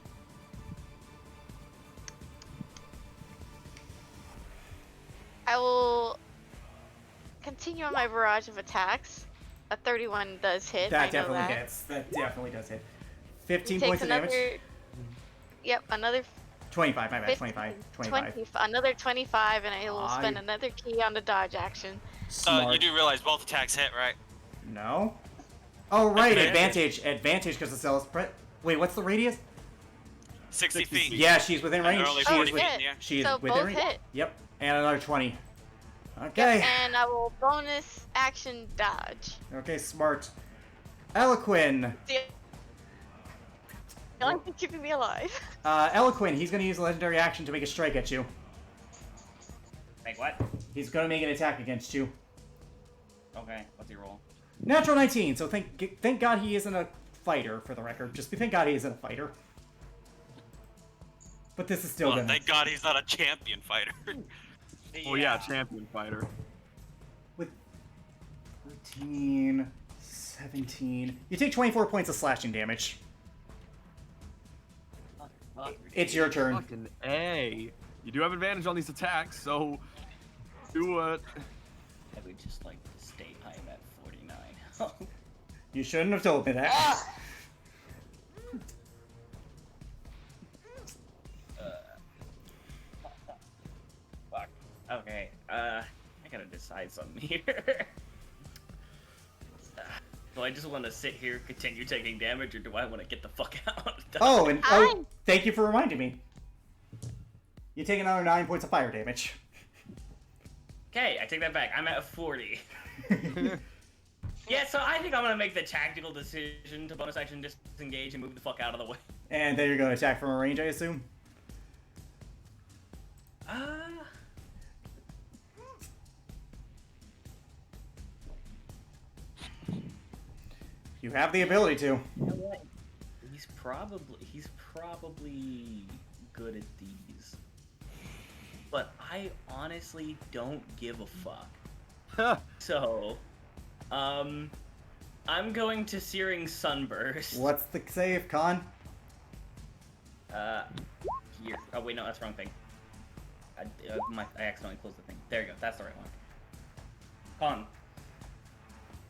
I will continue on my barrage of attacks. A 31 does hit. That I know definitely that. hits. That definitely does hit. 15 Takes points of damage. Yep, another 25, my bad. 15, 25. another 25, and I will spend I- another key on the dodge action. Smart. You do realize both attacks hit, right? No? Oh, right, Advantage. Advantage because the cell is Wait, what's the radius? 60 feet. Yeah, she's within range. And only She Oh, is 40 with- feet in the air. She is So within both range. hit. Yep, and another 20. Okay. Yep, and I will bonus action dodge. Okay, smart. Eloquin. The only thing keeping me alive. Eloquin, he's gonna use a legendary action to make a strike at you. Like what? He's gonna make an attack against you. Okay, what's your roll? Natural 19, so thank God he isn't a fighter, for the record. Just thank God he isn't a fighter. But this is still Well, gonna... thank God he's not a champion fighter. Oh yeah, champion fighter. With 13, 17... You take 24 points of slashing damage. It's your turn. Fucking A. You do have advantage on these attacks, so do it. I would just like to state I am at 49. You shouldn't have told me that. Fuck. Okay, I gotta decide something here. Do I just want to sit here, continue taking damage, or do I want to get the fuck out? Oh, and thank you for reminding me. You take another 9 points of fire damage. Okay, I take that back. I'm at 40. Yeah, so I think I'm gonna make the tactical decision to bonus action disengage and move the fuck out of the way. And then you're going to attack from a range, I assume? You have the ability to. You know what? He's probably good at these. But I honestly don't give a fuck. So, I'm going to Searing Sunburst. What's the save, Con? Here. Oh wait, no, that's the wrong thing. I accidentally closed the thing. There you go. That's the right one. Con.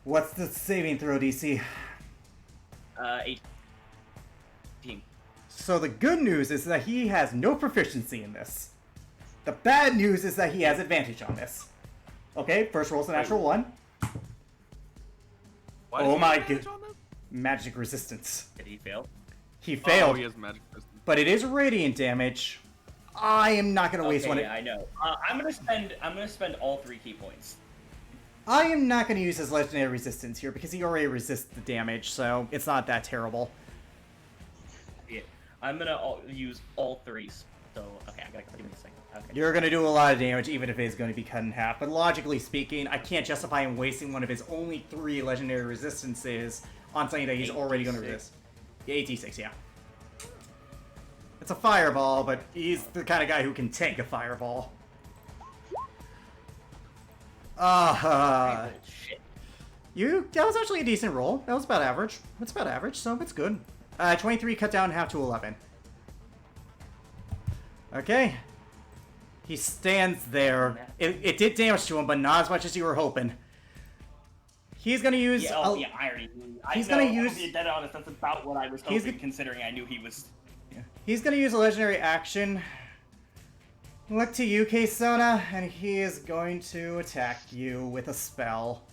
What's the saving throw, DC? 18. So the good news is that he has no proficiency in this. The bad news is that he has advantage on this. Okay, first roll's a natural 1. Why Oh does my he have advantage god. on this? Magic resistance. Did he fail? He failed, Oh, he has magic resistance. but it is radiant damage. I am not gonna waste one. I know. I'm gonna spend all 3 key points. I am not going to use his legendary resistance here because he already resists the damage, so it's not that terrible. Yeah. I'm gonna use all 3s. So, okay, I gotta give me a second. Okay. You're going to do a lot of damage even if it is going to be cut in half, but logically speaking, I can't justify him wasting one of his only 3 legendary resistances on something that he's already going to 8d6. resist. Yeah, 8d6, yeah. It's a fireball, but he's the kind of guy who can take a fireball. Shit. That was actually a decent roll. That was about average. That's about average, so it's good. 23 cut down half to 11. Okay. He stands there. It did damage to him, but not as much as you were hoping. He's gonna use. Yeah, I already knew. He's I know, gonna use- I'll be dead honest, that's about what I was He's hoping, considering I knew he was. He's gonna use a legendary action. Look to you, K-Sona, and he is going to attack you with a spell.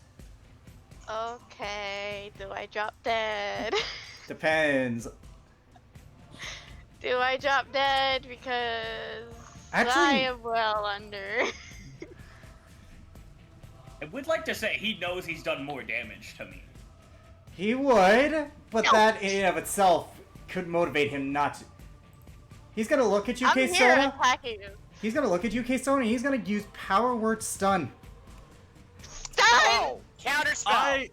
Okay, do I drop dead? Depends. Do I drop dead? Because Actually- I am well under. I would like to say he knows he's done more damage to me. He would, but No. that in and of itself could motivate him not to. He's gonna look at you, I'm here K-Sona. attacking you. He's gonna look at you, K-Sona, and he's gonna use Power Word Stun. Stun! Oh, counter spell.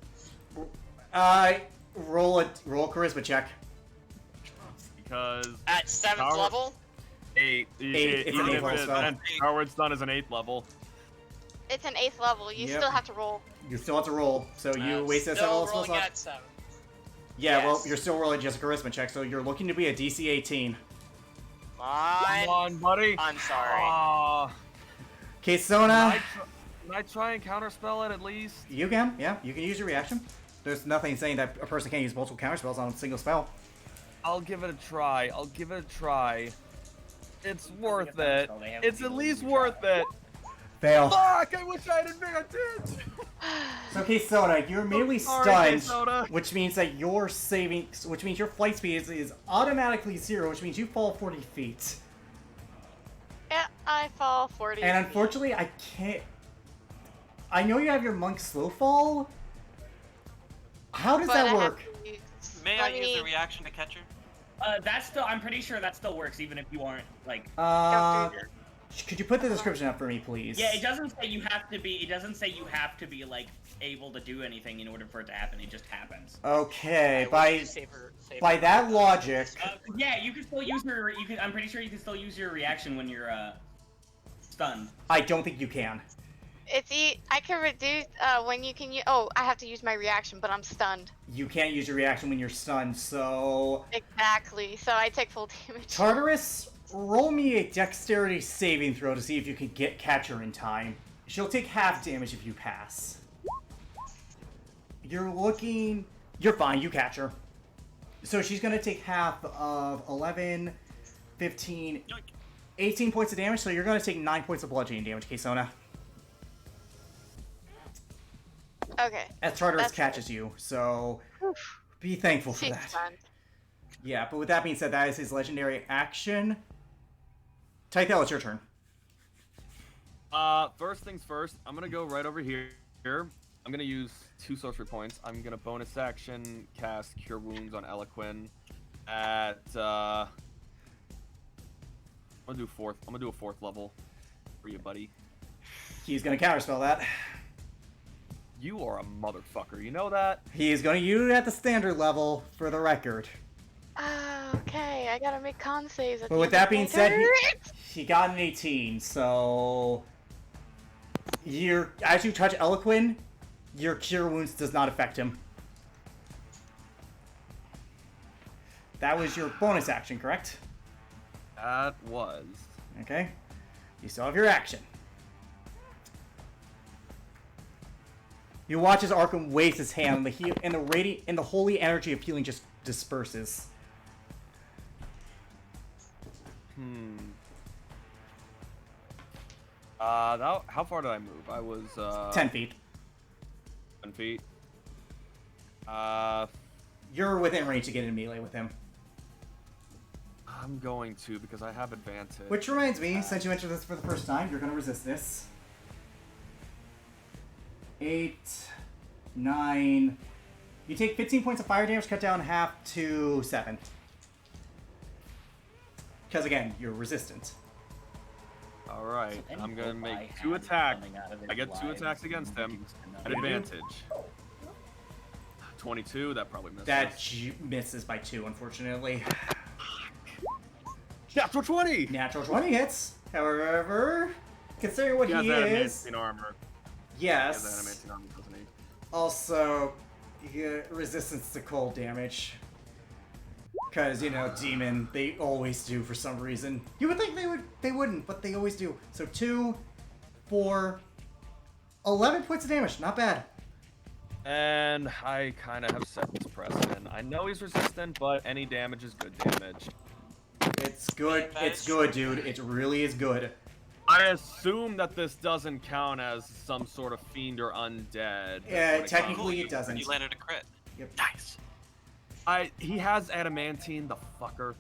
Roll charisma check. Because At 7th Power- level. 8. It's an 8th level spell. And Power Stun is an 8th level. It's an 8th level. You Yep. still have to roll. You still have to roll, so you wasted a Still spell rolling slot. at 7. Yeah, well, yes. you're still rolling just a charisma check, so you're looking to be a DC 18. Come Mine. on, buddy. I'm sorry. Aw. K-Sona, Can I try and counterspell it at least? you can, yeah, you can use your reaction. There's nothing saying that a person can't use multiple counterspells on a single spell. I'll give it a try. It's worth it. It's at least worth it. Fail. Fuck! I wish I had advantage. So K-Sona, you're immediately Sorry, stunned, K-Sona. which means that your which means your flight speed is automatically 0, which means you fall 40 feet. Yeah, I fall 40. And feet. unfortunately, I can't. I know you have your monk slow fall. How does But that I have work? to use- May I let use me- the reaction to catch her? I'm pretty sure that still works, even if you aren't, like. Could you put the description up for me, please? Yeah, it doesn't say you have to be. It doesn't say you have to be like able to do anything in order for it to happen. It just happens. Okay, I wish by to save by her that logic, Yeah, you can still use your. You can. I'm pretty sure you can still use your reaction when you're stunned. I don't think you can. I can reduce when you can use. Oh, I have to use my reaction, but I'm stunned. You can't use your reaction when you're stunned. So, Exactly. So I take full damage. Tartarus, roll me a dexterity saving throw to see if you can catch her in time. She'll take half damage if you pass. You're fine, you catch her. So she's gonna take half of 11, 15, 18 points of damage, so you're gonna take 9 points of bludgeoning damage, K-Sona. Okay. As Tartarus That's catches you, so be thankful for She's that. stunned. Yeah, but with that being said, that is his legendary action. Tythel, it's your turn. First things first, I'm gonna go right over here. I'm gonna use 2 sorcery points. I'm gonna bonus action cast Cure Wounds on Eloquin at I'm gonna do a 4th level for you, buddy. He's gonna counterspell that. You are a motherfucker. You know that? He is gonna use it at the standard level for the record. Okay, I gotta make con saves. at But the with end that of my being said, turn. he got an 18, so as you touch Eloquin, your Cure Wounds does not affect him. That was your bonus action, correct? That was. Okay. You still have your action. You watch as Arkham waves his hand, and the holy energy of healing just disperses. How far did I move? I was 10 feet. 10 feet. You're within range to get in melee with him. I'm going to because I have advantage. Which reminds me, since you entered this for the first time, you're going to resist this. 8, 9. You take 15 points of fire damage, cut down half to 7. Because again, you're resistant. All right, Any I'm gonna bolt make I 2 have attacks. coming out of I its get 2 lives attacks can against be them used to at another. advantage. 22, that probably misses. That misses by 2, unfortunately. Natural 20! Natural 20 hits. However, considering what He has he is, adamantine armor. He has yes. adamantine armor, doesn't he? Also, resistance to cold damage. Because, you know, demon, they always do for some reason. You would think they wouldn't, but they always do. So 2, 4, 11 points of damage. Not bad. And I kind of have set this precedent. I know he's resistant, but any damage is good damage. It's good. That It's is good, true. dude. It really is good. I assume that this doesn't count as some sort of fiend or undead. Yeah, when it technically comes- it doesn't. You landed a crit. Yep. Nice. He has adamantine, the fucker.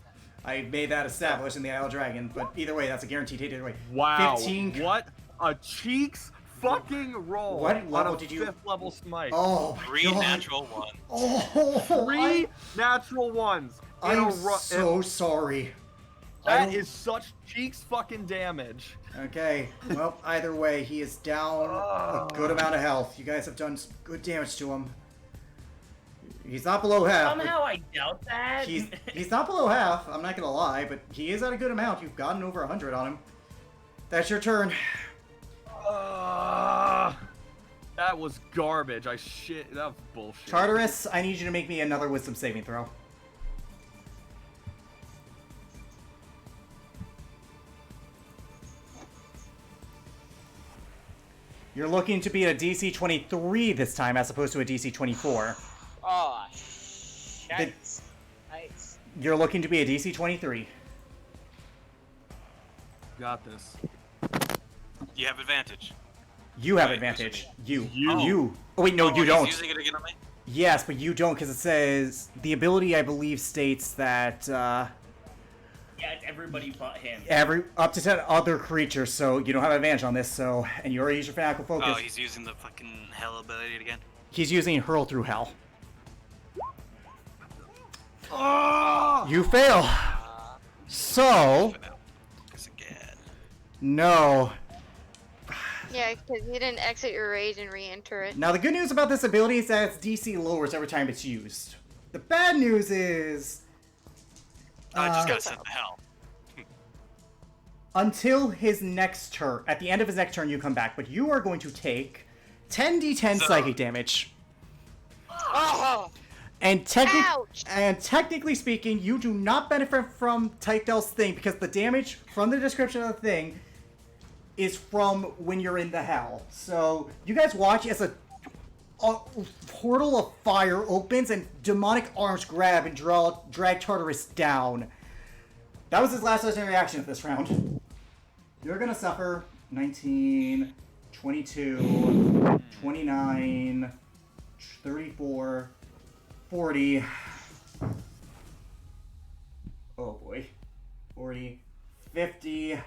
I made that established in the Isle Dragon, but either way, that's a guaranteed hit either way. Wow. 15. What a cheeks fucking roll. What on level a did you- 5th level smite. Oh my 3 god. natural 1. Oh, 3 natural ones. in I'm a ro- so sorry. That is such cheeks fucking damage. Okay, well, either way, he is down a good amount of health. You guys have done some good damage to him. He's not below half. but Somehow I doubt that. He's not below half, I'm not gonna lie, but he is at a good amount. You've gotten over 100 on him. That's your turn. That was garbage. That was bullshit. Tartarus, I need you to make me another wisdom saving throw. You're looking to be a DC 23 this time as opposed to a DC 24. Oh, shit. Nice. You're looking to be a DC 23. Got this. You have advantage. You have Wait, advantage. who's You. You. You. Oh, wait, no, Oh, you he's don't. using it again on me? Yes, but you don't because it says the ability, I believe, states that Yeah, it's everybody but him. every up to 10 other creatures, so you don't have advantage on this. So, and you already use your fanatical focus. Oh, he's using the fucking hell ability again. He's using hurl through hell. Oh! You fail. So, Because again. no. Yeah, because you didn't exit your rage and re-enter it. Now the good news about this ability is that its DC lowers every time it's used. The bad news is I just Uh, got sent to hell. until his next turn, at the end of his next turn, you come back, but you are going to take 10d10 So- psychic damage. Oh, And, Ouch! and technically speaking, you do not benefit from Tytel's thing because the damage from the description of the thing is from when you're in the hell. So you guys watch as a portal of fire opens and demonic arms grab and drag Tartarus down. That was his last legendary action of this round. You're gonna suffer 19, 22, 29, 34, 40. Oh boy. 40, 50,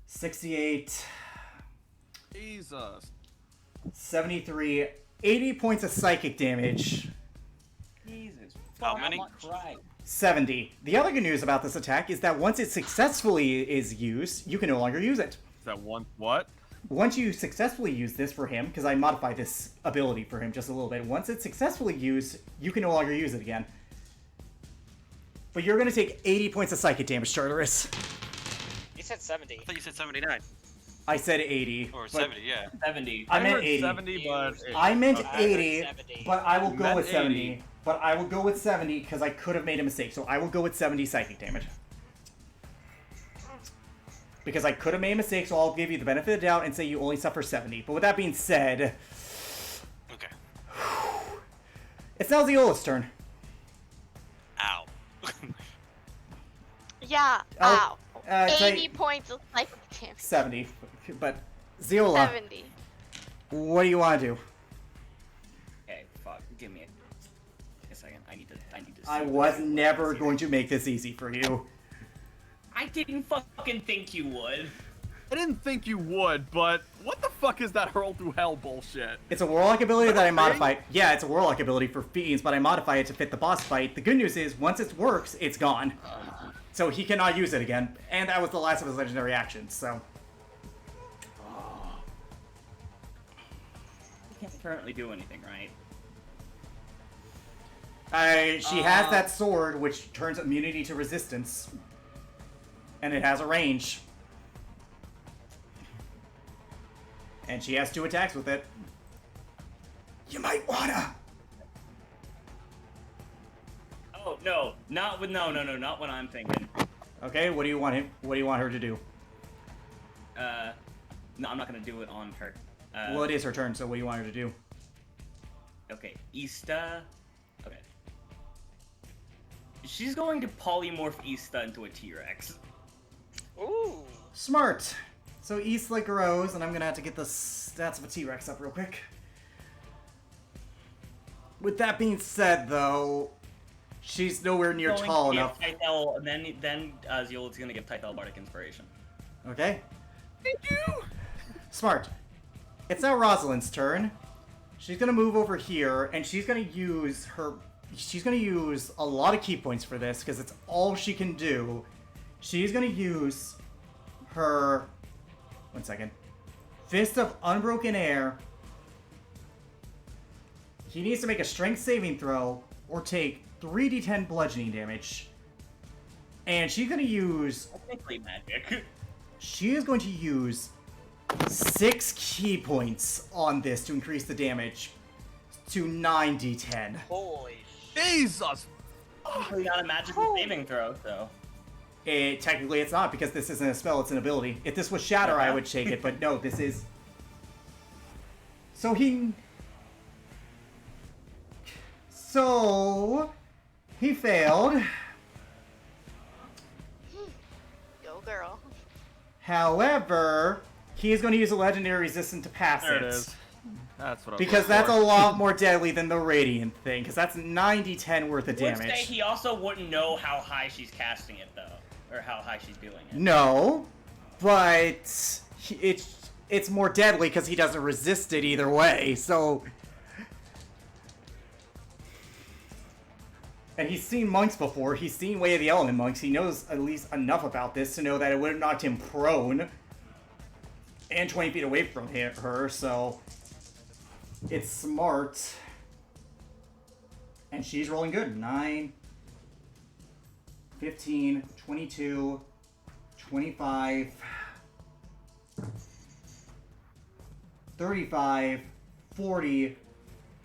68, Jesus. 73, 80 points of psychic damage. Jesus. How fuck many? Christ. 70. The other good news about this attack is that once it successfully is used, you can no longer use it. Is that one? What? Once you successfully use this for him, because I modified this ability for him just a little bit, once it's successfully used, you can no longer use it again. But you're going to take 80 points of psychic damage, Tartarus. you said 70. I thought you said 79. I said 80. Or but 70, yeah. 70. I meant heard 80. 70, but I meant I heard 80, 70. but I will You go meant with 70. 80. But I will go with 70 because I could have made a mistake. So I will go with 70 psychic damage. Because I could have made a mistake, so I'll give you the benefit of the doubt and say you only suffer 70. But with that being said, Okay. it's now Zeola's turn. Ow. Yeah, I'll- ow. it's 80 like points of psychic damage. 70. But Zeola, 70. what do you want to do? Okay, fuck. Give me a second. I need to. I was never going to make this easy for you. I didn't fucking think you would. I didn't think you would, but what the fuck is that hurl through hell bullshit? It's a warlock ability that I thing? modified. Yeah, it's a warlock ability for fiends, but I modify it to fit the boss fight. The good news is, once it works, it's gone. So he cannot use it again. And that was the last of his legendary actions, so... He can't currently do anything, right? She has that sword, which turns immunity to resistance. And it has a range. And she has 2 attacks with it. You might wanna! Oh no, not what I'm thinking. Okay, what do you want her to do? No, I'm not gonna do it on her. Well, it is her turn, so what do you want her to do? Okay, Ista. Okay. She's going to polymorph Ista into a T-Rex. Ooh. Smart! So Isla grows, and I'm gonna have to get the stats of a T-Rex up real quick. With that being said, though, she's nowhere near Going tall to give enough. Tythel, and then Zeold's gonna give Tythel Bardic Inspiration. Okay? Thank you! Smart. It's now Rosalind's turn. She's gonna move over here, and she's gonna use a lot of key points for this, because it's all she can do. She's gonna use her... One second. Fist of Unbroken Air. He needs to make a strength saving throw, or take 3d10 bludgeoning damage. And she's gonna use... Technically magic. She is going to use 6 key points on this to increase the damage to 9d10. Holy Jesus! Technically not a magical saving throw, so... Technically it's not, because this isn't a spell, it's an ability. If this was Shatter, I would take it, but no, this is... So he failed. Go girl. However, he is going to use a legendary resistant to pass There it is. That's what I was Because looking that's for. a lot more deadly than the Radiant thing, because that's 90-10 worth of I would say damage. he also wouldn't know how high she's casting it, though. Or how high she's doing it. No, but it's more deadly because he doesn't resist it either way, so... And he's seen monks before, he's seen Way of the Element monks, he knows at least enough about this to know that it would have knocked him prone and 20 feet away from her, so it's smart. And she's rolling good. 9, 15, 22, 25, 35, 40,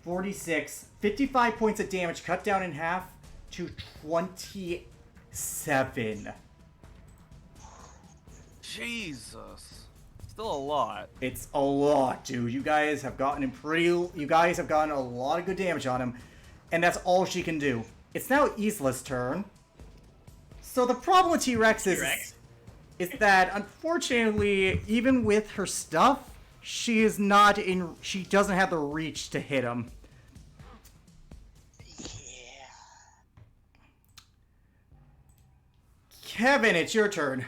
46, 55 points of damage cut down in half to 27. Jesus. Still a lot. It's a lot, dude. You guys have gotten a lot of good damage on him, and that's all she can do. It's now Isla's turn. So the problem with T-Rex is that, unfortunately, even with her stuff, she doesn't have the reach to hit him. Yeah. Kevin, it's your turn.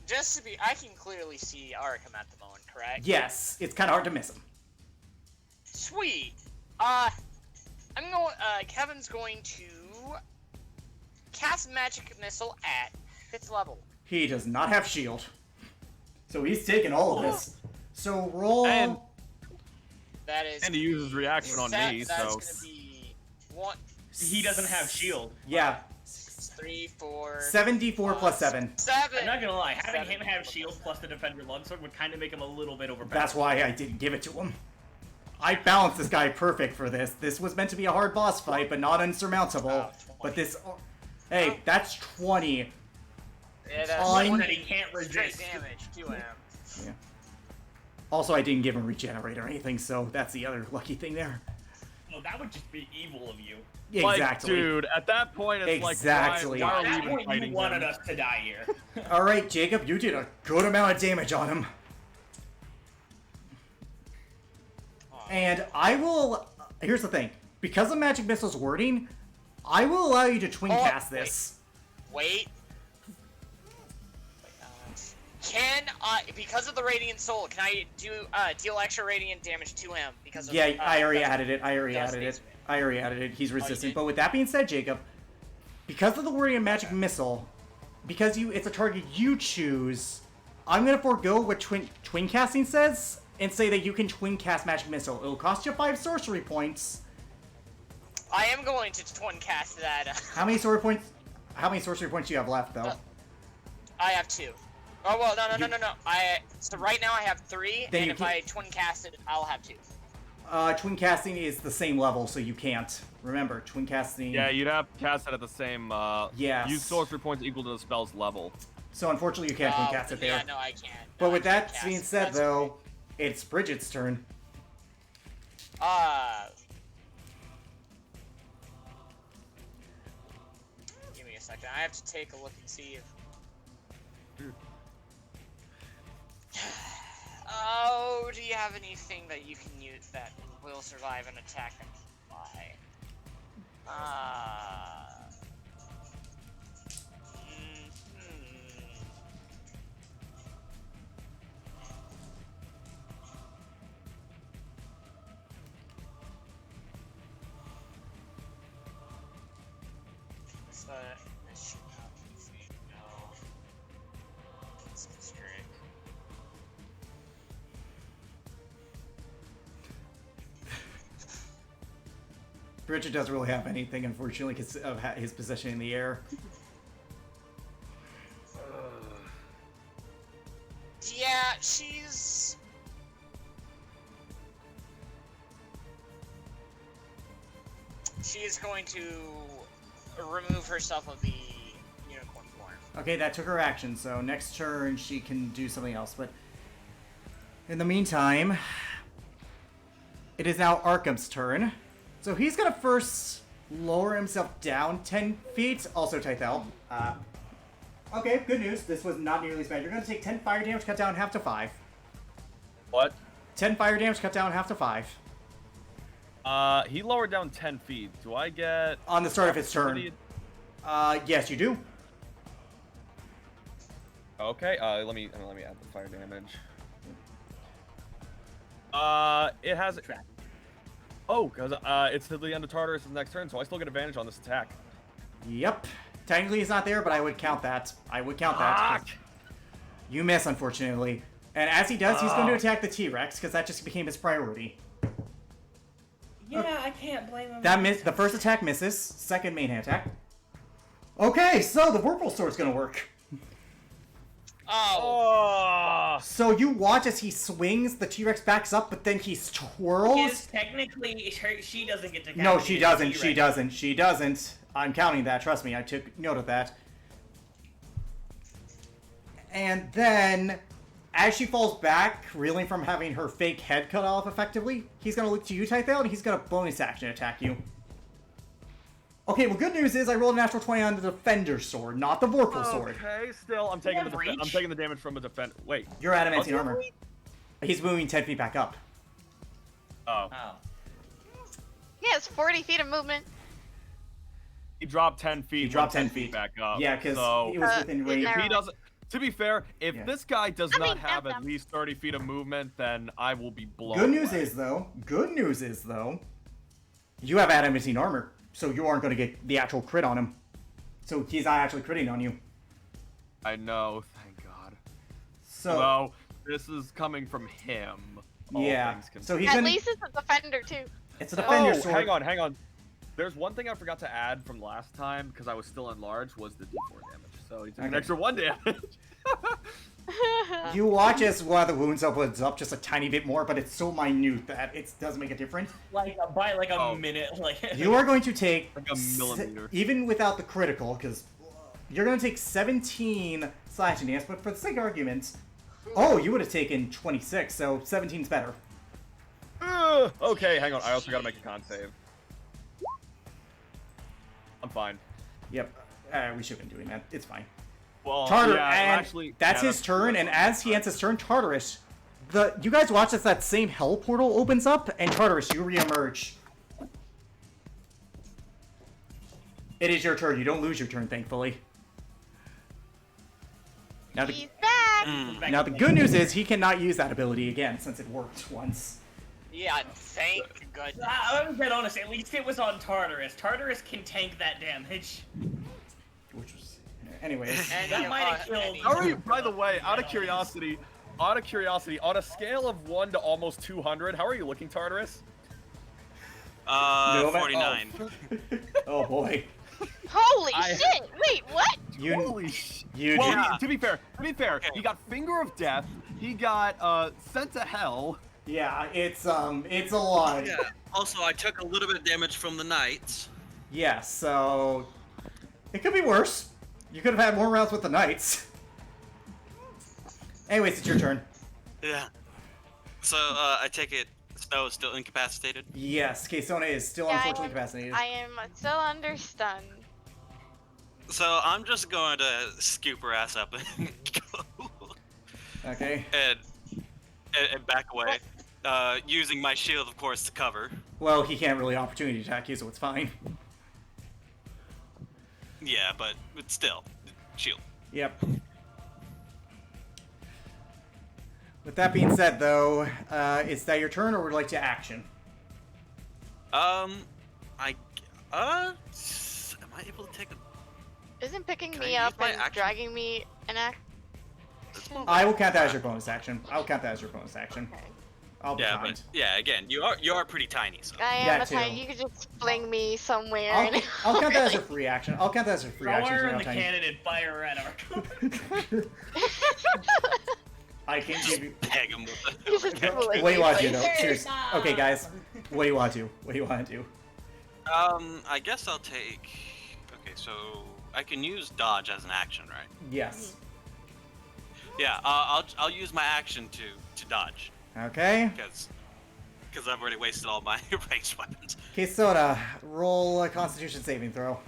Just to be, I can clearly see Arkham at the moment, correct? Yes, it's kind of hard to miss him. Sweet. Kevin's going to cast Magic Missile at 5th level. He does not have shield. So he's taking all of this. So roll... And That is. he uses reaction on me, That's so... gonna be 1. He doesn't have shield. Yeah. 3, 4. 7d4 plus 7. 7. I'm not gonna lie, having 7 him have shield plus the Defender Longsword would kind of make him a little bit overpowered. That's why I didn't give it to him. I balanced this guy perfect for this. This was meant to be a hard boss fight, but not unsurmountable. Oh, 20. But this... Hey, that's 20. Yeah, that's Fine. One that he can't straight resist. damage to him. Yeah. Also, I didn't give him regenerate or anything, so that's the other lucky thing there. Oh, that would just be evil of you. Exactly. Like, dude, at that point, it's Exactly. like, why At are we that even point, fighting you wanted him? us to die here. Alright, Jacob, you did a good amount of damage on him. And I will... Here's the thing. Because of Magic Missile's wording, I will allow you to twin cast this. Wait. Can because of the Radiant Soul, can I do deal extra radiant damage to him because of Yeah, I already because added it. I already Dust added it. Space Wave? I already added it. He's resistant. did? But with that being said, Jacob, because of the Warrior Magic Missile, because it's a target you choose, I'm gonna forego what twin casting says and say that you can twin cast Magic Missile. It'll cost you 5 sorcery points. I am going to twin cast that. How many sorcery points? How many sorcery points do you have left, though? I have 2. Oh well, no. So right now I have 3, Then and you if keep- I twin cast it, I'll have 2. Twin casting is the same level, so you can't. Remember, twin casting. Yeah, you'd have to cast it at the same. Yes. Use sorcery points equal to the spell's level. So unfortunately, you can't twin cast it there. Yeah, no, I can't. But No, with I can't that cast being it. said, That's though, it's Bridget's turn. Give me a second. I have to take a look and see if. Oh, do you have anything that you can use that will survive an attack and fly? This should not be no. It's strict. Bridget doesn't really have anything, unfortunately, because of his position in the air. Yeah, she's. She is going to remove herself of the unicorn form. Okay, that took her action, so next turn she can do something else. But in the meantime, it is now Arkham's turn. So he's gonna first lower himself down 10 feet. Also, Tythel. Okay, good news. This was not nearly as bad. You're gonna take 10 fire damage, cut down half to 5. What? 10 fire damage, cut down half to 5. He lowered down 10 feet. Do I get On the start of his turn. opportunity- Yes, you do. Okay. Let me add the fire damage. It has. Oh, because it's to the end of Tartarus' next turn, so I still get advantage on this attack. Yep. Technically he's not there, but I would count that. I would count that. 'Cause you miss, unfortunately. And as he does, he's going to attack the T-Rex, because that just became his priority. Yeah, I can't blame him. The first attack misses. Second main hand attack. Okay, so the Vorpal Sword's going to work. Oh. So you watch as he swings, the T-Rex backs up, but then he twirls. Because technically, she doesn't get to count. No, it she as doesn't. T-Rex. She doesn't. She doesn't. I'm counting that. Trust me. I took note of that. And then, as she falls back, reeling from having her fake head cut off effectively, he's going to look to you, Tythel, and he's going to bonus action attack you. Okay, well, good news is I rolled a natural 20 on the Defender's Sword, not the Vorpal Sword. Okay, still, I'm taking have I'm reach? taking the damage from a defend. Wait. You're adamantine Okay. armor. He's moving 10 feet back up. Oh. Oh. Yeah, it's 40 feet of movement. He dropped 10 feet. He dropped went 10 feet. back up. Yeah, because so he was within in range. there. if he doesn't. To be fair, if Yeah. this guy does I mean, not have that's at least 30 feet of movement, then I will be blown. Good news away. is, though, you have adamantine armor, so you aren't going to get the actual crit on him. So he's not actually critting on you. I know, thank God. So, Well, this is coming from him. all yeah. things considered. So he's At gonna... least it's a defender too. It's a Defender's Oh, Sword. hang on. There's one thing I forgot to add from last time because I was still enlarged was the D4 damage. So he took an Okay. extra 1 damage. You watch as one of the wounds opens up just a tiny bit more, but it's so minute that it doesn't make a difference. Like by like a Oh. minute, like You are going to take, Like a millimeter. even without the critical, because you're going to take 17 slashing damage, but for the sake of argument, oh, you would have taken 26, so 17's better. Okay, hang on. I also gotta make a con save. I'm fine. Yep, we should have been doing that. It's fine. Well, Tartar, yeah, and actually, that's yeah, his turn, and as he ends his turn, Tartarus, you guys watch as that same hell portal opens up, and Tartarus, you reemerge. It is your turn. You don't lose your turn, thankfully. Now He's back. Mm. Now the good news is he cannot use that ability again since it worked once. Yeah, thank goodness. I'm gonna be honest, at least it was on Tartarus. Tartarus can tank that damage. Which was, anyways. And, That might have killed. How are you? By the way, out of curiosity, on a scale of 1 to almost 200, how are you looking, Tartarus? No, 49. Oh boy. Holy I- shit! Wait, what? You, Holy sh! you Well, do- to be fair, he got Finger of Death. He got Sent to Hell. yeah, it's a lot. Yeah. Also, I took a little bit of damage from the knights. Yeah, so it could be worse. You could have had more rounds with the knights. Anyways, it's your turn. Yeah. So I take it Snow is still incapacitated. Yes, Kaysona is still Yeah, unfortunately I incapacitated. am still under stun. So I'm just going to scoop her ass up and go Okay. and back away, using my shield, of course, to cover. Well, he can't really opportunity attack you, so it's fine. Yeah, but still, shield. Yep. With that being said, though, is that your turn, or would you like to action? Am I able to take a? Isn't picking Can I me use up my and action? dragging me an act? I will count that as your bonus action. I'll count that as your bonus action. Okay. I'll be Yeah, kind. but yeah, again, you are pretty tiny, so. I am That a tiny. too. You could just fling me somewhere. I'll, and I'll count that as a free action. I'll count that as a free Throw action. her so in you're the not tiny. cannon and fire her at Arkham. I can give you. Peg him with You just a. fling What do you me want to do, though? places. Seriously. Okay, guys. What do you want to do? What do you want to do? I guess I'll take. Okay, so I can use dodge as an action, right? Yes. Yeah, I'll use my action to dodge Okay. because I've already wasted all my ranged weapons. Kaysona, roll a Constitution saving throw.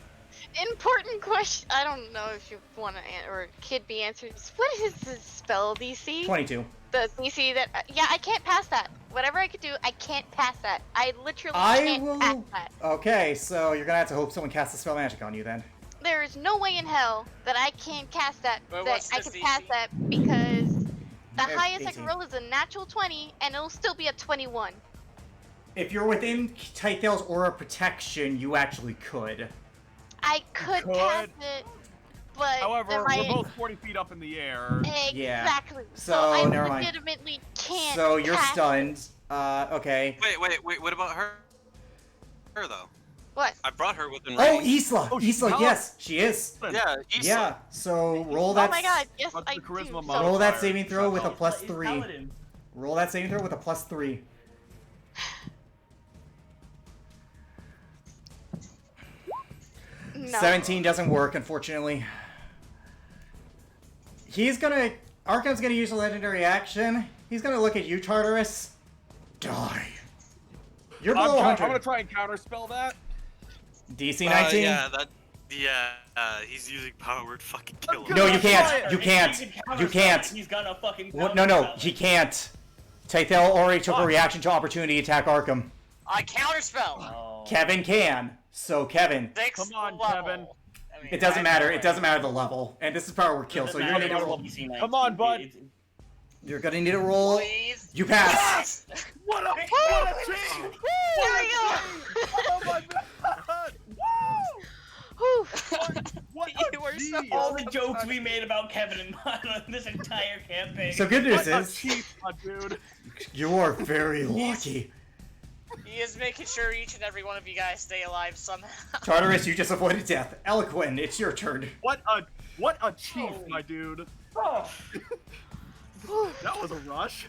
Important question. I don't know if you want to or could be answered. What is the spell DC? 22. The DC that yeah, I can't pass that. Whatever I could do, I can't pass that. I literally I can't will. pass that. Okay, so you're gonna have to hope someone casts a spell magic on you then. There is no way in hell that I can cast that. But That what's I this can pass DC? that because the Okay, highest I 18. can roll is a natural 20, and it'll still be a 21. If you're within Tythel's aura protection, you actually could. I could could. pass it, but However, then we're both 40 feet up in the air. Yeah. Exactly. So, I never mind. legitimately can't. So you're pass it. stunned. Okay. Wait, what about her? Her though. What? I brought her within Oh, range. Isla! Oh, she's Isla, not. yes, she is. Yeah, Isla. Yeah, so roll that. Oh my god, yes What's I the do. charisma So- modifier? Roll that saving throw with a Is plus He's 3. Paladin. Roll that saving throw with a plus 3. No. 17 doesn't work, unfortunately. Arkham's gonna use a legendary action. He's gonna look at you, Tartarus. Die. You're below I'm 100. gonna try and counterspell that. DC 19? He's using power word fucking kill him. No, you Try can't. it. You If can't. he can You counterspell can't. it, He's gonna fucking. What? No, counterspell it. he can't. Tythel already took a reaction to opportunity attack Arkham. I counterspell. Oh. Kevin can. So, Kevin. Sixth Come on, level. Kevin. I mean, It doesn't I- matter. It doesn't matter the level. And this is power word kill, so Doesn't you're gonna need matter to what roll. DC 19 Come on, bud. is. You're gonna need to roll. Please. You pass. Yes! What a team! There we go. Oh my god! Whew. What You were a so- G. All the jokes we made about Kevin and Mon on this entire campaign. So good news What a is, cheat, dude. you are very lucky. He is making sure each and every one of you guys stay alive somehow. Tartarus, you just avoided death. Eloquent, it's your turn. What a chief, my dude. Oh. Whew. That was a rush.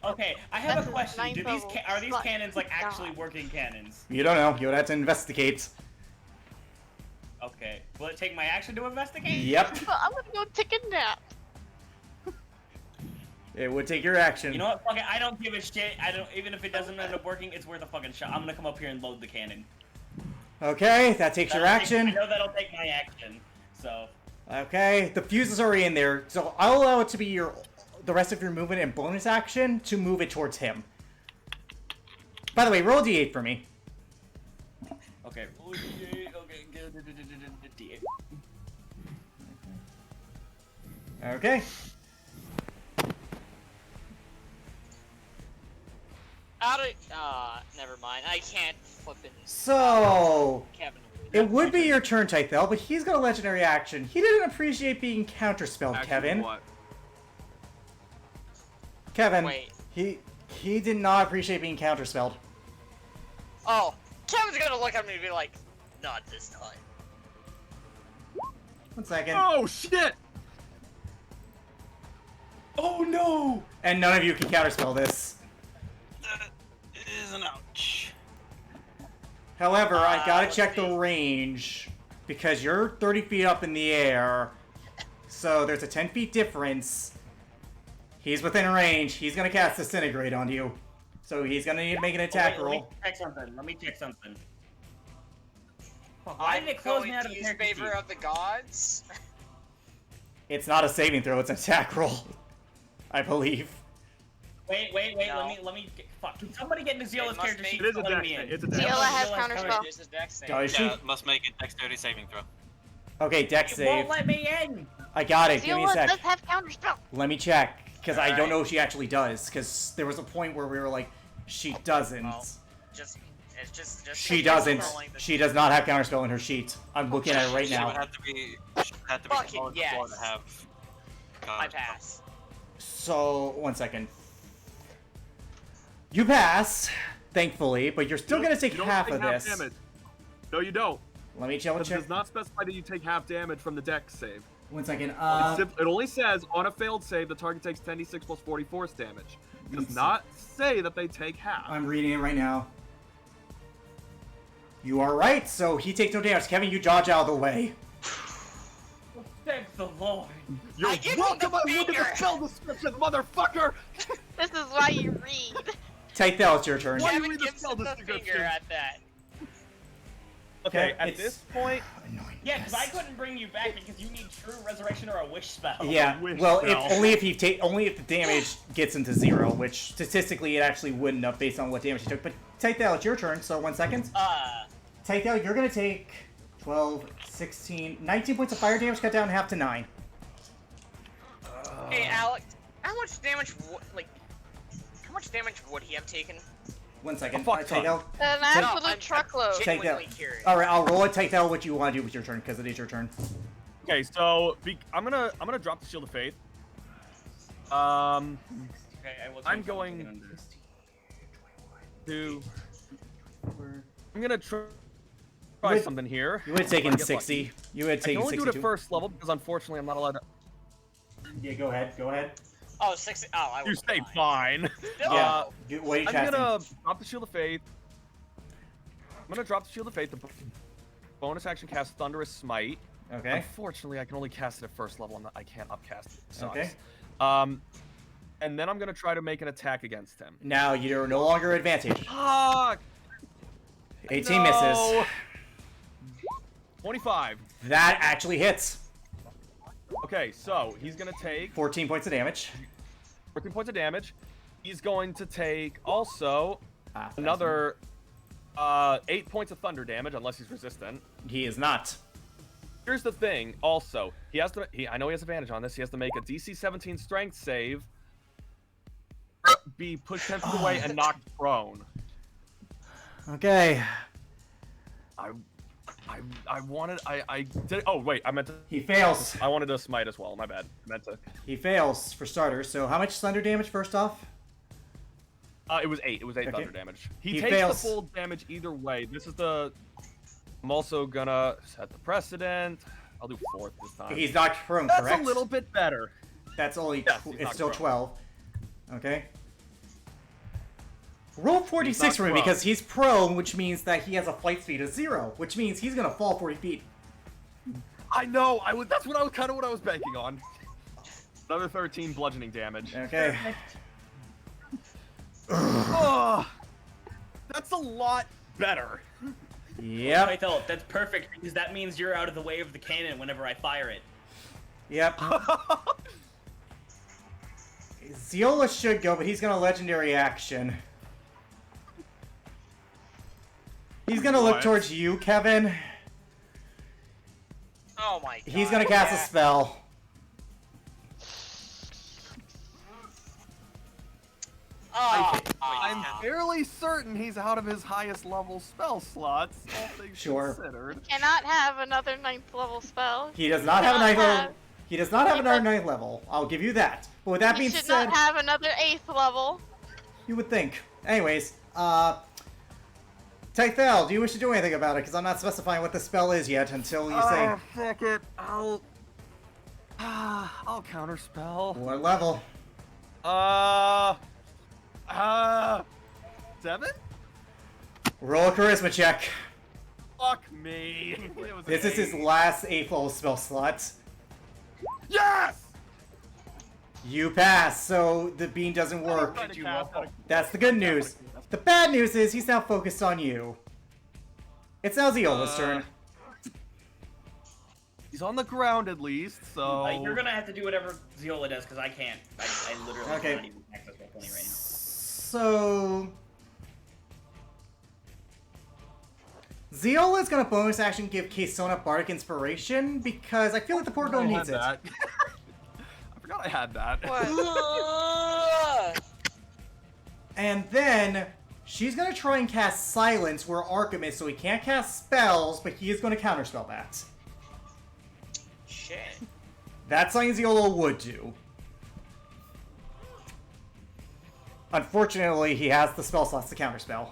Okay, I have That's a a question. ninth Do these level are these slot. cannons like God. actually working cannons? You don't know. You would have to investigate. Okay. Will it take my action to investigate? Yep. Well, I'm gonna go take a nap. It would take your action. You know what? Fuck it. I don't give a shit. I don't. Even if it doesn't end up working, it's worth a fucking shot. I'm gonna come up here and load the cannon. Okay, that takes your I action. know that'll take my action. So. Okay, the fuse is already in there, so I'll allow it to be the rest of your movement and bonus action to move it towards him. By the way, roll a d8 for me. Okay. D8. Okay. never mind. I can't flip it. So Kevin. it would be your turn, Tythel, but he's got a legendary action. He didn't appreciate being counterspelled, Action Kevin. What? Kevin, Wait. he did not appreciate being counterspelled. Oh, Kevin's gonna look at me and be like, not this time. 1 second. Oh shit! Oh no! And none of you can counterspell this. It is an ouch. However, I gotta let's check the see. range because you're 30 feet up in the air, so there's a 10 feet difference. He's within range. He's gonna cast Disintegrate on you, so he's gonna need to make an attack Let roll. me check something. Let me check something. Why I'm did it close going me out to of the use character favor sheet? of the gods. It's not a saving throw; it's an attack roll, I believe. Wait. No. Let me. Fuck. Can somebody get into Zeola's must character make- sheet? It is a for letting dex. me in? It's a Zeola dex. has Zeola's counterspell. It is a dex save. Does she? Yeah, must make a dexterity saving throw. Okay, deck It save. won't let me in. I got it. Give me a Zeola sec. does have counterspell. Let me check, because I don't Alright. know if she actually does. Because there was a point where we were like, she doesn't. Well, it's just. She keep doesn't. scrolling the- She does not have counterspell in her sheet. I'm looking at it right She would now. have to be Fucking close yes. before to have. I pass. So, 1 second. You pass, thankfully, but you're still You gonna don't- take you don't half take of this. Damage. No, you don't. Let me double It check. does not specify that you take half damage from the dex save. 1 second. It only says on a failed save, the target takes 10d6 plus 40 force damage. It does not say that they take half. I'm reading it right now. You are right, so he takes no damage. Kevin, you dodge out of the way. Thank the Lord. You're I give him welcome. the I look at finger. the spell description, motherfucker. This is why you read. Tythel, it's your turn. Why do you Kevin read the gives spell him the description? finger at that. Okay, Okay, at it's- this point, Annoying. Yeah, because I couldn't bring you back because you need True Resurrection or a Wish spell. Yeah, Wish well, spell. only if the damage gets him to 0, which statistically it actually wouldn't have based on what damage he took. But Tythel, it's your turn, so 1 second. Tythel, you're gonna take 12, 16, 19 points of fire damage, cut down half to 9. Hey, Alex, how much damage would he have taken? 1 second. A fuck ton. Tythel. An No, absolute I'm truckload. Take genuinely that. curious. All right, I'll roll it. Tythel, what you want to do with your turn, because it is your turn. okay, so I'm gonna drop the shield of faith. Okay, I was I'm waiting for going something under this. to. I'm gonna try Wait. something here. You would have If I taken get 60. lucky. You would have I can taken only 62. do it at first level because unfortunately I'm not allowed to. Yeah, go ahead. Go ahead. Oh, 60. Oh, I You was stay fine. fine. Still, Yeah. What are you I'm casting? gonna drop the shield of faith. I'm gonna drop the shield of faith. The bonus action cast Thunderous Smite. Okay. Unfortunately, I can only cast it at first level. I can't upcast it. It sucks. Okay. And then I'm gonna try to make an attack against him. Now you're no longer advantage. Fuck! 18 No! misses. 25. That actually hits. Okay, so he's gonna take 14 points of damage. 14 points of damage. He's going to take also That's another 8 points of thunder damage, unless he's resistant. fine. He is not. Here's the thing. Also, he has to. I know he has advantage on this. He has to make a DC 17 Strength save, be pushed 10 feet away, and knocked prone. Okay. I wanted. I did. Oh wait, I meant to. He fails. I wanted to smite as well. My bad. I meant to. He fails for starters. So how much thunder damage first off? It was 8. It was 8 Okay. thunder damage. He He takes fails. the full damage either way. This is the. I'm also gonna set the precedent. I'll do 4th this time. He's knocked prone, That's correct? a little bit better. That's only. Yes, Tw- he's it's knocked still prone. 12. Okay. Roll 46 knocked for me prone. because he's prone, which means that he has a flight speed of 0, which means he's gonna fall 40 feet. I know. That's what I was kind of what I was banking on. Another 13 bludgeoning damage. Okay. Ugh. That's a lot better. Yep. I thought that's perfect because that means you're out of the way of the cannon whenever I fire it. Yep. Zeola should go, but he's gonna legendary action. He's gonna look What? towards you, Kevin. Oh my god. He's gonna cast a yeah. spell. Oh, I'm fairly certain he's out of his highest level spell slots, all things Sure. considered. Cannot have another 9th level spell. He does not have a Cannot ninth level. He does not have another 9th level. I'll give you that. But with that He being should said, not have another 8th level. you would think. Anyways, Tythel, do you wish to do anything about it? Because I'm not specifying what the spell is yet until you say Fuck it. I'll counterspell. what level. 7? Roll a charisma check. Fuck me. It was This an is his 8. last 8th level spell slot. Yes! You pass, so the beam doesn't work. Trying to you cast roll? out a- That's the good news. The bad news is he's now focused on you. It's now Zeola's turn. He's on the ground at least, so... You're gonna have to do whatever Zeola does, because I can't. I literally Okay. cannot even access roll 20 right now. So Zeola's gonna bonus action give Kesona Bardic Inspiration because I feel like the poor girl I needs had it. that. I forgot I had that. And then she's gonna try and cast Silence where Arkham is, so he can't cast spells, but he is gonna counterspell that. Shit. That's something Zeola would do. Unfortunately, he has the spell slots to counterspell.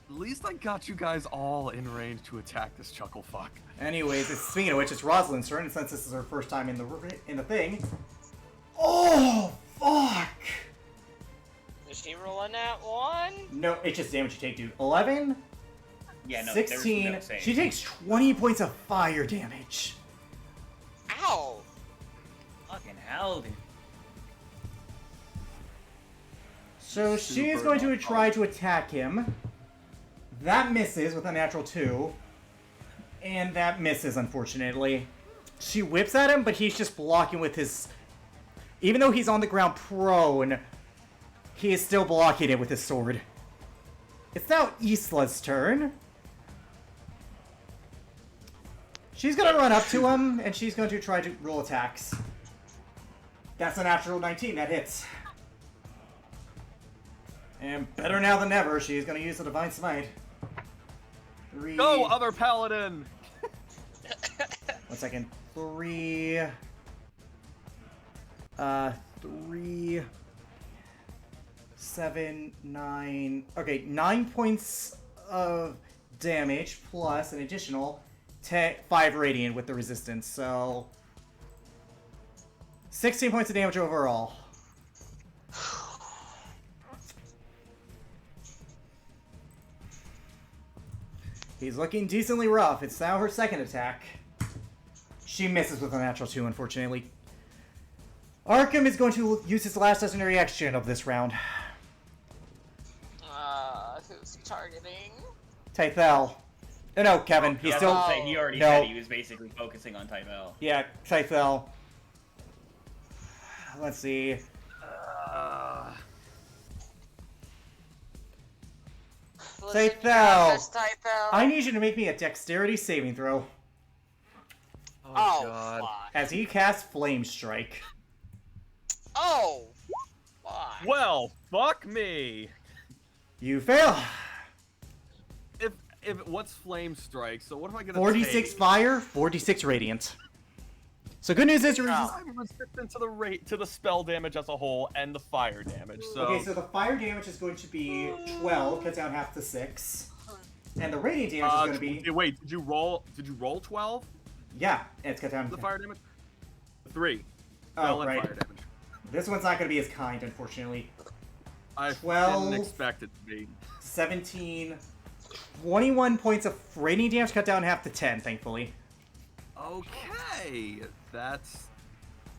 At least I got you guys all in range to attack this chuckle fuck. Anyways, speaking of which, it's Rosalind's turn, and since this is her first time in the thing. Oh, fuck! Is she rolling that one? No, it's just damage you take, dude. 11, Yeah, no, 16. There's no saying. She takes 20 points of fire damage. Ow! Fucking hell, dude. So she is Super going to not try to attack him. That misses with a natural 2. And that misses, unfortunately. She whips at him, but he's just blocking with his... Even though he's on the ground prone, he is still blocking it with his sword. It's now Isla's turn. She's gonna run up to him, and she's going to try to roll attacks. That's a natural 19, that hits. And better now than ever, she's gonna use the Divine Smite. 3... Go, other paladin! 1 second. 3... 3... 7, 9... Okay, 9 points of damage plus an additional 5 radiant with the resistance, so... 16 points of damage overall. He's looking decently rough. It's now her second attack. She misses with a natural 2, unfortunately. Arkham is going to use his last legendary action of this round. Who's he targeting? Tythel. No, Kevin. He's Yeah, still... I was gonna say, he already No. said he was basically focusing on Tyvel. Yeah, Tythel. Let's see. Listen, you Tythel. got this, Tythel. I need you to make me a dexterity saving throw Oh, fuck. as he casts Flame Strike. Oh, fuck. Well, fuck me! You fail. If what's flame strike? So what am I gonna 46 take? fire, 46 radiant. So good news is you're I'm resistant to the spell damage as a whole and the fire damage. So Okay, so the fire damage is going to be 12, cut down half to 6. And the radiant damage is going to be... wait, did you roll 12? Yeah, it's cut down... The fire damage? 3. Oh, Spell and right. fire damage. This one's not going to be as kind, unfortunately. I 12. didn't expect it to be. 17... 21 points of radiant damage, cut down half to 10, thankfully. Okay, that's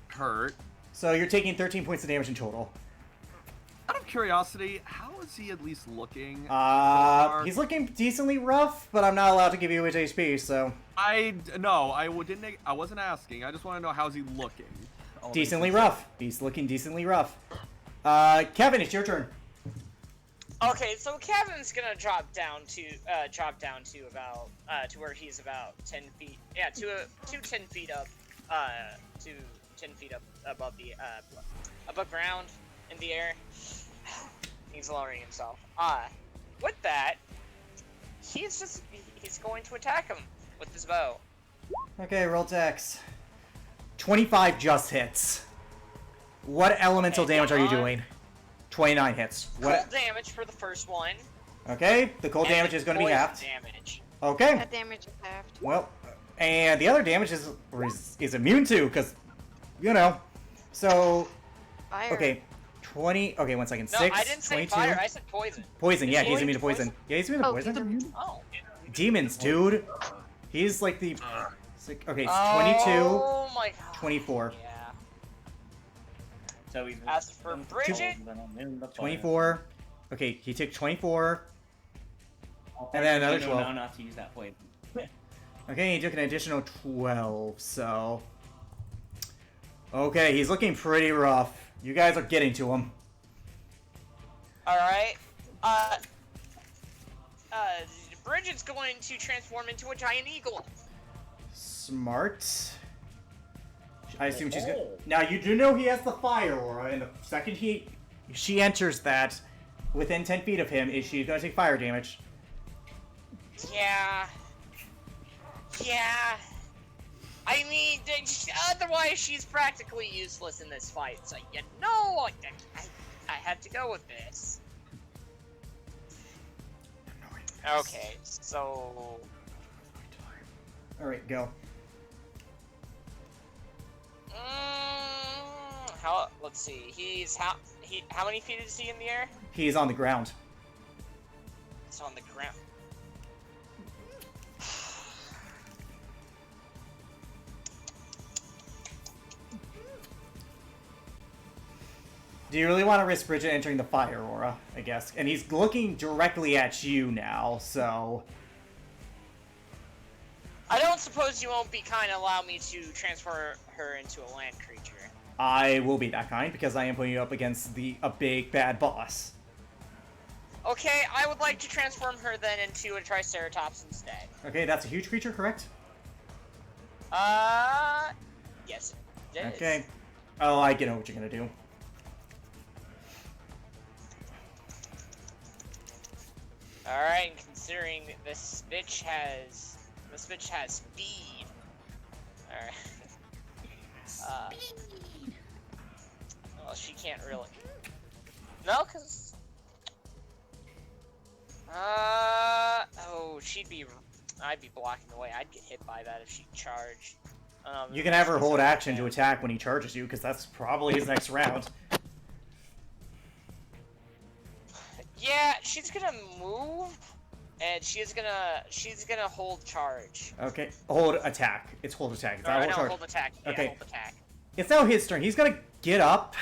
hurt. So you're taking 13 points of damage in total. Out of curiosity, how is he at least looking? He's looking decently rough, but I'm not allowed to give you his HP, so... I wasn't asking. I just want to know how's he looking. Decently rough. He's looking decently rough. Kevin, it's your turn. Okay, so Kevin's gonna drop down to about to where he's about 10 feet. Yeah, to 10 feet up. To 10 feet up above the above ground, in the air. He's lowering himself. With that, he's going to attack him with his bow. Okay, roll dex. 25 just hits. What elemental Okay, damage are you come on. doing? 29 hits. Cold What? damage for the first one. Okay, the cold and damage the is going to be poison halved. damage. Okay. That damage is halved. Well, and the other damage is immune to, because, you know. So, Fire. okay, 20. Okay, 1 second. No, 6, I didn't say 22. fire. I said poison. Poison, yeah, he's Poison? immune to poison. Yeah, he's immune to Oh, poison. Oh. Demons, dude. He's like the. Okay, it's 22, Oh my god. 24. Yeah. So he's As for Bridget, 24. Okay, he took 24. And then another 12. No, not to use that point. Okay, he took an additional 12, so... Okay, he's looking pretty rough. You guys are getting to him. alright. Bridget's going to transform into a giant eagle. Smart. I assume she's good. Now, you do know he has the fire aura, and the second she enters that, within 10 feet of him, she's going to take fire damage. Yeah. Yeah. I mean, otherwise she's practically useless in this fight, so you know, I had to go with this. Okay, so... Alright, go. Let's see, how many feet is he in the air? He's on the ground. It's on the ground. Do you really want to risk Bridget entering the fire aura, I guess? And he's looking directly at you now, so... I don't suppose you won't be kind of allow me to transfer her into a land creature. I will be that kind, because I am putting you up against a big bad boss. Okay, I would like to transform her then into a Triceratops instead. Okay, that's a huge creature, correct? Yes, it is. Okay. Oh, I get what you're gonna do. Alright, and considering this bitch has speed. Alright. Well, she can't really. No, cause oh, I'd be blocking the way. I'd get hit by that if she charged. You can have her hold action to attack when he charges you, because that's probably his next round. Yeah, she's gonna move, and she's gonna hold charge. Okay, hold attack. It's hold attack. It's not hold charge. Hold attack. Yeah, Okay. hold attack. It's now his turn. He's gonna get up.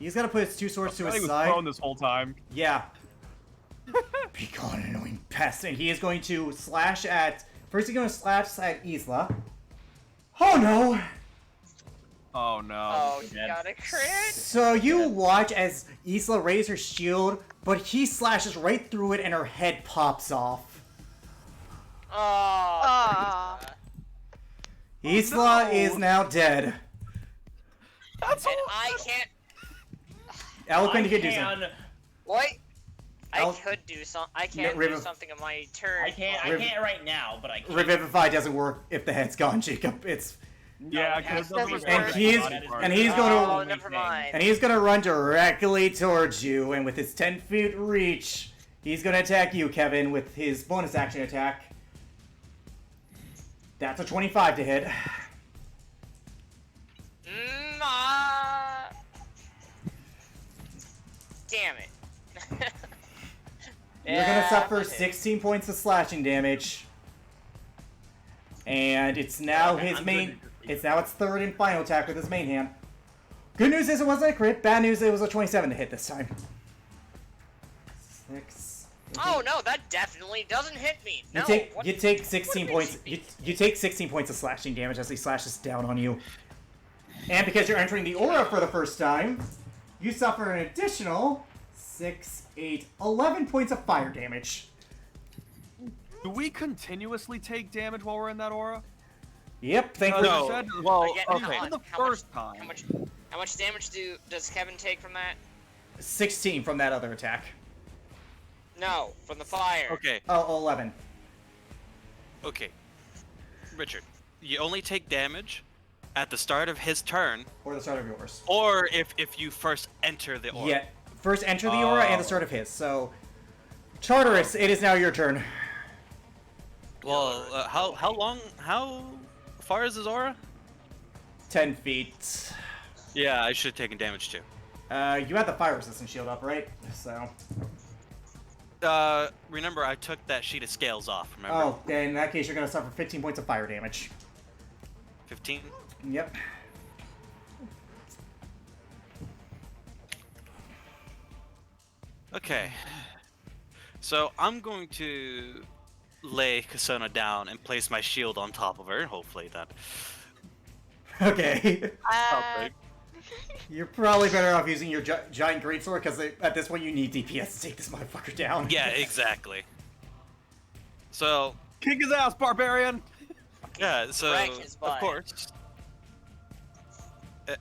He's gonna put his two swords to I his was side. prone this whole time. Yeah. Be gone, annoying pest. And he is going to slash at... First he's going to slash at Isla. Oh no! Oh no. Oh, you got a crit? So you watch as Isla raises her shield, but he slashes right through it and her head pops off. Oh. Aw. Isla is now dead. That's And I can't. Eloquent, I you can do something. can. What? I I'll- could do some. I can't Yeah, do something on my turn. I can't right now, but I can. Revivify doesn't work if the head's gone, Jacob. It's... Yeah, it because has to be And he's- and he's gonna- Oh, never mind. And he's gonna run directly towards you, and with his 10 feet reach, he's gonna attack you, Kevin, with his bonus action attack. That's a 25 to hit. Damn it. You're gonna suffer okay. 16 points of slashing damage. And it's now Okay, his I'm main... good. It's now its third and final attack with his main hand. Good news is it wasn't a crit. Bad news it was a 27 to hit this time. 6... Oh no, that definitely doesn't hit me. No. You take 16 what points. makes me- You take 16 points of slashing damage as he slashes down on you. And because you're entering the aura for the first time, you suffer an additional 6, 8, 11 points of fire damage. Do we continuously take damage while we're in that aura? Yep, thank No, you. you said, well, Again, okay. how The much- first time. How much damage does Kevin take from that? 16 from that other attack. No, from the fire. Okay, Oh, 11. okay. Richard, you only take damage at the start of his turn, Or the start of yours. or if you first enter the aura. Yeah. First enter the aura and the start of his. So, Charteris, it is now your turn. Well, how far is his aura? 10 feet. Yeah, I should have taken damage too. You had the fire resistance shield up, right? So. Remember, I took that sheet of scales off, remember? Oh, then in that case, you're going to suffer 15 points of fire damage. 15? Yep. Okay. So, I'm going to lay Kasona down and place my shield on top of her, hopefully that... Okay. Uh, You're probably better off using your giant greatsword, because at this point you need DPS to take this motherfucker down. Yeah, exactly. So, Kick his ass, barbarian! yeah, so, Wreck his of butt. course...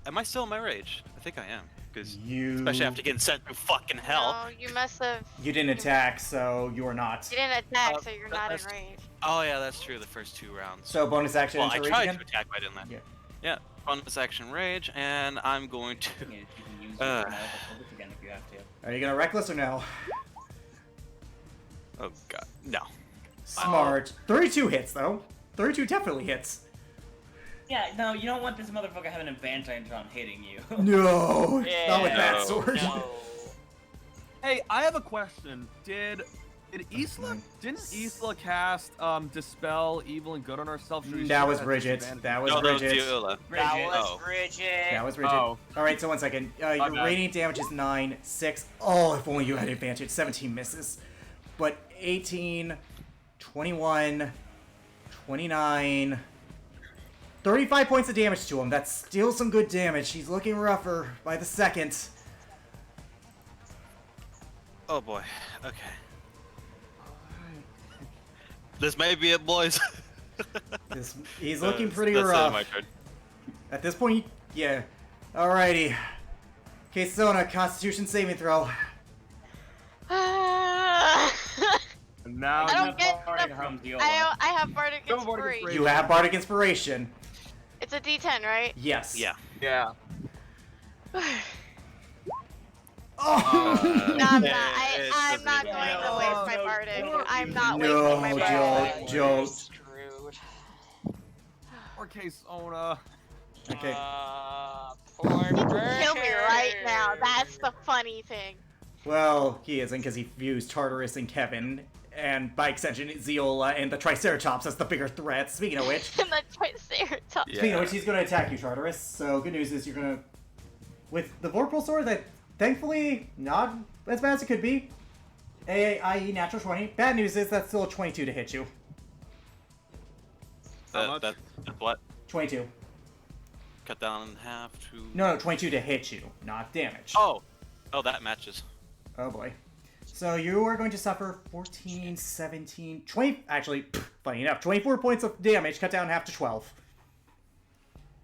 am I still in my rage? I think I am, because... You... Especially after getting sent through fucking hell. no, you must have. You didn't attack, so you are not. You didn't attack, so you're not in that's- range. Oh yeah, that's true, the first 2 rounds. So bonus action Well, I into rage tried again? to attack, but I didn't. Yeah. Yeah, bonus action rage, and I'm going to... Yeah, you can use your focus again if you have to. Are you gonna reckless or no? Oh god, no. Smart. 32 hits, though. 32 definitely hits. Yeah, no, you don't want this motherfucker having an advantage on hitting you. No! Yeah, Not with that no, sword. No. Hey, I have a question. Didn't Isla cast dispel evil and good on herself? Should we That shoot was at Bridget. disadvantage? That was No, that was Bridget. Diola. That Bridget. was Oh. Bridget. That was Bridget. Oh. Alright, so 1 second. Your bad. radiant damage is 9, 6. Oh, if only you had advantage. 17 misses. But 18, 21, 29, 35 points of damage to him. That's still some good damage. He's looking rougher by the second. Oh boy, okay. This may be it, boys. He's looking pretty that's rough. my turn. At this point, yeah. Alrighty. Kesona, Constitution saving throw. And now I don't get Bardic the- from Diola. I have Bardic Go Bardic Inspiration. Inspiration. You have Bardic Inspiration. It's a D10, right? Yes. Yeah. Yeah. Oh! No, I'm not. it I'm doesn't not even going matter. to waste my No, Bardic. no, I'm not no, wasting my Joe. Bardic. Joe. You're screwed. Or Kesona. Okay. Poor He can kill me right now. bird. That's the funny thing. Well, he isn't because he fused Tartarus and Kevin, and by extension, Zeola and the Triceratops as the bigger threats. Speaking of which, And the Triceratops. Yeah. speaking of which, he's going to attack you, Tartarus. So good news is you're going to, with the Vorpal Sword that thankfully not as bad as it could be, i.e. natural 20. Bad news is that's still a 22 to hit you. How much? That's what? 22. Cut down in half to... No, 22 to hit you, not damage. Oh, that matches. Oh boy. So you are going to suffer 14, 17, 20, actually, funny enough, 24 points of damage, cut down half to 12.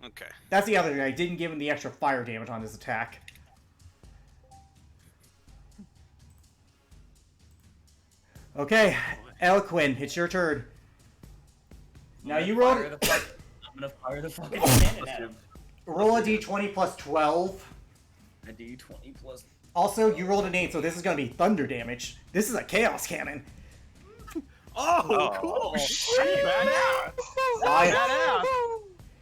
Okay. That's the other thing, I didn't give him the extra fire damage on his attack. Okay, Elquin, it's your turn. Now you roll, I'm gonna fire the fucking cannon at him. roll a d20 plus 12. A D20 plus. Also, you rolled an 8, so this is going to be thunder damage. This is a chaos cannon. Oh, cool! shit. Badass! I-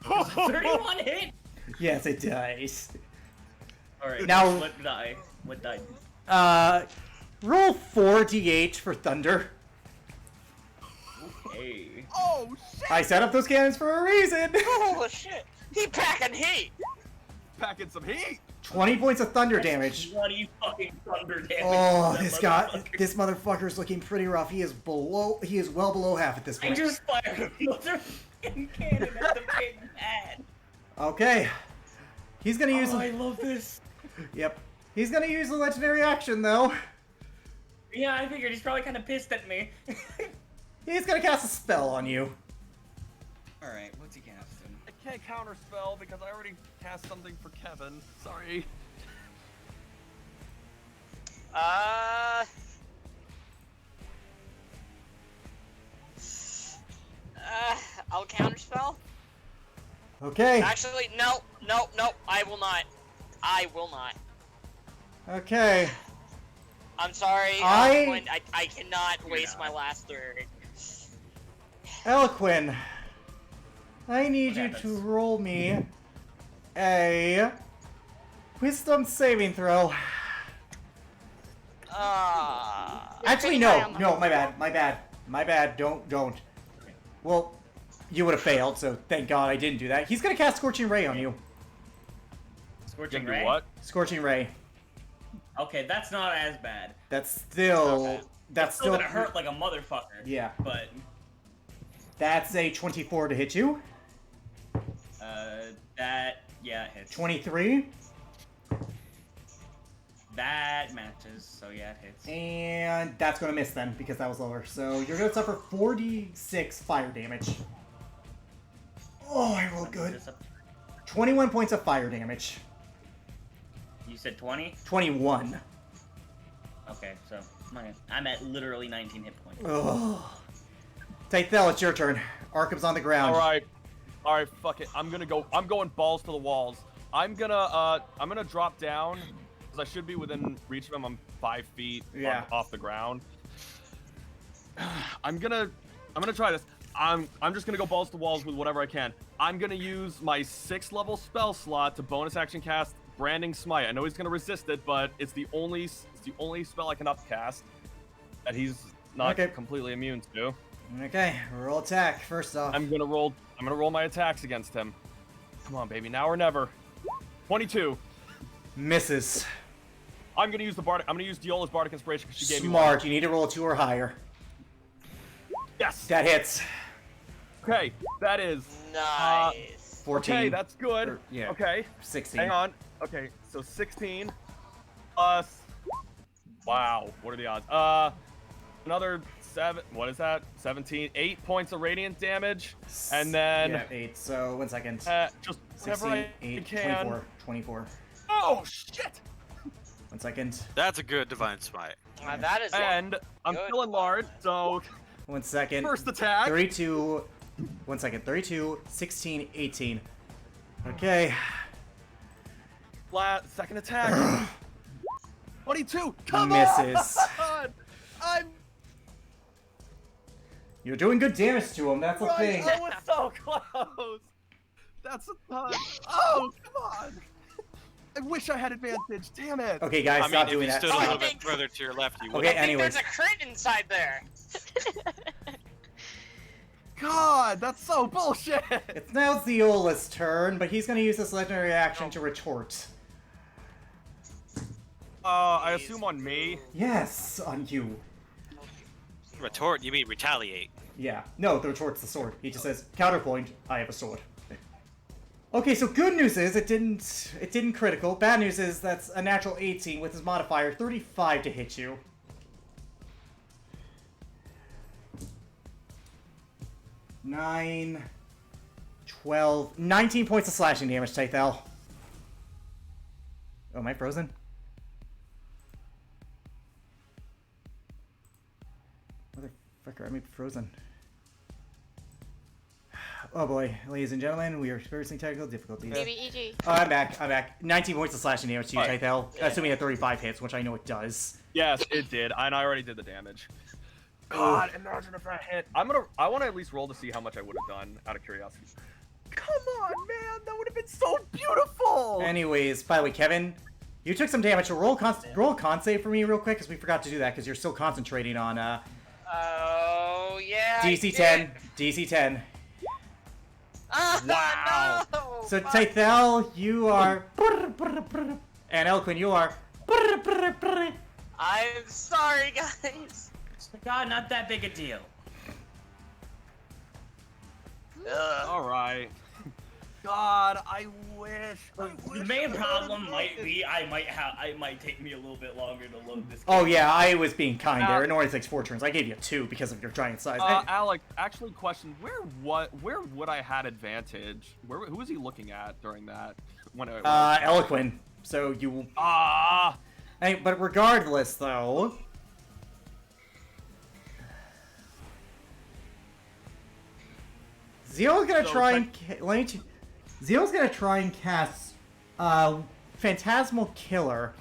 Badass! 31 hit! Yes, it does. Alright, Now- what die? What die? Roll 4d8 for thunder. Hey. Oh, shit! I set up those cannons for a reason. Holy shit. He packing heat. Packing some heat! 20 points of thunder damage. 20 fucking thunder damage. Oh, That this guy, motherfucker. this motherfucker's looking pretty rough. He is well below half at this I point. just fired another fucking cannon at the big man. Okay. He's gonna use, Oh, I love this. yep. He's gonna use the legendary action though. Yeah, I figured he's probably kind of pissed at me. He's gonna cast a spell on you. Alright, what's he casting? can't counterspell because I already cast something for Kevin. Sorry. I'll counterspell. Okay. Actually, no, I will not. I will not. Okay. I'm sorry. I cannot waste my last turn. Eloquin, I need What you happens? to roll me a wisdom saving throw. Actually, no, my bad. Don't. Well, you would have failed, so thank God I didn't do that. He's gonna cast Scorching Ray on you. Scorching Gonna Ray? do what? Scorching Ray. Okay, that's not as bad. That's still. Okay. That's It's still gonna hurt like a motherfucker. Yeah. But, That's a 24 to hit you. yeah, it hits. 23. That matches, so yeah, it hits. And that's gonna miss then, because that was lower. So you're gonna suffer 46 fire damage. Oh, I rolled good. This up- 21 points of fire damage. You said 20? 21. Okay, so I'm at literally 19 hit points. Ugh. Tythel, it's your turn. Arkham's on the ground. Alright, fuck it. I'm going balls to the walls. I'm gonna drop down, because I should be within reach of him. I'm 5 feet off the ground. I'm gonna try this. I'm just gonna go balls to walls with whatever I can. I'm gonna use my 6th level spell slot to bonus action cast Branding Smite. I know he's gonna resist it, but it's the only spell I can upcast that he's not completely immune to. Okay, roll attack first off. I'm gonna roll my attacks against him. Come on, baby, now or never. 22. Misses. I'm gonna use Diola's Bardic Inspiration because she gave me Smart. You need to roll a 2 or higher. Yes. That hits. Okay, that is Nice. 14. Okay, that's good. Or- yeah. Okay. 16. Hang on. Okay, so 16 plus. Wow, what are the odds? Another 7. What is that? 17. 8 points of radiant damage, and then Yeah, 8. So, 1 second. just whenever 16, I 8, can. 24. Oh shit! 1 second. That's a good divine smite. That is. And I'm good. still enlarged, so 1 second. first attack. 32. 1 second. 32, 16, 18. Okay. Second attack. 22. Come Misses. on! I'm. You're doing good damage to him. That's the thing. I was so close. That's a ton. Oh, come on! I wish I had advantage. Damn it! Okay, guys, I stop mean, if doing you that. stood a I little think- bit further to your left, you would. Okay, I think anyways. there's a crit inside there. God, that's so bullshit. It's now Zeola's turn, but he's going to use this legendary action to retort. I assume on me. Yes, on you. Retort, you mean retaliate. Yeah. No, the retort's the sword. He just says, counterpoint, I have a sword. Okay, so good news is it didn't critical. Bad news is that's a natural 18 with his modifier 35 to hit you. Nine, 12, 19 points of slashing damage, Tythel. Oh, am I frozen? Motherfucker, I may be frozen. Oh boy, ladies and gentlemen, we are experiencing technical difficulties. Baby EG. Oh, I'm back. 19 points of slashing damage to you, Alright. Tythel. Assuming at 35 hits, which I know it does. Yes, it did, and I already did the damage. God, imagine if I hit. I want to at least roll to see how much I would have done out of curiosity. Come on, man, that would have been so beautiful. Anyways, by the way, Kevin, you took some damage. So roll a con save for me real quick, because we forgot to do that, because you're still concentrating on Oh yeah. I DC did. 10. DC 10. Wow. No. So Fuck. Tythel, you are, and Elquin, you are. I'm sorry, guys. God, not that big a deal. Ugh. All right. God, I wish. The main problem might be I might take me a little bit longer to load this. Oh game. yeah, I was being kind there. It only takes 4 turns. I gave you 2 because of your giant size. Alec, actually, question: Where would I had advantage? Who was he looking at during that? When it Eloquent. So you. Hey, but regardless, though. Zeal's gonna try and Zeal's gonna try and cast Phantasmal Killer.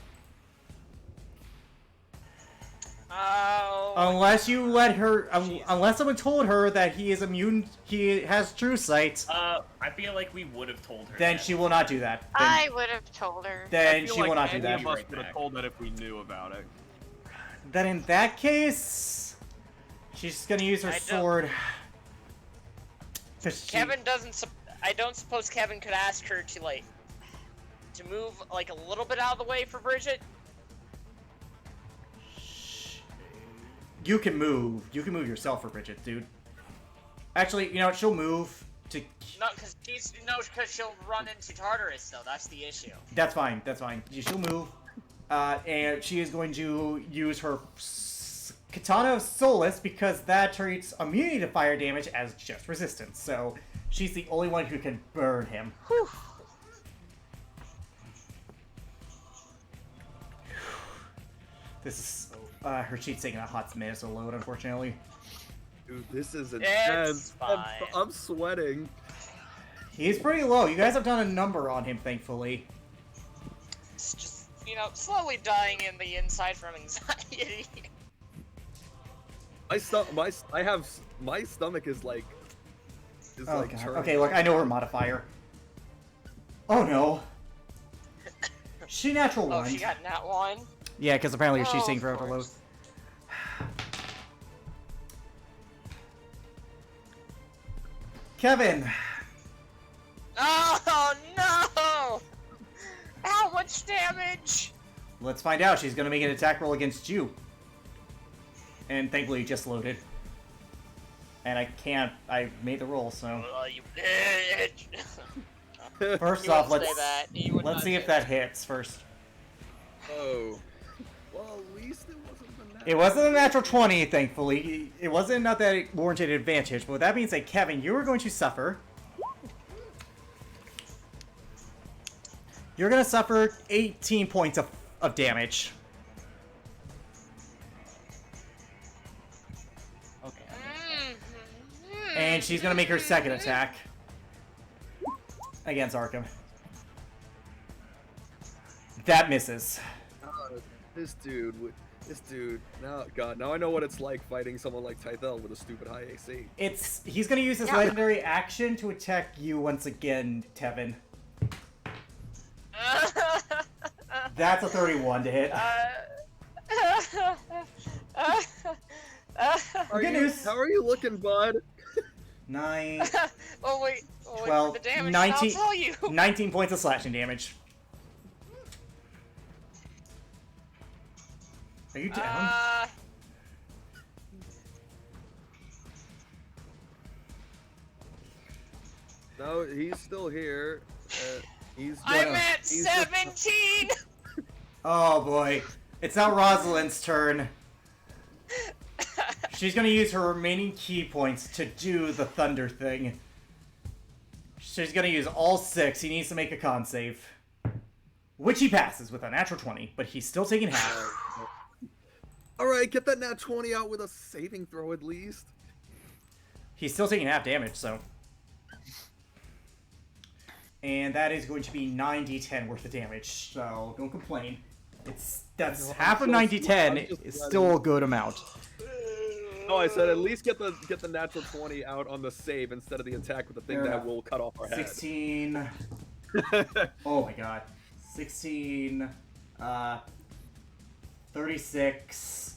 Oh. Unless you let her, unless someone told her that he is immune, he has True Sight. I feel like we would have told her. Then that. she will not do that. Then, I would have told her. Then she will not do that. Any of us would have told that if we knew about it. Then in that case, she's gonna use her sword. Kevin doesn't. I don't suppose Kevin could ask her to to move like a little bit out of the way for Bridget. You can move. You can move yourself for Bridget, dude. Actually, you know what? She'll move to. No, because she'll run into Tartarus though. That's the issue. That's fine. That's fine. She'll move, and she is going to use her Katana of Solace because that treats immunity to fire damage as just resistance. So she's the only one who can burn him. Whew. This is her cheat's taking a hot minute to load, unfortunately. Dude, this is intense. I'm sweating. He's pretty low. You guys have done a number on him, thankfully. It's just slowly dying in the inside from anxiety. My stomach is like. Oh, God. Okay, look, I know her modifier. Oh no. She natural one. Oh, she got nat 1. Yeah, because apparently she's taking of forever to load. course. Kevin! Oh no! How much damage? Let's find out. She's gonna make an attack roll against you. And thankfully you just loaded. And I made the roll, so. You bitch. First You off, won't let's say that. You would let's not see say if that hits first. Oh. Well, at least it wasn't the natural. It wasn't a natural 20, thankfully. It wasn't enough that it warranted advantage, but with that being said, Kevin, you are going to suffer. You're going to suffer 18 points of damage. Okay. And she's going to make her second attack against Arkham. That misses. This dude. Now I know what it's like fighting someone like Tythel with a stupid high AC. He's going to use his legendary action to attack you once again, Tevin. That's a 31 to hit. Good news. How are you looking, bud? 9, Oh wait, 12, the damage. 19, I'll tell you. 19 points of slashing damage. Are you down? No, he's still here. I'm at 17. Oh boy. It's now Rosalind's turn. She's gonna use her remaining key points to do the thunder thing. She's gonna use all 6. He needs to make a con save. Which he passes with a natural 20, but he's still taking half. Alright, get that nat 20 out with a saving throw at least. He's still taking half damage, so. And that is going to be 9d10 worth of damage, so don't complain. That's half of 9d10 is still a good amount. No, I said at least get the natural 20 out on the save instead of the attack with the thing that will cut off our head. 16. Oh my god. 16. 36.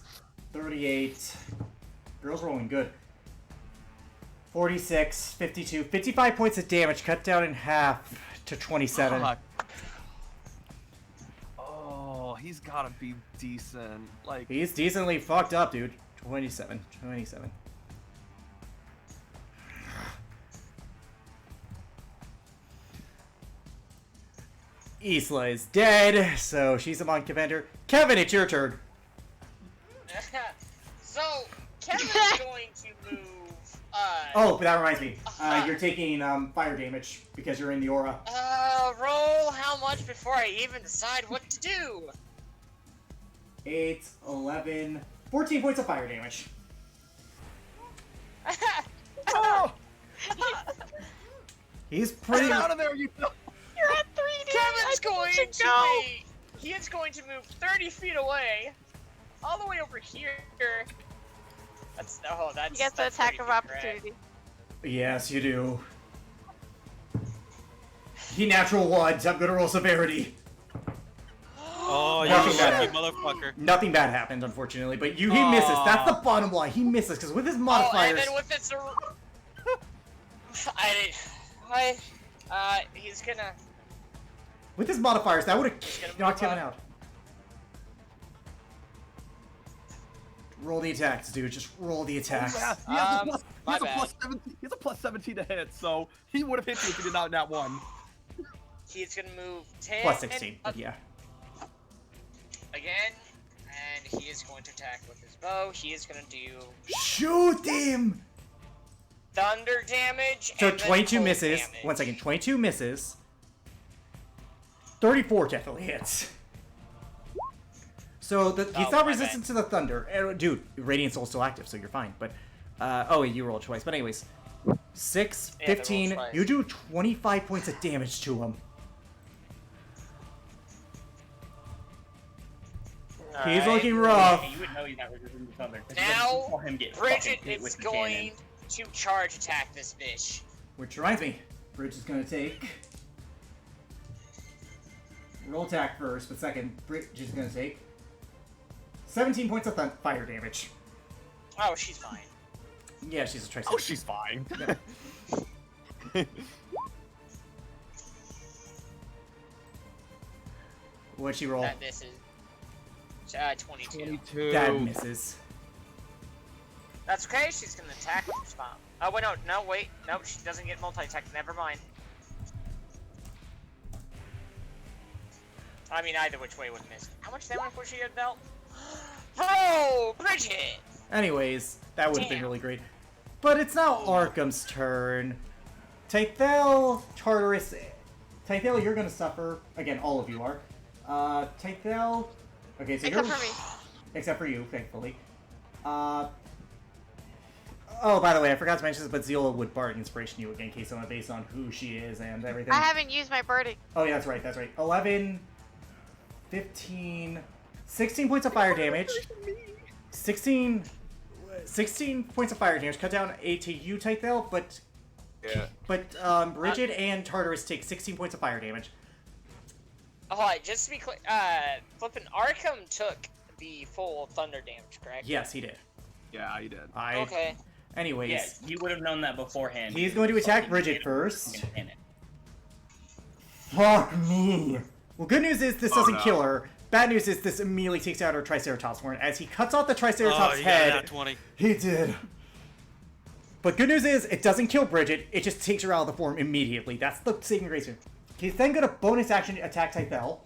38. Girl's rolling good. 46. 52. 55 points of damage cut down in half to 27. Oh, he's gotta be decent. Like, He's decently fucked up, dude. 27. Isla is dead, so she's a monk commander. Kevin, it's your turn. So, Kevin's going to move, Oh, but that reminds me. You're taking fire damage because you're in the aura. roll how much before I even decide what to do? 8, 11, 14 points of fire damage. Oh! He's pretty. Get out of there, you. You're at 3D. Kevin's going should to go. he is going to move 30 feet away, all the way over here. That's You get the that's attack 30 of feet, right? opportunity. Yes, you do. He natural ones. I'm gonna roll severity. Oh, you Nothing lucky bad. motherfucker. Nothing bad happened, unfortunately, but he misses. That's the bottom line. He misses because with his Oh, and modifiers. then with this, he's gonna. With his modifiers, that would gonna have knocked move him on. out. Roll the attacks, dude. Just roll the attacks. He has my a bad. plus 17. He has a plus 17 to hit, so he would have hit you if he did not nat 1. He's gonna move 10. Plus 16, but yeah. Again, and he is going to attack with his bow. He is gonna do Shoot him! thunder damage. So and then 22 cold misses. damage. 1 second. 22 misses. 34 definitely hits. So he's Oh, not my resistant to the thunder. Dude, Radiant Soul's still active, so you're fine. But, oh, wait, you rolled twice. But anyways, 6, Yeah, they rolled 15. twice. You do 25 points of damage to him. He's Alright. looking rough. You would know he's not resistant to thunder. 'cause Now, you saw him get Bridget fucking hit is with the going cannon. to charge attack this bitch. Which reminds me, Bridge is going to take... Roll attack first, but second, Bridge is going to take 17 points of fire damage. Oh, she's fine. Yeah, she's a Triceratops. Oh, she's fine. What'd she roll? That misses. 22. 22. That misses. That's okay. She's gonna attack with her spell. Oh wait, no, wait, no, she doesn't get multi-attack. Never mind. I mean, either which way would miss. How much damage would she have dealt? Oh, Bridget! Anyways, that would have been Damn. really great. But it's now Arkham's turn. Tythel, Tartarus... Tythel, you're gonna suffer. Again, all of you are. Tythel... Okay, so Except you're... for me. Except for you, thankfully. Oh, by the way, I forgot to mention this, but Zeola would Bard Inspiration you again, in case I'm based on who she is and everything. I haven't used my birding. Oh, yeah, that's right. 11, 15, 16 points of fire damage. 16 points of fire damage. Cut down 8 to you, Tythel, but Bridget and Tartarus take 16 points of fire damage. Hold on, just to be clear, flippin' Arkham took the full thunder damage, correct? Yes, he did. Yeah, he did. Okay. Anyways, Yes, you would have known that beforehand. he's going to attack Fucking Bridget hit first. and pin it. Fuck me. Well, good news is this doesn't no. kill her. Bad news is this immediately takes out her Triceratops horn. As he cuts off the Oh, Triceratops you got head, that 20. he did. But good news is, it doesn't kill Bridget, it just takes her out of the form immediately. That's the saving grace here. He's then gonna bonus action attack Tythel.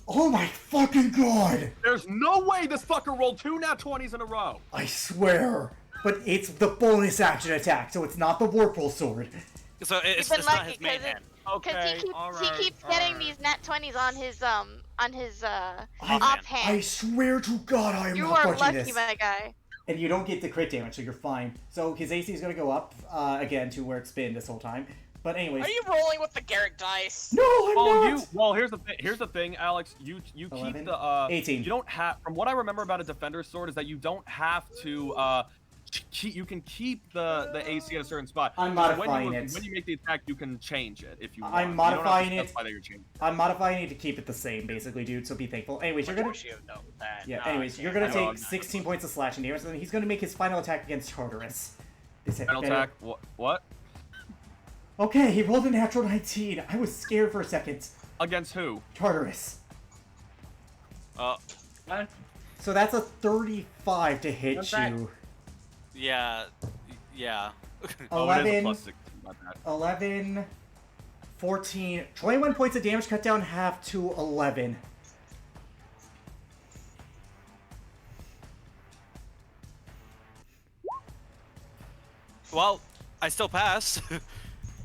Oh my fucking god! There's no way this fucker rolled 2 nat 20s in a row. I swear. But it's the bonus action attack, so it's not the Warpole sword. So it's been not lucky his main 'cause it- hand. Okay, he keeps getting these nat 20s on his offhand. I swear to god I am You not are touching lucky, this. my guy. And you don't get the crit damage, so you're fine. So his AC is gonna go up, again, to where it's been this whole time. But anyways... Are you rolling with the Garrick dice? No, I'm not! Well, here's the thing, Alex. You 11, keep the 18. You don't have. From what I remember about a defender's sword is that you don't have to. You can keep the AC at a certain spot. I'm So modifying when it. When you make the attack, you can change it if you want. I'm You don't have to modifying it. specify that you're changing it. I'm modifying it to keep it the same, basically, dude, so be thankful. Anyways, you're I gonna... wish you had known that. Yeah, No, anyways, I you're can't. gonna No, take I'm 16 points of slashing damage, and then he's gonna make his final attack against Tartarus. Final attack. What? Okay, he rolled a natural 19. I was scared for a second. Against who? Tartarus. What? So that's a 35 to hit What's that? you. Yeah. Oh, it is a 11, plus 16. My bad. 11, 14, 21 points of damage, cut down half to 11. Well, I still pass.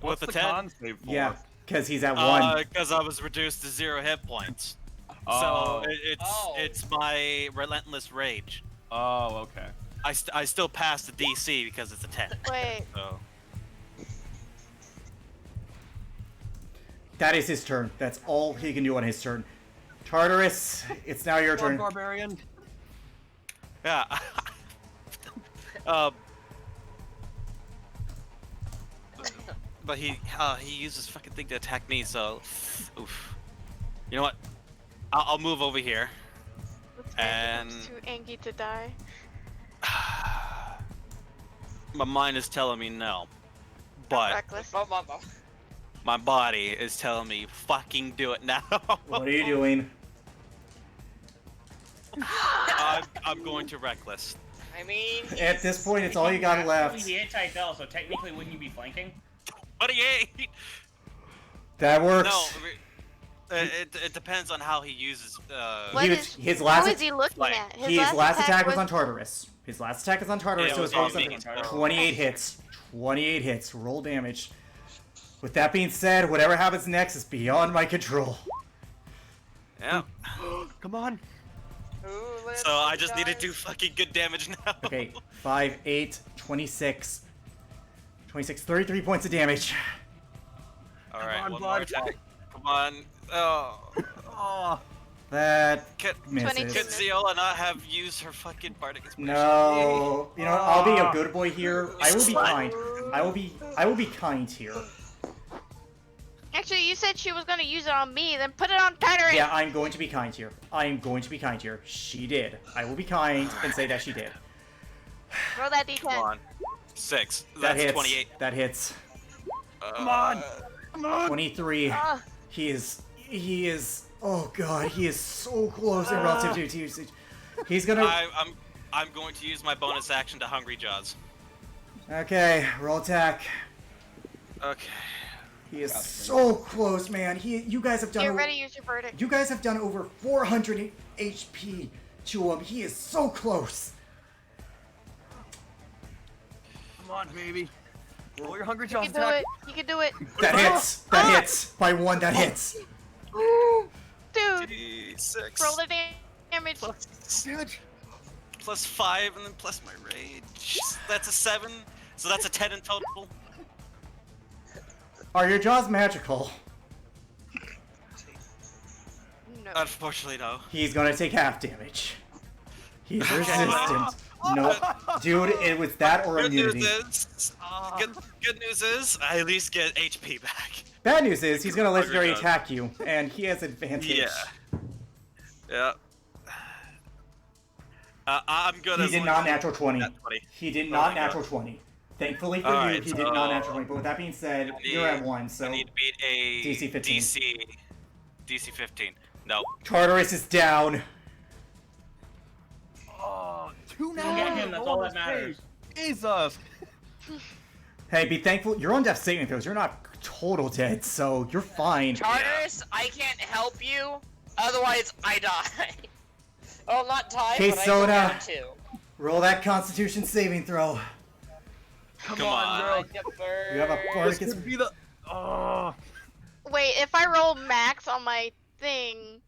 What's With the a 10. con save for? Yeah, because he's at 1. Because I was reduced to 0 hit points. Oh. So it's my relentless rage. Oh, okay. I still pass the DC because it's a 10. Wait. So That is his turn. That's all he can do on his turn. Tartarus, it's now your turn. Barbarian. yeah. But he uses fucking thing to attack me. So, oof. You know what? I'll move over here. And Too angry to die. my mind is telling me no, but Reckless. my body is telling me fucking do it now. What are you doing? I'm going to reckless. I mean, At this point, it's all you got left. He anti-fell, so technically wouldn't you be flanking? 28. That works. No, it depends on how he uses. What His who last is he looking like, at? his last attack was on Tartarus. His last attack is on Tartarus, Yeah, so it it's was focused on on me. 28 hits. 28 hits. Roll damage. With that being said, whatever happens next is beyond my control. Yeah. Come on. So I just need to do fucking good damage now. Okay, 5, 8, 26. 26, 33 points of damage. All right, on, one bud. more attack. Come on. Oh. Oh. That Could misses. could Ziola not have used her fucking bardic inspiration? No. You know what? I'll be a good boy here. I will be kind. I will be kind here. Actually, you said she was gonna use it on me, then put it on Tartarus. Yeah, I'm going to be kind here. I am going to be kind here. She did. I will be kind and say that she did. Roll that d10. Come on. 6. That That's hits. 28. That hits. Come on. Come on. 23. Ah. He is. Oh god, he is so close in relative to usage. He's gonna. I'm going to use my bonus action to Hungry Jaws. Okay, roll attack. Okay. He is so close, man. You guys have done. Get ready, use your verdict. You guys have done over 400 HP to him. He is so close. Come on, baby. Roll your hungry You jaws can do attack. it. You can do it. That hits. That hits by 1. That hits. Dude, 6 roll the damage. plus 5 and then plus my rage. That's a 7. So that's a 10 in total. Are your jaws magical? No. Unfortunately, no. He's gonna take half damage. He's resistant. No, dude, it was that or Good immunity. news is, good news is, I at least get HP back. Bad news is he's gonna legendary Hungry attack you, and he has advantage. Yeah. Yeah. I'm good. He as did long not as- natural 20. Nat 20. He did Oh not my natural God. 20. Thankfully for you, Alright, he did not so- natural 20. But with that being said, I you're at need- 1, so I need to beat a DC 15. DC 15. No. Tartarus is down. Oh, 2 Go get him, that's all that matters. Jesus. Hey, be thankful. You're on death saving throws. You're not total dead, so you're fine. Tartarus, I can't help you. Otherwise, I die. Oh, not die, Okay, but I go Soda. down too. Roll that Constitution saving throw. Come on. I get burned. You have a This bardic. could be the. Oh. Wait, if I roll max on my thing,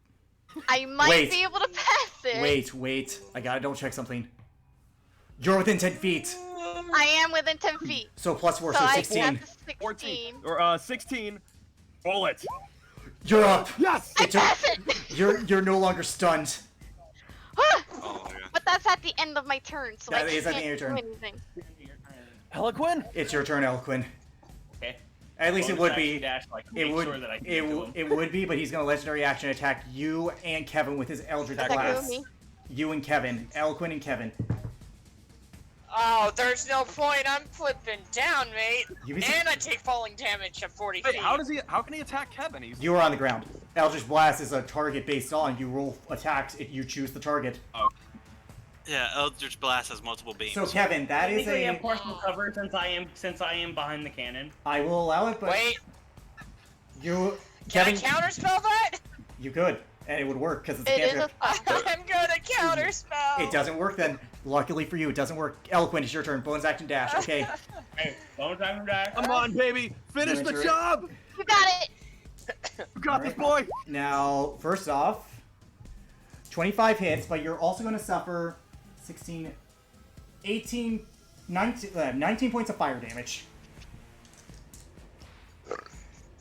I might Wait. be able to pass it. Wait. I gotta double check something. You're within 10 feet. I am within 10 feet. So plus 4, So so I 16. have to 14. 16. Or 16. Roll it. You're up. Yes. I It took- pass it! You're no longer stunned. Oh my God. But that's at the end of my turn, so That I is at the can't end of your do turn. anything. Eloquin. It's your turn, Elquin. Okay. At least it Bonus would action be. dash, like, It make would. sure that I can It, get to w- him. it would be, but he's gonna legendary action attack you and Kevin with his Eldritch Attack Blast. me. You and Kevin, Elquin and Kevin. Oh, there's no point. I'm flipping down, mate. You be- And I take falling damage at 40 Wait, feet. how can he attack Kevin? He's. You are on the ground. Eldritch Blast is a target based on you roll attacks if you choose the target. Yeah, Eldritch Blast has multiple beams. So Kevin, that is Technically, I'm a. partial cover since I am behind the cannon. I will allow it, but Wait, You, Can Kevin, I counterspell that? you could, and it would work because it's a It is a cantrip. spell. I'm gonna counterspell. It doesn't work then. Luckily for you, it doesn't work. Eloquent, it's your turn. Bonus action dash. Okay. Hey, bonus action dash. Come on, baby. Finish You the enter it. job. You got it. You got this, boy. Now, first off, 25 hits, but you're also going to suffer 16, 18, 19 points of fire damage.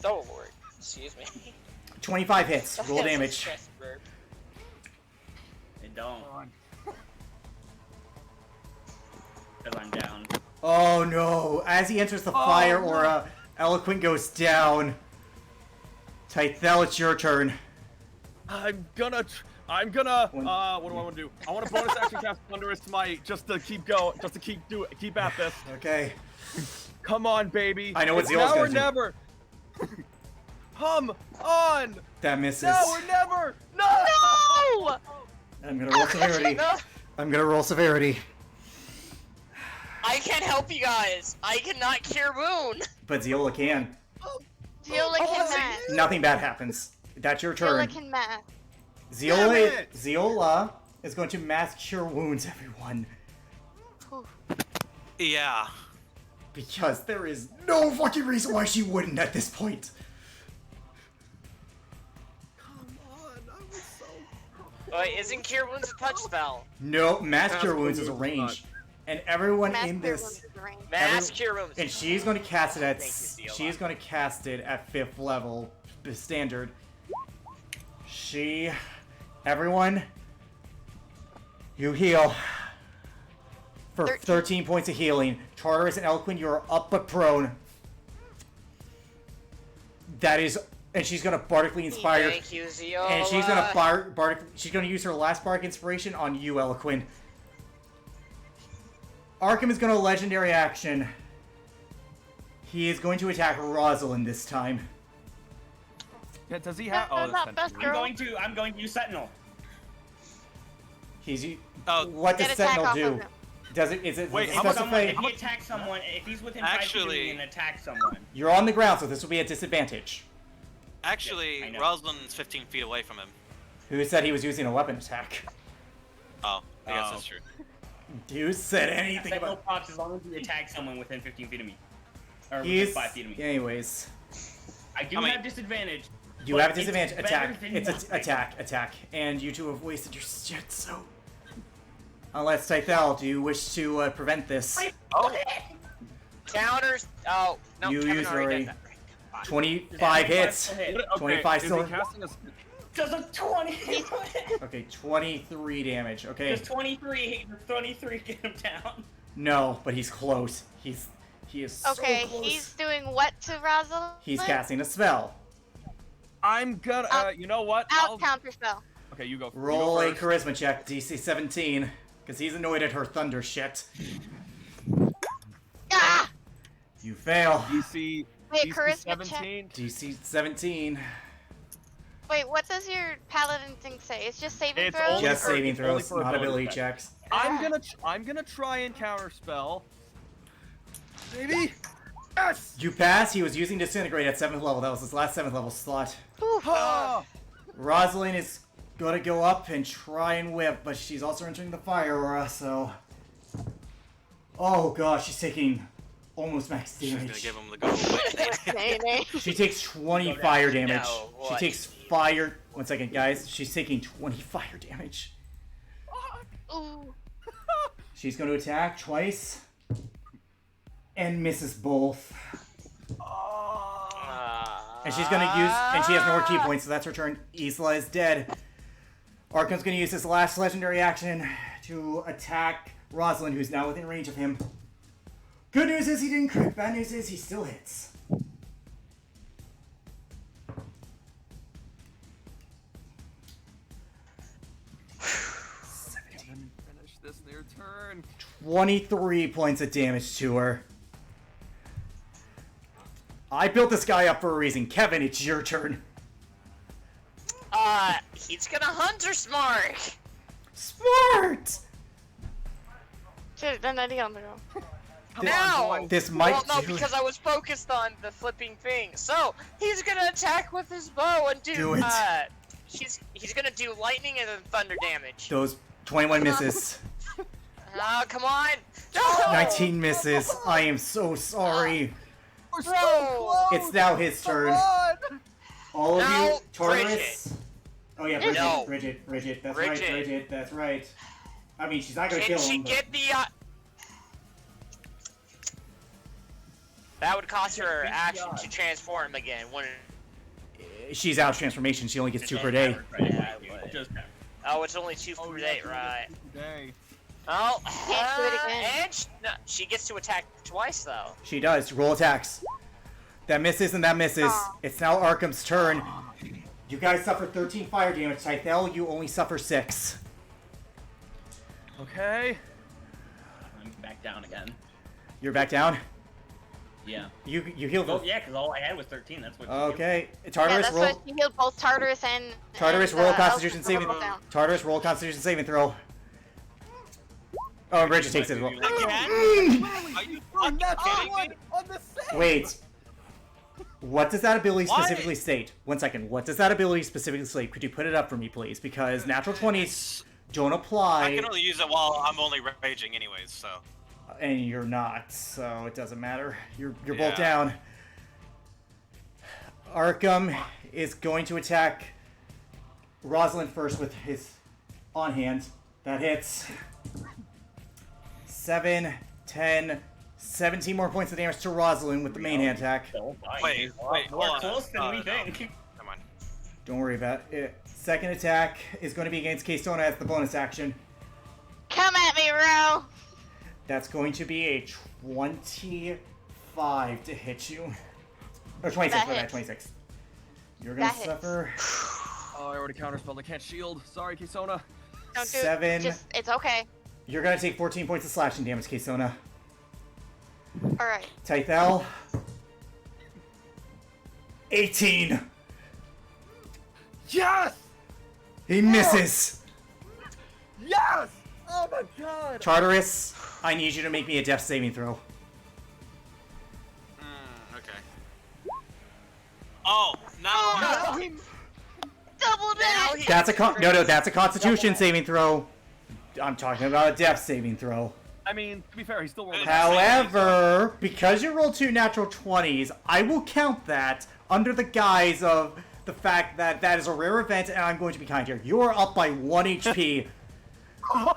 Oh lord. Excuse me. 25 hits. Roll That's a damage. stress burp. It don't. Because I'm down. Oh no! As he enters the fire aura, Eloquent goes down. Tythel, it's your turn. I'm gonna. What do I want to do? I want to bonus action cast Thunderous Smite just to keep going, just to keep at this. Okay. Come on, baby. I know what It's Zeal's now or gonna do. never. Come on. That misses. Now or never. No. No! I'm gonna roll severity. No, I'm gonna roll severity. I can't help you guys. I cannot cure wound. But Zeola can. Zeola can math. Nothing bad happens. That's your turn. Zeola can math. Zeola is going to mass cure wounds, everyone. Yeah. Because there is no fucking reason why she wouldn't at this point. Wait, isn't cure wounds a touch spell? No, mass cure Mass wounds is a wounds range. And everyone Math in cure this... wounds is the range. Mass cure wounds. And she's going to cast it at... Thank you, Zeola. She's going to cast it at 5th level, standard. Everyone, you heal. For 13 points of healing. Tartarus and Eloquent, you are up but prone. That is... And she's gonna bardically inspire. Thank you, Zeola. And she's gonna she's gonna use her last bardic inspiration on you, Eloquent. Arkham is gonna legendary action. He is going to attack Rosalind this time. Yeah, does he have? That's not best I'm girl. going to use Sentinel. Oh, What does Get attack Sentinel off do? of him. Does it? Is it Wait, If how much- specify? if he attacks someone, if he's within 5 feet of Actually- me and attacks someone, You're on the ground, so this will be a disadvantage. Actually, Yes, I know. Rosalind's 15 feet away from him. Who said he was using a weapon attack? Oh, I guess Oh. that's true. Who said anything Sentinel about? procs as long as he attacks someone within 15 feet of me. Or within 5 feet of me. Anyways, I do I mean- have disadvantage. you but have a it's disadvantage. better Attack. than It's nothing. attack. And you two have wasted your shit. So, unless Tythel, do you wish to prevent this? Oh, Counters. Oh no, You Kevin used already already. did that. 25 hits. Hit. Okay, 25 is still- he casting a? Does a 20. Okay, 23 damage. Okay. Does 23 get him down? No, but he's close. He is so Okay, close. he's doing what to Rosalind? He's casting a spell. I'm gonna. You know what? Out counterspell. Okay, you go. Roll a you go first. charisma check, DC 17, because he's annoyed at her thunder shit. Ah! You fail. DC. Wait, DC charisma 17. DC 17. Wait, what does your paladin thing say? It's just saving It's throws? only Just for- saving it's only throws, for not ability ability checks. I'm gonna try and counterspell. Maybe. Yes. You pass. He was using Disintegrate at 7th level. That was his last 7th level slot. Ah! Rosalind is gonna go up and try and whip, but she's also entering the fire aura, so... Oh gosh, she's taking almost max she's gonna damage. give him the go away. Nay, nay. She takes 20 fire damage. No, She what? takes fire... One second, guys. She's taking 20 fire damage. Ooh. She's going to attack twice. And misses both. And she's going to use... And she has no more key points, so that's her turn. Isla is dead. Arkham's going to use his last legendary action to attack Rosalind, who's now within range of him. Good news is he didn't crit. Bad news is he still hits. Finish this near turn. 23 points of damage to her. I built this guy up for a reason. Kevin, it's your turn. He's gonna Hunter Smark. Smart! Should've done that on the go. Now! This might Well, no, do- because I was focused on the flipping thing. So, he's gonna attack with his bow and Do it. he's gonna do lightning and then thunder damage. Those 21 misses. Come on! No! 19 misses. I am so sorry. We're Bro. so close. It's now his turn. on! All of Now, you, Tartarus. Oh yeah, Bridget, No. Bridget. That's right, Bridget. Bridget. That's right. I mean, she's not gonna Can kill she him. but- get the, That would cost her action to transform again, wouldn't it? She's out of transformation. She only gets 2 per day. Yeah, but- Oh, it's only 2 per day, right? Oh, Can't do it again. and no, she gets to attack twice, though. She does. Roll attacks. That misses and that misses. Aw. It's now Arkham's turn. You guys suffer 13 fire damage. Tythel, you only suffer 6. Okay. I'm back down again. You're back down. Yeah. You healed. Oh yeah, because all I had was 13. That's what. Okay. Yeah, Tartarus, that's roll. what she healed both Tartarus and. Tartarus, and, roll Elsa Constitution from saving. level down. Tartarus, roll Constitution saving throw. Oh, Bridget takes it as well. Again? Are you fucking Natural kidding one me? on the save. Wait. What does that ability Why? specifically state? 1 second. What does that ability specifically state? Could you put it up for me, please? Because natural 20s don't I apply, can only use it while I'm only raging anyways, so. and you're not, so it doesn't matter. You're both Yeah. down. Arkham is going to attack Rosalind first with his on hand. That hits. 7, 10, 17 more points of damage to Rosalind with the main hand attack. Still fine. Wait, wait, More hold on. close than we No. think. Come on. Don't worry about it. Second attack is going to be against Keystone as the bonus action. Come at me, Ro! That's going to be a 25 to hit you. Or 26, That my bad, hits. 26. You're going to That hits. suffer Oh, I already counterspelled. I can't shield. Sorry, Kisona. Don't do 7. it. Just, it's okay. You're going to take 14 points of slashing damage, Keysona. Alright. Tythel. 18. Yes! He misses. Yes! Oh my god! Tartarus, I need you to make me a death saving throw. Okay. Oh, now No, Double Now that! he- That's a that's a Constitution saving throw. I'm talking about a death saving throw. I mean, to be fair, he still rolled a However, because you rolled 2 natural 20s, I will count that under the guise of the fact that that is a rare event and I'm going to be kind here. You are up by 1 HP. Oh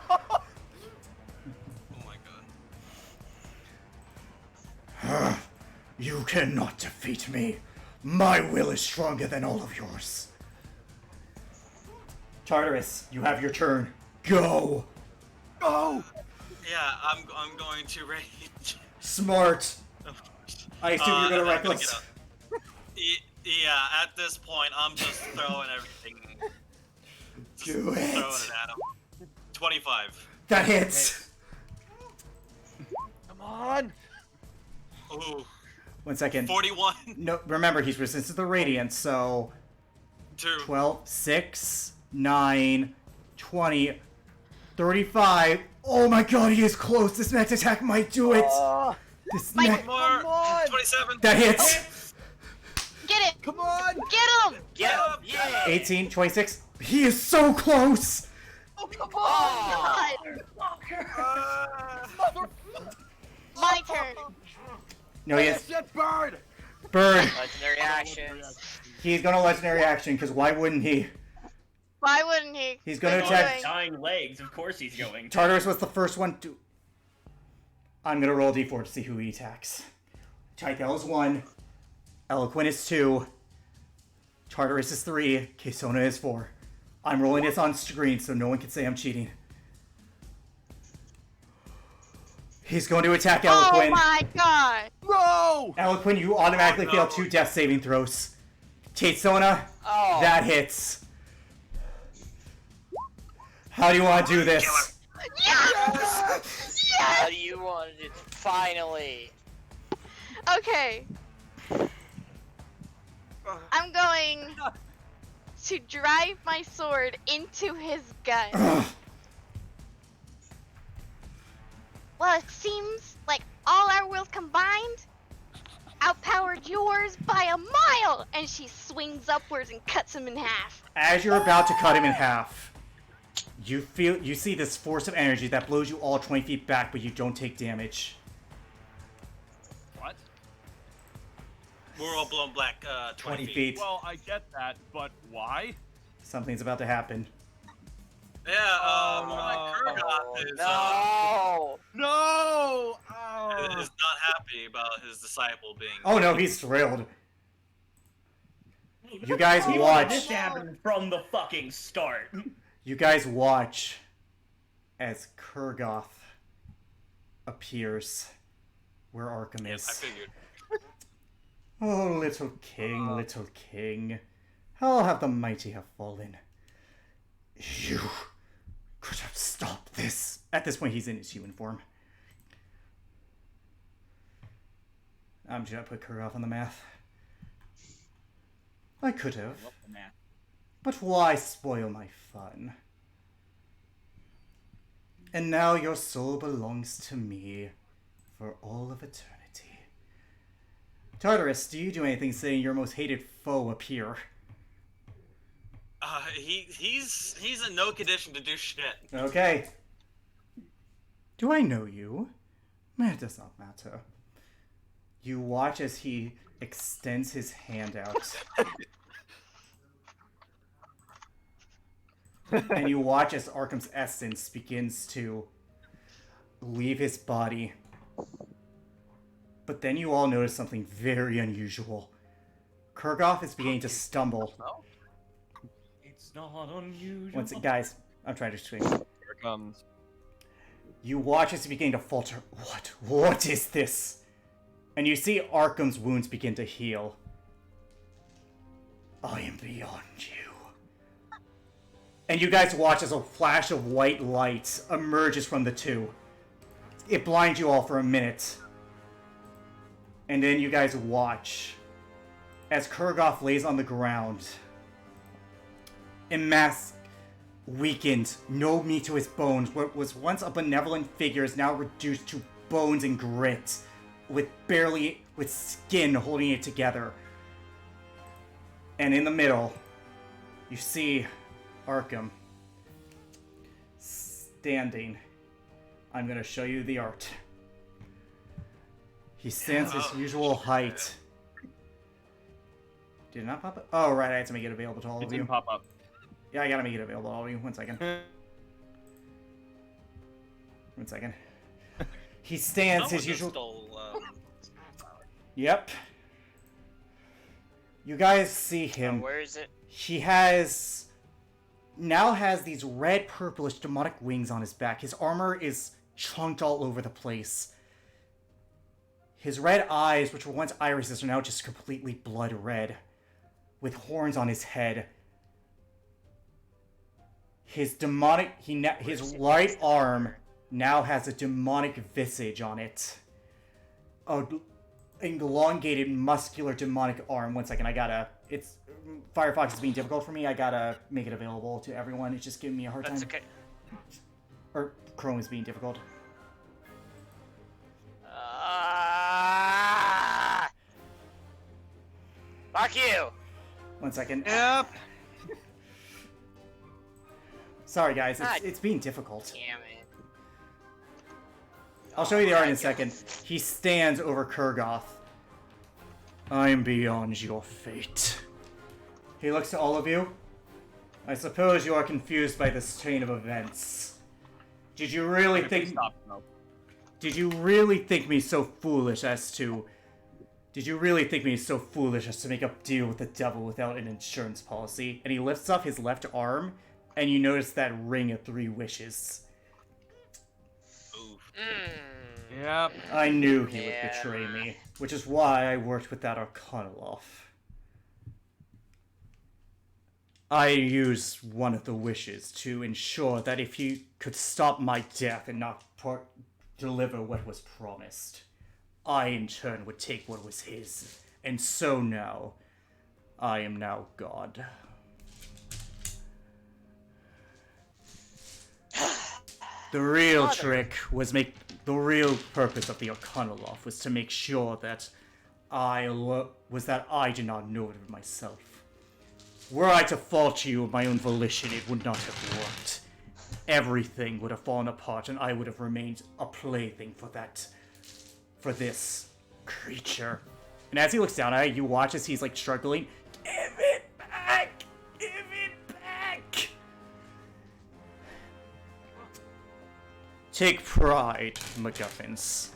my god. You cannot defeat me. My will is stronger than all of yours. Tartarus, you have your turn. Go. Oh! Yeah, I'm going to rage. Smart. I assume you're gonna I'm not reckless. get up. Yeah, at this point, I'm just throwing everything. Just Do it. Throwing it at him. 25. That hits. Come on! Ooh. 1 second. 41. No, remember he's resistant to the radiant, so 2. 12, 6, 9, 20, 35. Oh my god, he is close. This next attack might do it. This next... More. Come on! 27. That hits. Get it! Come on! Get him! Yeah, yeah. 18, 26. He is so close. Oh, come Oh, on! My turn. No, he is. Shit, bird! Bird. legendary actions. He's gonna legendary action, because why wouldn't he? Why wouldn't he? He's gonna What are you attack- doing? Dying legs. Of course he's going. Tartarus was the first one to... I'm gonna roll a d4 to see who he attacks. Tythel is 1. Eloquent is 2. Tartarus is 3. Keysona is 4. I'm rolling this on screen so no one can say I'm cheating. He's going to attack Oh Eloquent. my god! No! Eloquent, you automatically Oh, fail no. 2 death saving throws. Keysona, Oh. that hits. How do you want to do this? Yes! How do you want it? Finally. Okay. I'm going to drive my sword into his gut. Ugh. Well, it seems like all our wills combined outpowered yours by a mile, and she swings upwards and cuts him in half. As you're about to cut him in half, you see this force of energy that blows you all 20 feet back, but you don't take damage. What? We're all blown black 20 feet. feet. Well, I get that, but why? Something's about to happen. Yeah, Kurgoth is, No! No! is not happy about his disciple being... Oh no, he's thrilled. You guys He wanted watch. this to happen from the fucking start. You guys watch as Kurgoth appears where Arkham Yes, I is. figured. Oh, little king, little king. How have the mighty have fallen? You could have stopped this. At this point, he's in his human form. I'm just gonna put Kurgoth on the map. I could have. But why spoil my fun? And now your soul belongs to me for all of eternity. Tartarus, do you do anything seeing your most hated foe appear? He's in no condition to do shit. Okay. Do I know you? It does not matter. You watch as he extends his hand out. And you watch as Arkham's essence begins to leave his body. But then you all notice something very unusual. Kurgoth is beginning to stumble. It's not unusual. Once it, guys, I'm trying to explain. Here it comes. You watch as he begins to falter. What is this? And you see Arkham's wounds begin to heal. I am beyond you. And you guys watch as a flash of white light emerges from the two. It blinds you all for a minute. And then you guys watch as Kurgoth lays on the ground. Mask, weakened, no meat to his bones. What was once a benevolent figure is now reduced to bones and grit, with skin holding it together. And in the middle, you see Arkham standing. I'm gonna show you the art. He stands his usual height. Did it not pop up? Oh, right, I had to make it available to all It of you. didn't pop up. Yeah, I gotta make it available to all of you. 1 second. 1 second. He stands his usual... Yep. You guys see him. Where is it? He now has these red purplish demonic wings on his back. His armor is chunked all over the place. His red eyes, which were once irises, are now just completely blood red, with horns on his head. His right arm now has a demonic visage on it. An elongated, muscular, demonic arm. 1 second, Firefox is being difficult for me. I gotta make it available to everyone. It's just giving me a hard time. That's okay. Or Chrome is being difficult. Fuck you! 1 second. Yep. Sorry, guys. God. It's being difficult. Damn it. I'll show you the art in a second. He stands over Kurgoth. I'm beyond your fate. He looks to all of you. I suppose you are confused by this chain of events. Did you really think... Stop. No. Did you really think me so foolish as to... Did you really think me so foolish as to make a deal with the devil without an insurance policy? And he lifts up his left arm, and you notice that ring of 3 wishes. Yep. I knew he would betray me, which is why I worked with that Arkanoloff. I used one of the wishes to ensure that if he could stop my death and not deliver what was promised, I in turn would take what was his. And so now, I am now God. The real Father. trick was the real purpose of the Arcanoloth was to make sure that I did not know it myself. Were I to fall to you of my own volition, it would not have worked. Everything would have fallen apart, and I would have remained a plaything for this creature. And as he looks down at you, watch as he's like struggling. Give it back! Give it back! Take pride, MacGuffins.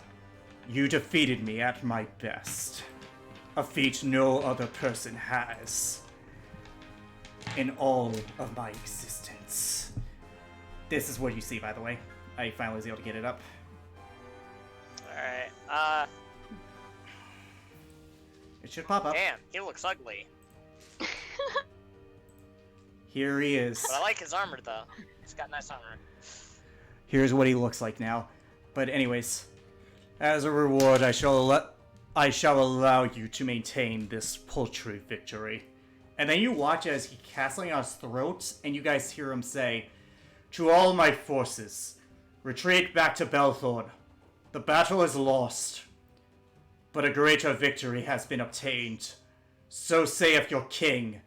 You defeated me at my best. A feat no other person has. In all of my existence. This is what you see, by the way. I finally was able to get it up. Alright, It should pop up. damn, he looks ugly. Here he is. But I like his armor, though. He's got nice armor. Here's what he looks like now. But anyways, as a reward, I shall allow you to maintain this paltry victory. And then you watch as he casts something on his throat, and you guys hear him say, "To all my forces, retreat back to Belthorn. The battle is lost, but a greater victory has been obtained. So saith your king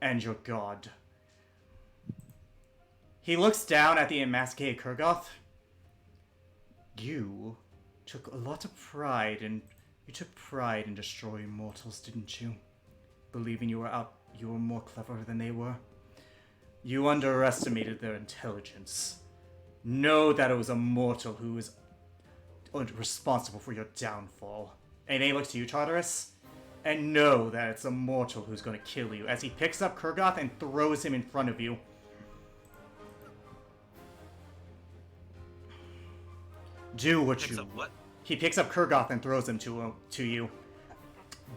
and your god." He looks down at the emasculated Kurgoth. You took a lot of pride in destroying mortals, didn't you? Believing you were more clever than they were. You underestimated their intelligence. Know that it was a mortal who was responsible for your downfall. And then he looks to you, Tartarus, and know that it's a mortal who's going to kill you, as he picks up Kurgoth and throws him in front of you. Do what Picks you... up what? He picks up Kurgoth and throws him to you.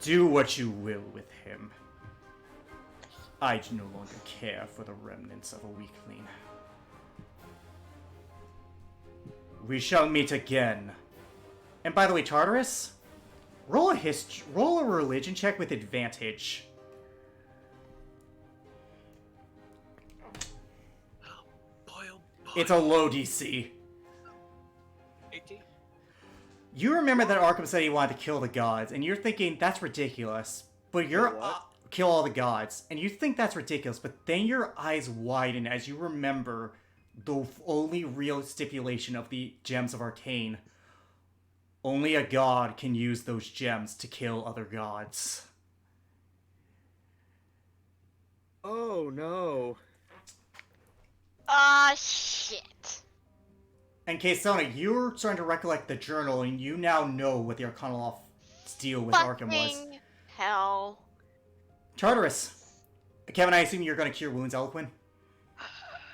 Do what you will with him. I do no longer care for the remnants of a weakling. We shall meet again. And by the way, Tartarus, roll a religion check with advantage. Boy, oh boy. It's a low DC. 18? You remember that Arkham said he wanted to kill the gods, and you're thinking that's ridiculous. But you're kill all the gods, and you think that's ridiculous. But then your eyes widen as you remember the only real stipulation of the Gems of Arcane. Only a god can use those gems to kill other gods. Oh no. Ah, shit. And Kaysona, you're starting to recollect the journal, and you now know what the Arcanoloth's deal with Arkham was. Fucking hell. Tartarus, Kevin, I assume you're going to cure wounds, Eloquin?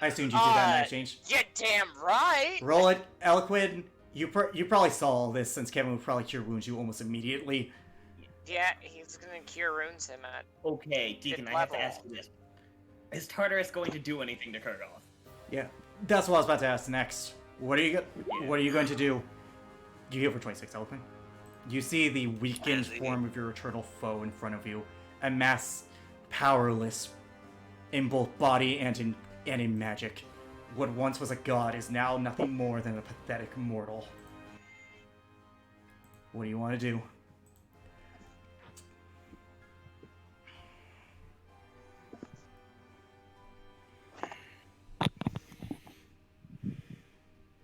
I assumed you did that in that exchange. You're damn right! Roll it, Eloquin. You probably saw all this since Kevin would probably cure wounds you almost immediately. Yeah, he's gonna cure runes him at... Okay, Deacon, Good I have to level. ask you this. Is Tartarus going to do anything to Kurgoth? Yeah, that's what I was about to ask next. What are you going to do? You heal for 26, Eloquin. You see the weakened form of your eternal foe in front of you, a mass powerless in both body and in magic. What once was a god is now nothing more than a pathetic mortal. What do you want to do?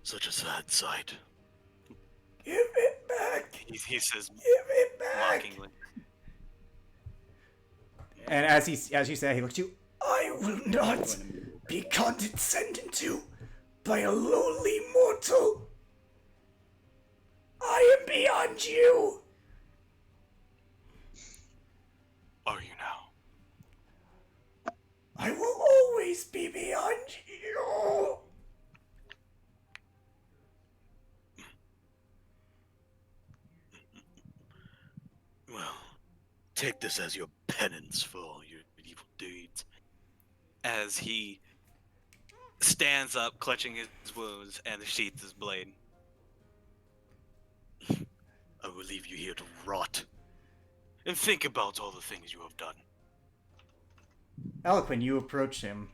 Such a sad sight. Give it back! He says Give it back! mockingly. And as you say, he looks at you. I will not be condescended to by a lowly mortal. I am beyond you. Are you now? I will always be beyond you. Well, take this as your penance for all your evil deeds. As he stands up, clutching his wounds, and sheathes his blade. I will leave you here to rot. And think about all the things you have done. Eloquin, you approach him.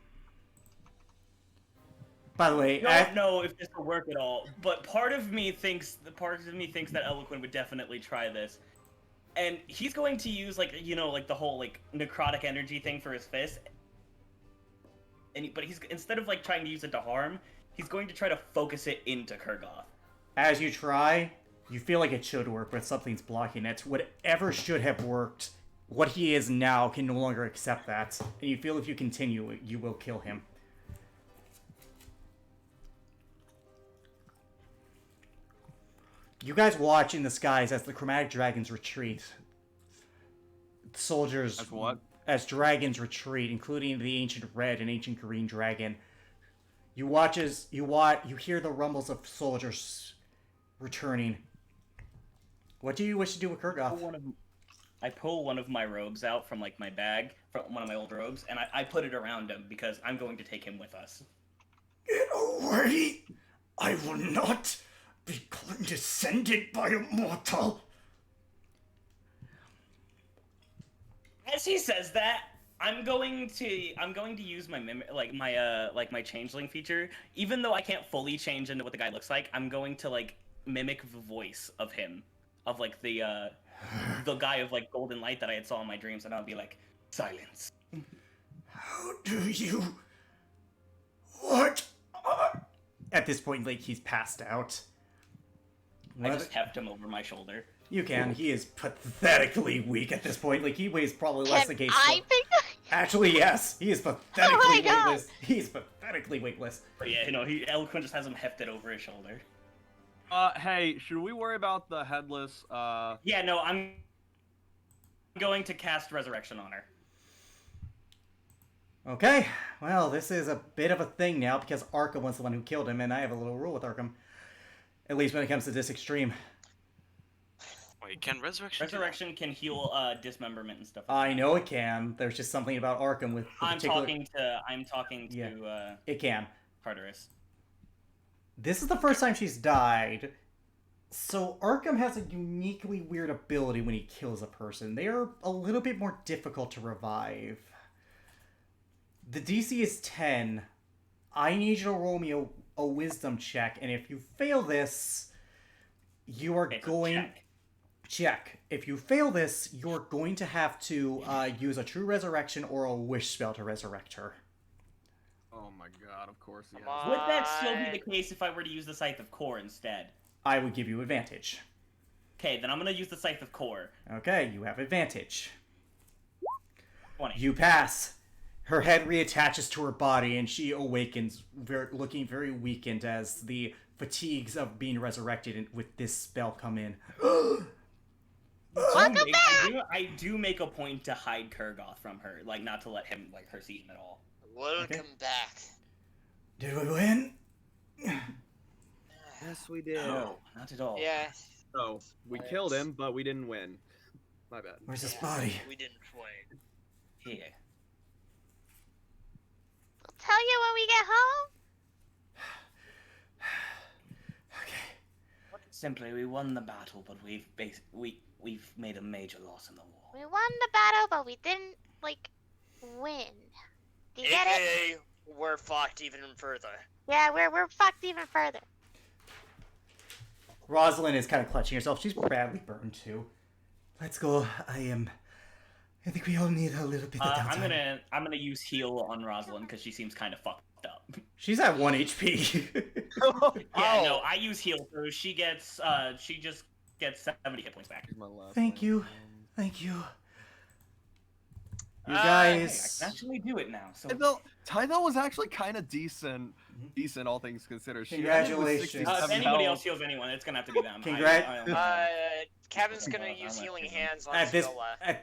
By the way, don't know if this will work at all, but part of me thinks that Eloquent would definitely try this. And he's going to use like the whole like necrotic energy thing for his fist. But he's instead of like trying to use it to harm, he's going to try to focus it into Kurgoth. as you try, you feel like it should work, but something's blocking it. Whatever should have worked, what he is now can no longer accept that. And you feel if you continue, you will kill him. You guys watch in the skies as the chromatic dragons retreat. Soldiers... As what? As dragons retreat, including the ancient red and ancient green dragon. You hear the rumbles of soldiers returning. What do you wish to do with Kurgoth? I pull one of my robes out from like my bag, from one of my old robes, and I put it around him because I'm going to take him with us. Get away! I will not be condescended by a mortal. As he says that, I'm going to use my my changeling feature. Even though I can't fully change into what the guy looks like, I'm going to like mimic the voice of him, of like the guy of like golden light that I had saw in my dreams, and I'll be like, silence. How do you? What? At this point, like he's passed out. I just tapped him over my shoulder. You can. He is pathetically weak at this point. Like, he weighs probably less than Case. I pick Actually, yes. He is pathetically weightless. He's pathetically weightless. But yeah, Eloquent just has him hefted over his shoulder. Hey, should we worry about the headless, Yeah, no, I'm going to cast Resurrection on her. Okay. Well, this is a bit of a thing now, because Arkham was the one who killed him, and I have a little rule with Arkham. At least when it comes to this extreme. Wait, can Resurrection can heal dismemberment and stuff. I know it can. There's just something about Arkham with the I'm particular... talking to it can. Tartarus. This is the first time she's died. So Arkham has a uniquely weird ability when he kills a person. They are a little bit more difficult to revive. The DC is 10. I need you to roll me a wisdom check, and if you fail this, you are going... Check. If you fail this, you're going to have to use a true resurrection or a wish spell to resurrect her. Oh my god, of course he has. Would that still be the case if I were to use the Scythe of Core instead? I would give you advantage. Okay, then I'm going to use the Scythe of Core. Okay, you have advantage. 20. You pass. Her head reattaches to her body, and she awakens, looking very weakened as the fatigues of being resurrected with this spell come in. I do make a point to hide Kurgoth from her, like not to let him her see him at all. Welcome back. Did we win? Yes, we did. No, not at all. Yeah. So, we killed him, but we didn't win. My bad. Where's his body? We didn't win. Here. I'll tell you when we get home. Simply, we won the battle, but we've made a major loss in the war. We won the battle, but we didn't win. Do you get it? AKA, we're fucked even further. Yeah, we're fucked even further. Rosalind is kind of clutching herself. She's badly burned too. Let's go. I think we all need a little bit of downtime. I'm gonna use heal on Rosalind because she seems kind of fucked up. She's at 1 HP. Yeah, no, I use heal, so she just gets 70 hit points back. Thank you. Thank you. You guys... I can actually do it now. So Tythel was actually kind of decent, all things considered. Congratulations. If anybody else heals anyone, it's gonna have to be them. Kevin's gonna use healing hands on At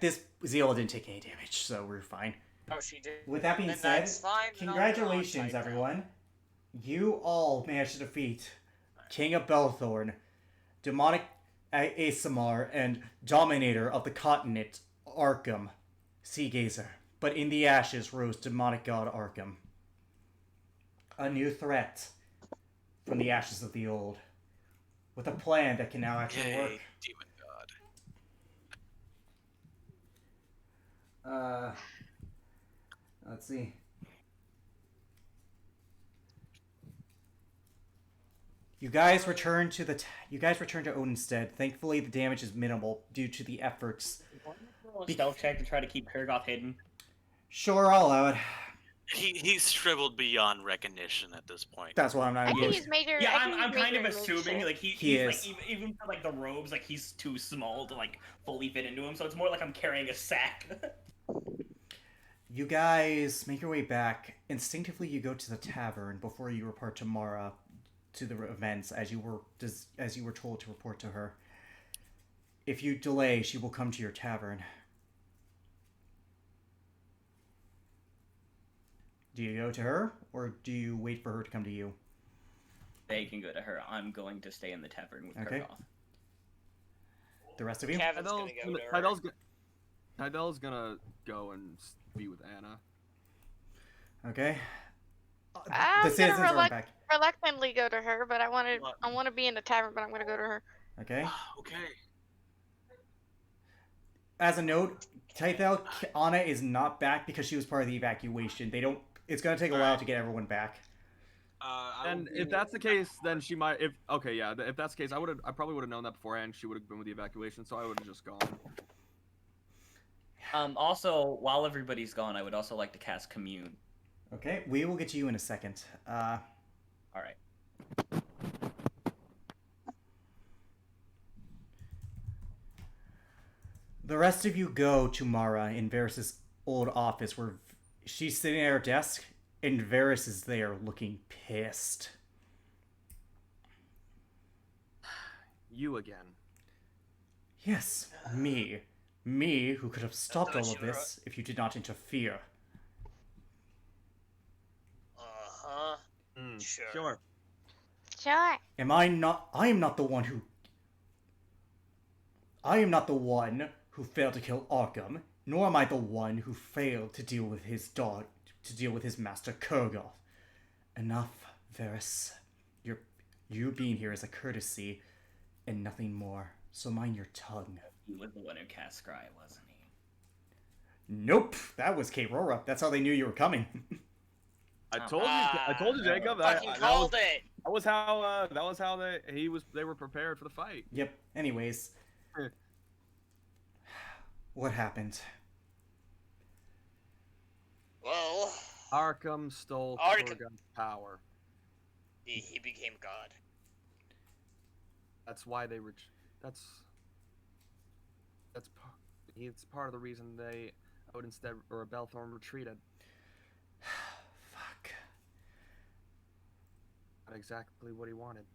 this. Ziola didn't take any damage, so we're fine. Oh, she did. With that being Then said, that's fine, then I'll congratulations, go on Tythel. everyone. You all managed to defeat King of Belthorn, Demonic Asamar, and Dominator of the Continent, Arkham, Seagazer. But in the ashes rose Demonic God Arkham. A new threat from the ashes of the old. With a plan that can now actually work. Demon God. Let's see. You guys return to Odenstead. Thankfully, the damage is minimal due to the efforts. Roll a stealth check to try to keep Kurgoth hidden. Sure, I'll allow it. He's shriveled beyond recognition at this point. That's why I'm not. I think Even... he's major. Yeah, I think I'm he's kind of major assuming shit. like He he's is. like even for like the robes, like he's too small to like fully fit into him. So it's more like I'm carrying a sack. You guys make your way back. Instinctively, you go to the tavern before you report to Mara to the events as you were told to report to her. If you delay, she will come to your tavern. Do you go to her, or do you wait for her to come to you? They can go to her. I'm going to stay in the tavern with Okay. Kurgoth. The rest of you? Kevin's gonna go to her. Tydel's gonna go and be with Anna. Okay. I'm The gonna citizens are back. reluctantly go to her, but I want to be in the tavern, but I'm gonna go to her. Okay. Okay. As a note, Tythel, Anna is not back because she was part of the evacuation. It's gonna take a while to get everyone back. And if that's the case, then she might. If that's the case, I probably would have known that beforehand. She would have been with the evacuation, so I would have just gone. Also, while everybody's gone, I would also like to cast Commune. Okay, we will get to you in a second. All right. The rest of you go to Mara in Varys' old office where she's sitting at her desk and Varys is there looking pissed. You again. Yes, me. Me who could have stopped all of this if you did not interfere. Uh-huh. Sure. Sure. Sure. I am not the one who failed to kill Arkham, nor am I the one who failed to deal with his master Kurgoth. Enough, Varys. You being here is a courtesy and nothing more, so mind your tongue. He was the one who cast Scry, wasn't he? Nope, that was Kate Rora. That's how they knew you were coming. I told you, Jacob. Fucking called it. That was how they were prepared for the fight. Yep. Anyways, what happened? Well, Arkham stole Arkham- Kurgan's power. he became God. That's why they it's part of the reason they Odenstead or Belthorn retreated. Fuck. Not exactly what he wanted.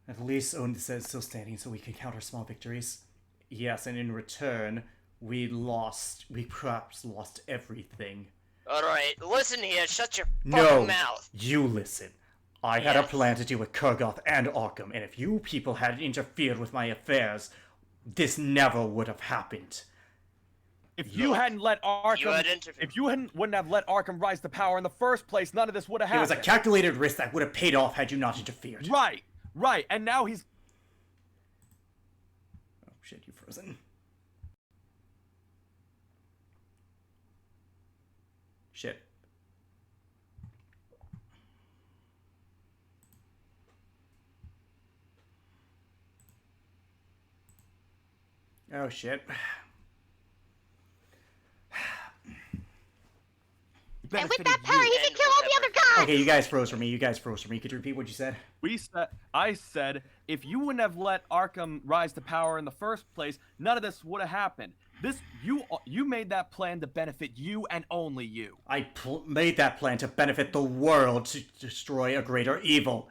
At least Odenstead is still standing so we can count our small victories. Yes, and in return, we perhaps lost everything. Alright, listen here, shut your No, fucking mouth. you listen. I had a Yes. plan to deal with Kurgoth and Arkham, and if you people hadn't interfered with my affairs, this never would have happened. If you hadn't let Arkham, wouldn't have let Arkham rise to power in the first place, none of this would have It was happened. a calculated risk that would have paid off had you not interfered. Right, and now he's. Oh shit, you frozen. Shit. Oh shit. And with that power, he can kill all the other gods. Okay, you guys froze for me. Could you repeat what you said? I said, if you wouldn't have let Arkham rise to power in the first place, none of this would have happened. You made that plan to benefit you and only you. I made that plan to benefit the world to destroy a greater evil.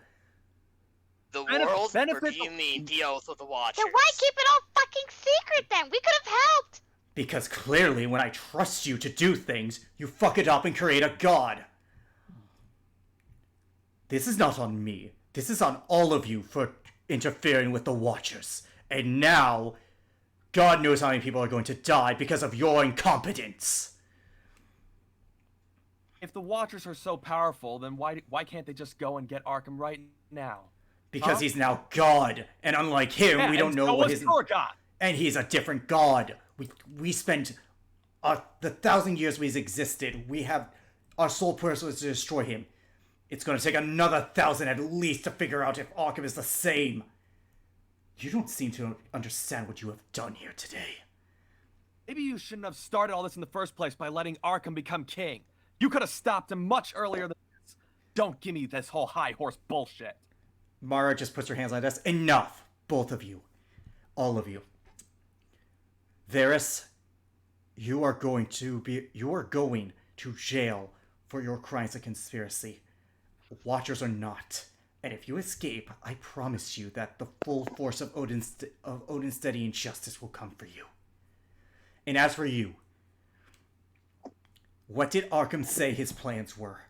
The world? Or do you mean the Oath of the Watchers? Then why keep it all fucking secret then? We could have helped. Because clearly when I trust you to do things, you fuck it up and create a god. This is not on me. This is on all of you for interfering with the Watchers. And now, God knows how many people are going to die because of your incompetence. If the Watchers are so powerful, then why can't they just go and get Arkham right now? Because he's now God, and unlike him, we don't know what his... And he's a different God. We spent the 1,000 years we've existed. We have our sole purpose was to destroy him. It's gonna take another 1,000 at least to figure out if Arkham is the same. You don't seem to understand what you have done here today. Maybe you shouldn't have started all this in the first place by letting Arkham become king. You could have stopped him much earlier than this. Don't give me this whole high horse bullshit. Mara just puts her hands on the desk. Enough! Both of you. All of you. Varys, you are going to jail for your crimes of conspiracy. Watchers are not. And if you escape, I promise you that the full force of Odin's steady justice will come for you. And as for you, what did Arkham say his plans were?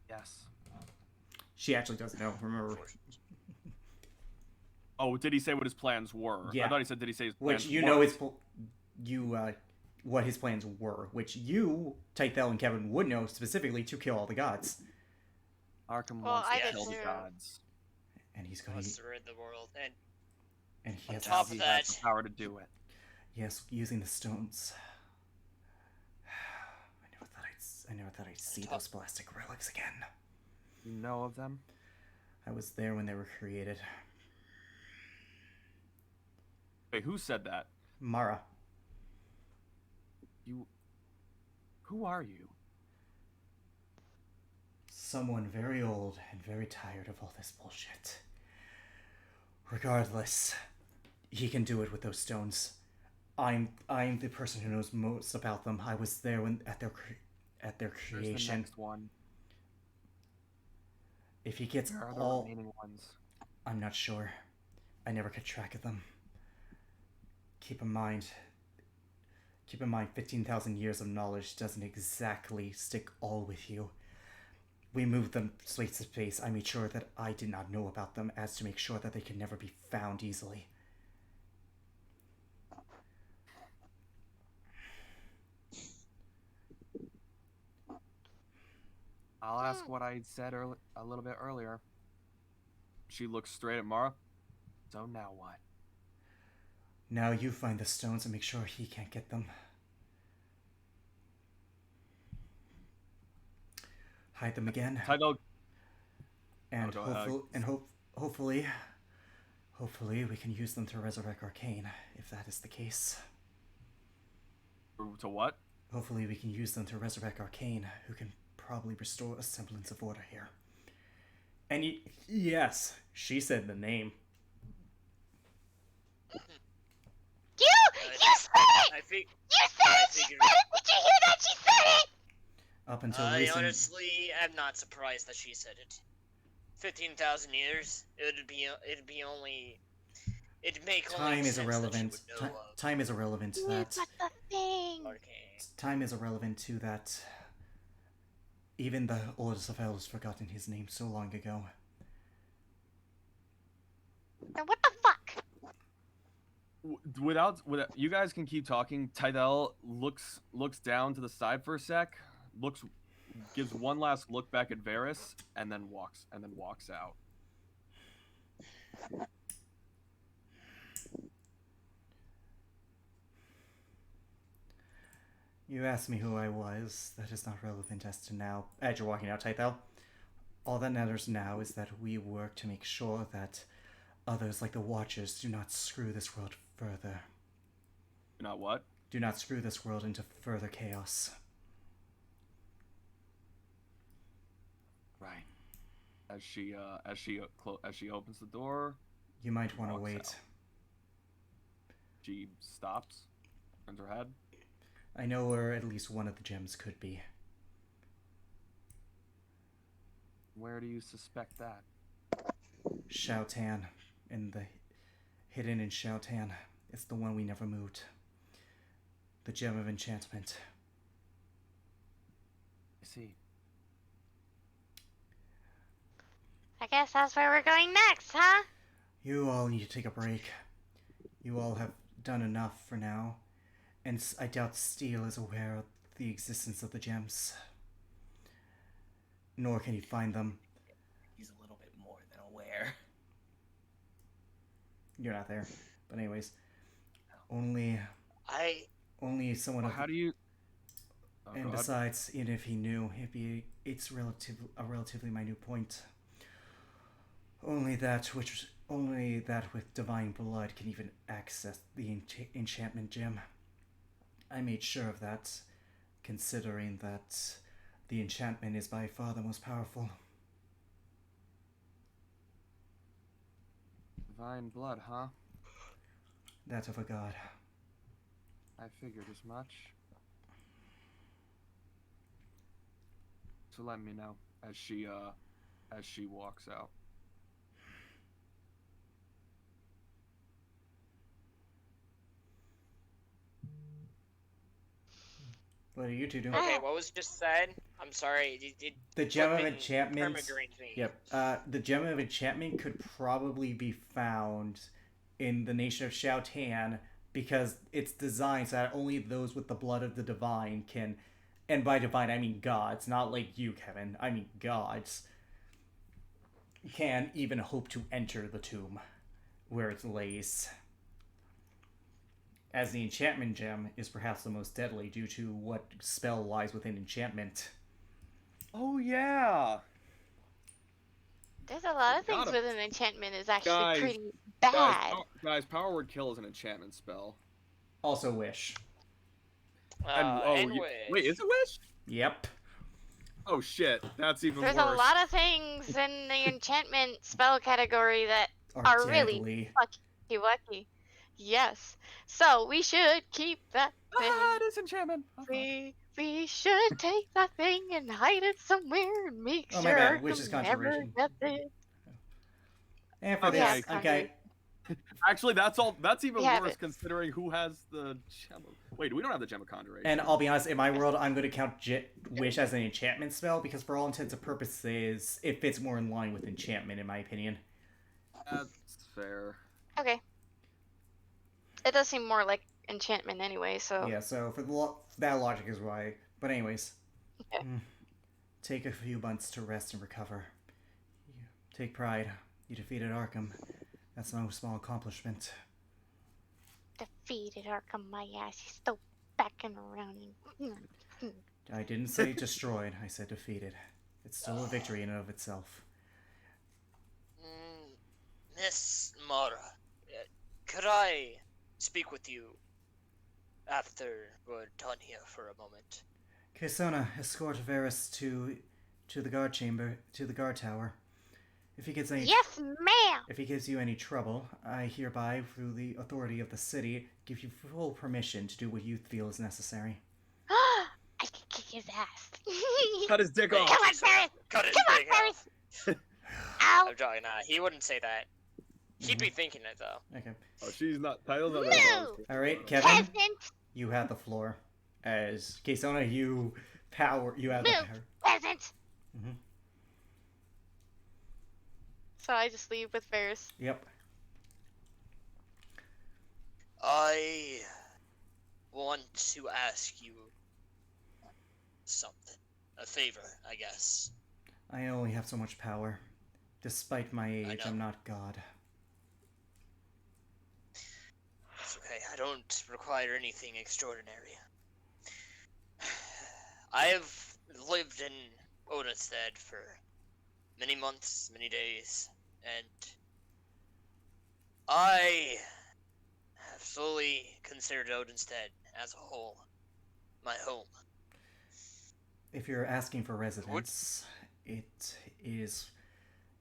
Yes. She actually doesn't know, remember. Oh, did he say what his plans were? Yeah. I thought he said, did he say his plans Which you were? know what his plans were, which you, Tythel, and Kevin would know specifically to kill all the gods. Arkham Well, wants I to did kill the too. gods. And he's going Wants to... to rid the world, And he on has... top He of has that, the power to do it. Yes, using the stones. I never thought I'd see those plastic relics again. You know of them? I was there when they were created. Wait, who said that? Mara. You... Who are you? Someone very old and very tired of all this bullshit. Regardless, he can do it with those stones. I'm the person who knows most about them. I was there when at their There's the creation. next one. If he gets Where are the all, remaining ones? I'm not sure. I never kept track of them. Keep in mind, 15,000 years of knowledge doesn't exactly stick all with you. We moved them space to space. I made sure that I did not know about them as to make sure that they could never be found easily. I'll ask what I said a little bit earlier. She looks straight at Mara. So now what? Now you find the stones and make sure he can't get them. Hide them again. Tythel, And go ahead. hopefully we can use them to resurrect Arcane, if that is the case. to what? Hopefully we can use them to resurrect Arcane, who can probably restore a semblance of order here. And yes, she said the name. You said it! I think You said I it! She said figured- it! Did you hear that? She said it! Up until I recent... honestly am not surprised that she said it. 15,000 years, it'd make only Time is sense irrelevant. that she would know of Time is irrelevant to Yeah, that. but the thing. Arcane. Time is irrelevant to that. Even the oldest of elves forgotten his name so long ago. Now what the fuck? Without you guys can keep talking. Tythel looks down to the side for a sec, gives one last look back at Varys, and then walks out. You asked me who I was. That is not relevant as to now. As you're walking out, Tythel. All that matters now is that we work to make sure that others like the Watchers do not screw this world further. Not what? Do not screw this world into further chaos. Right. As she opens the door, You might want to Walks wait. out. She stops, turns her head. I know where at least one of the gems could be. Where do you suspect that? Shoutan, hidden in Shoutan. It's the one we never moved. The gem of enchantment. I see. I guess that's where we're going next, huh? You all need to take a break. You all have done enough for now. And I doubt Steele is aware of the existence of the gems. Nor can he find them. He's a little bit more than aware. You're not there. But anyways. Only someone Well, of how do you? Oh, And God. besides, even if he knew, it's a relatively minute point. Only that with divine blood can even access the enchantment gem. I made sure of that, considering that the enchantment is by far the most powerful. Divine blood, huh? That of a god. I figured as much. So let me know as she walks out. What are you two doing? Okay, what was just said? I'm sorry. The gem of flipping enchantment. permagrained me. Yep. The gem of enchantment could probably be found in the nation of Xiaotan because it's designed so that only those with the blood of the divine can, and by divine I mean gods, not like you, Kevin. I mean gods can even hope to enter the tomb where it lays. As the enchantment gem is perhaps the most deadly due to what spell lies within enchantment. Oh yeah. There's a lot of things Gotta- with an enchantment is actually Guys, pretty Guys, bad. guys, Power Word Kill is an enchantment spell. Also wish. Wait, is it Wish? Yep. Oh shit, that's even There's worse. a lot of things in the enchantment spell category that Are are really deadly. lucky. Yes. So we should keep that thing. Ah, it is enchantment. We should take that thing and hide it somewhere and make Oh my sure bad, which is Arkham never controversial. gets it. And for Okay, this, yeah, okay. Actually, that's even We have worse it. considering who has the gem. Wait, we don't have the gem of conjuration. And I'll be honest, in my world, I'm going to count Wish as an enchantment spell because, for all intents and purposes, it fits more in line with enchantment, in my opinion. That's fair. Okay. It does seem more like enchantment anyway, so. Yeah, so for that logic is why. But anyways, Okay. take a few months to rest and recover. Take pride. You defeated Arkham. That's no small accomplishment. Defeated Arkham, my ass. He's still backing around. I didn't say destroyed, I said defeated. It's still a victory in and of itself. Miss Mara, could I speak with you after we're done here for a moment? Kesona, escort Varys to the guard chamber, to the guard tower. If he gets any Yes, ma'am! If he gives you any trouble, I hereby, through the authority of the city, give you full permission to do what you feel is necessary. I can kick his ass. Cut his dick off. Come on, Varys! Cut his Come dick on, off. Varys! Ow! I'm joking. He wouldn't say that. He'd be thinking it though. Okay. Oh, she's not. Title's not. No! Alright, Kevin, Peasant! you have the floor. As Kesona, you have the Move. power. Peasant! Mhm. So I just leave with Varys. Yep. I want to ask you something. A favor, I guess. I only have so much power. Despite my age, know. I'm not God. It's okay. I don't require anything extraordinary. I have lived in Odinstead for many months, many days, and I have slowly considered Odinstead as a whole my home. If you're asking for residence, it is...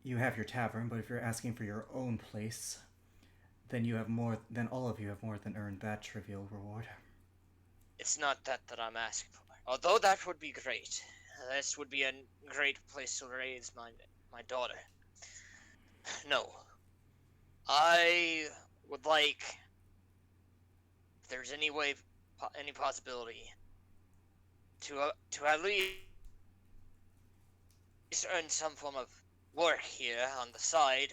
You have your tavern, but if you're asking for your own place, then you have more... Then all of you have more than earned that trivial reward. It's not that I'm asking for. Although that would be great. This would be a great place to raise my daughter. No. I would like, if there's any way, any possibility, to at least earn some form of work here on the side,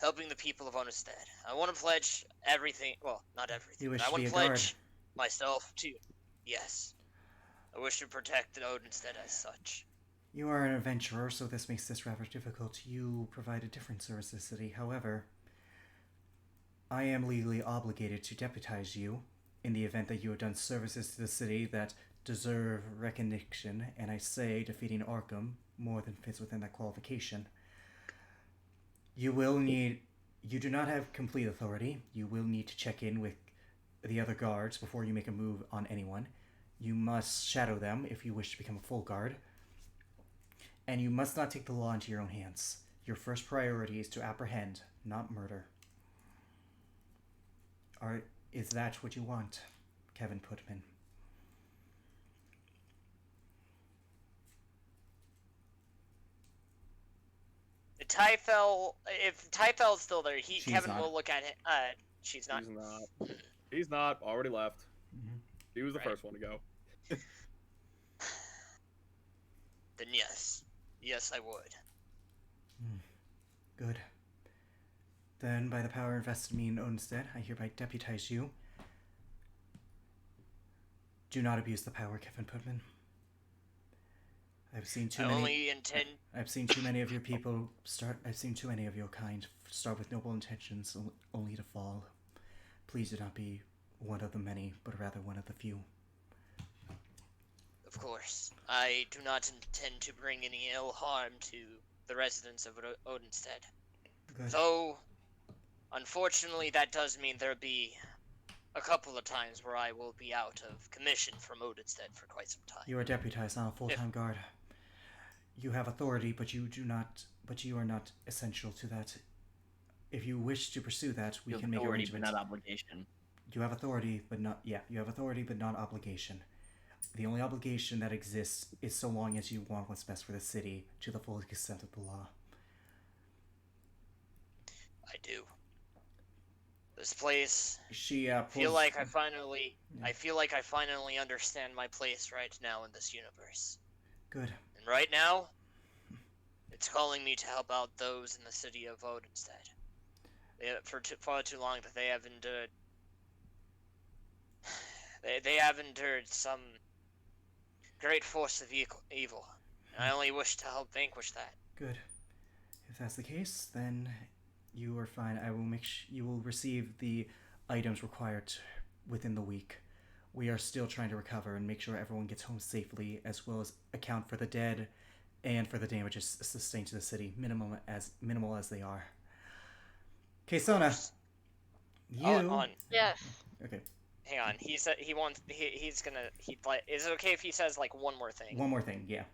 helping the people of Onestead. I want to pledge everything. Well, not everything. You wish but I to want be to a guard. pledge myself to. Yes. I wish to protect Odinstead as such. You are an adventurer, so this makes this rather difficult. You provide a different service to the city. However, I am legally obligated to deputize you in the event that you have done services to the city that deserve recognition, and I say defeating Arkham more than fits within that qualification. You do not have complete authority. You will need to check in with the other guards before you make a move on anyone. You must shadow them if you wish to become a full guard. And you must not take the law into your own hands. Your first priority is to apprehend, not murder. Is that what you want, Kevin Putman? If Tyfel's still there, Kevin not. will look at it. She's not. He's not. Already left. Mhm. He was the Right. first one to go. Then yes. Yes, I would. Good. Then, by the power invested in me in Odinstead, I hereby deputize you. Do not abuse the power, Kevin Putman. I've seen too many of your people I've seen too many of your kind start with noble intentions only to fall. Please do not be one of the many, but rather one of the few. Of course. I do not intend to bring any ill harm to the residents of Odinstead. Good. Though, unfortunately, that does mean there'll be a couple of times where I will be out of commission from Odinstead for quite some time. You are deputized, not a full-time guard. You have authority, but you are not essential to that. If you wish to pursue that, we can make arrangements. Not obligation. You have authority, but not obligation. The only obligation that exists is so long as you want what's best for the city to the full extent of the law. I do. This place. I feel like I finally understand my place right now in this universe. Good. And right now, it's calling me to help out those in the city of Odinstead. For far too long that they have endured. They have endured some great force of evil. And I only wish to help vanquish that. Good. If that's the case, then you are fine. I will you will receive the items required within the week. We are still trying to recover and make sure everyone gets home safely, as well as account for the dead and for the damages sustained to the city, minimal as they are. Kesona, Yes. Okay. Hang on. Is it okay if he says like one more thing? One more thing, yeah.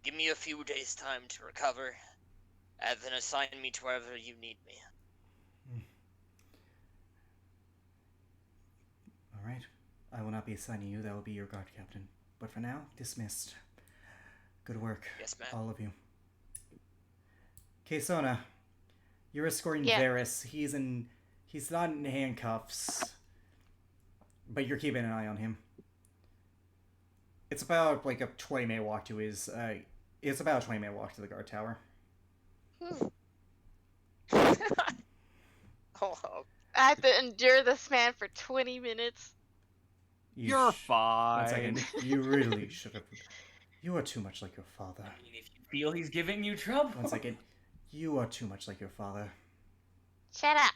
Give me a few days' time to recover, and then assign me to wherever you need me. All right. I will not be assigning you. That will be your guard captain. But for now, dismissed. Good work. Yes, ma'am. All of you. Kesona, you're escorting Yeah. Varys. He's not in handcuffs, but you're keeping an eye on him. It's about like a 20-minute walk to his. It's about a 20-minute walk to the guard tower. Oh, I have to endure this man for 20 minutes. You're fine. 1 second. You really should have. You are too much like your father. I mean, if you feel he's giving you trouble. 1 second. You are too much like your father. Shut up.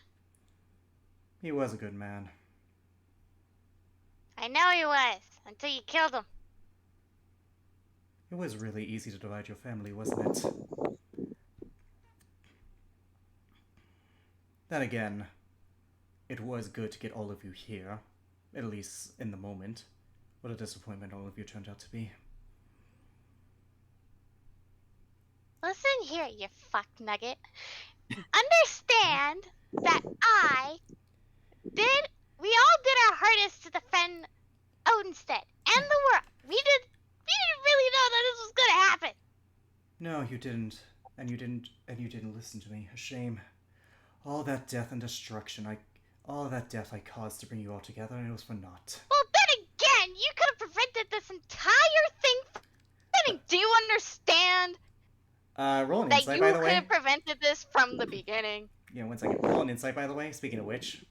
He was a good man. I know he was, until you killed him. It was really easy to divide your family, wasn't it? Then again, it was good to get all of you here, at least in the moment. What a disappointment all of you turned out to be. Listen here, you fuck nugget. Understand that we all did our hardest to defend Odinstead and the world. We didn't really know that this was gonna happen. No, you didn't. And you didn't listen to me. A shame. All that death and destruction all that death I caused to bring you all together, and it was for naught. Well, then again, you could have prevented this entire thing. Do you understand Roll an that insight, you by the could way. have prevented this from the beginning? Yeah, 1 second. Roll an insight, by the way. Speaking of which.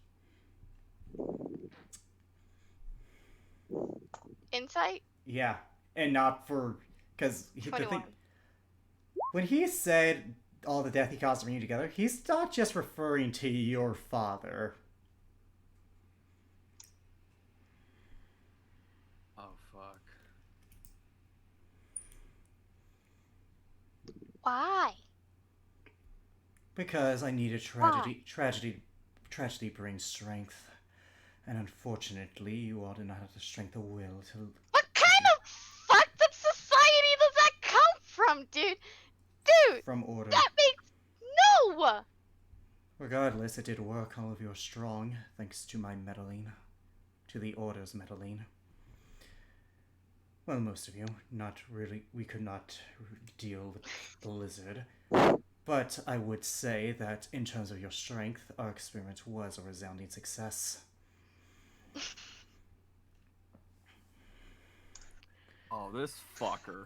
Insight? Yeah. And not for... Because the 21. thing... When he said all the death he caused to bring you together, he's not just referring to your father. Why? Because I need a tragedy. Tragedy brings strength. And unfortunately, you all do not have the strength of will to... What kind of fucked up society does that come from, dude? Dude, From order. that makes no. Regardless, it did work. All of you are strong, thanks to my Medeline. To the Order's Medeline. Well, most of you. Not really. We could not deal with the lizard. But I would say that in terms of your strength, our experiment was a resounding success. Oh, this fucker.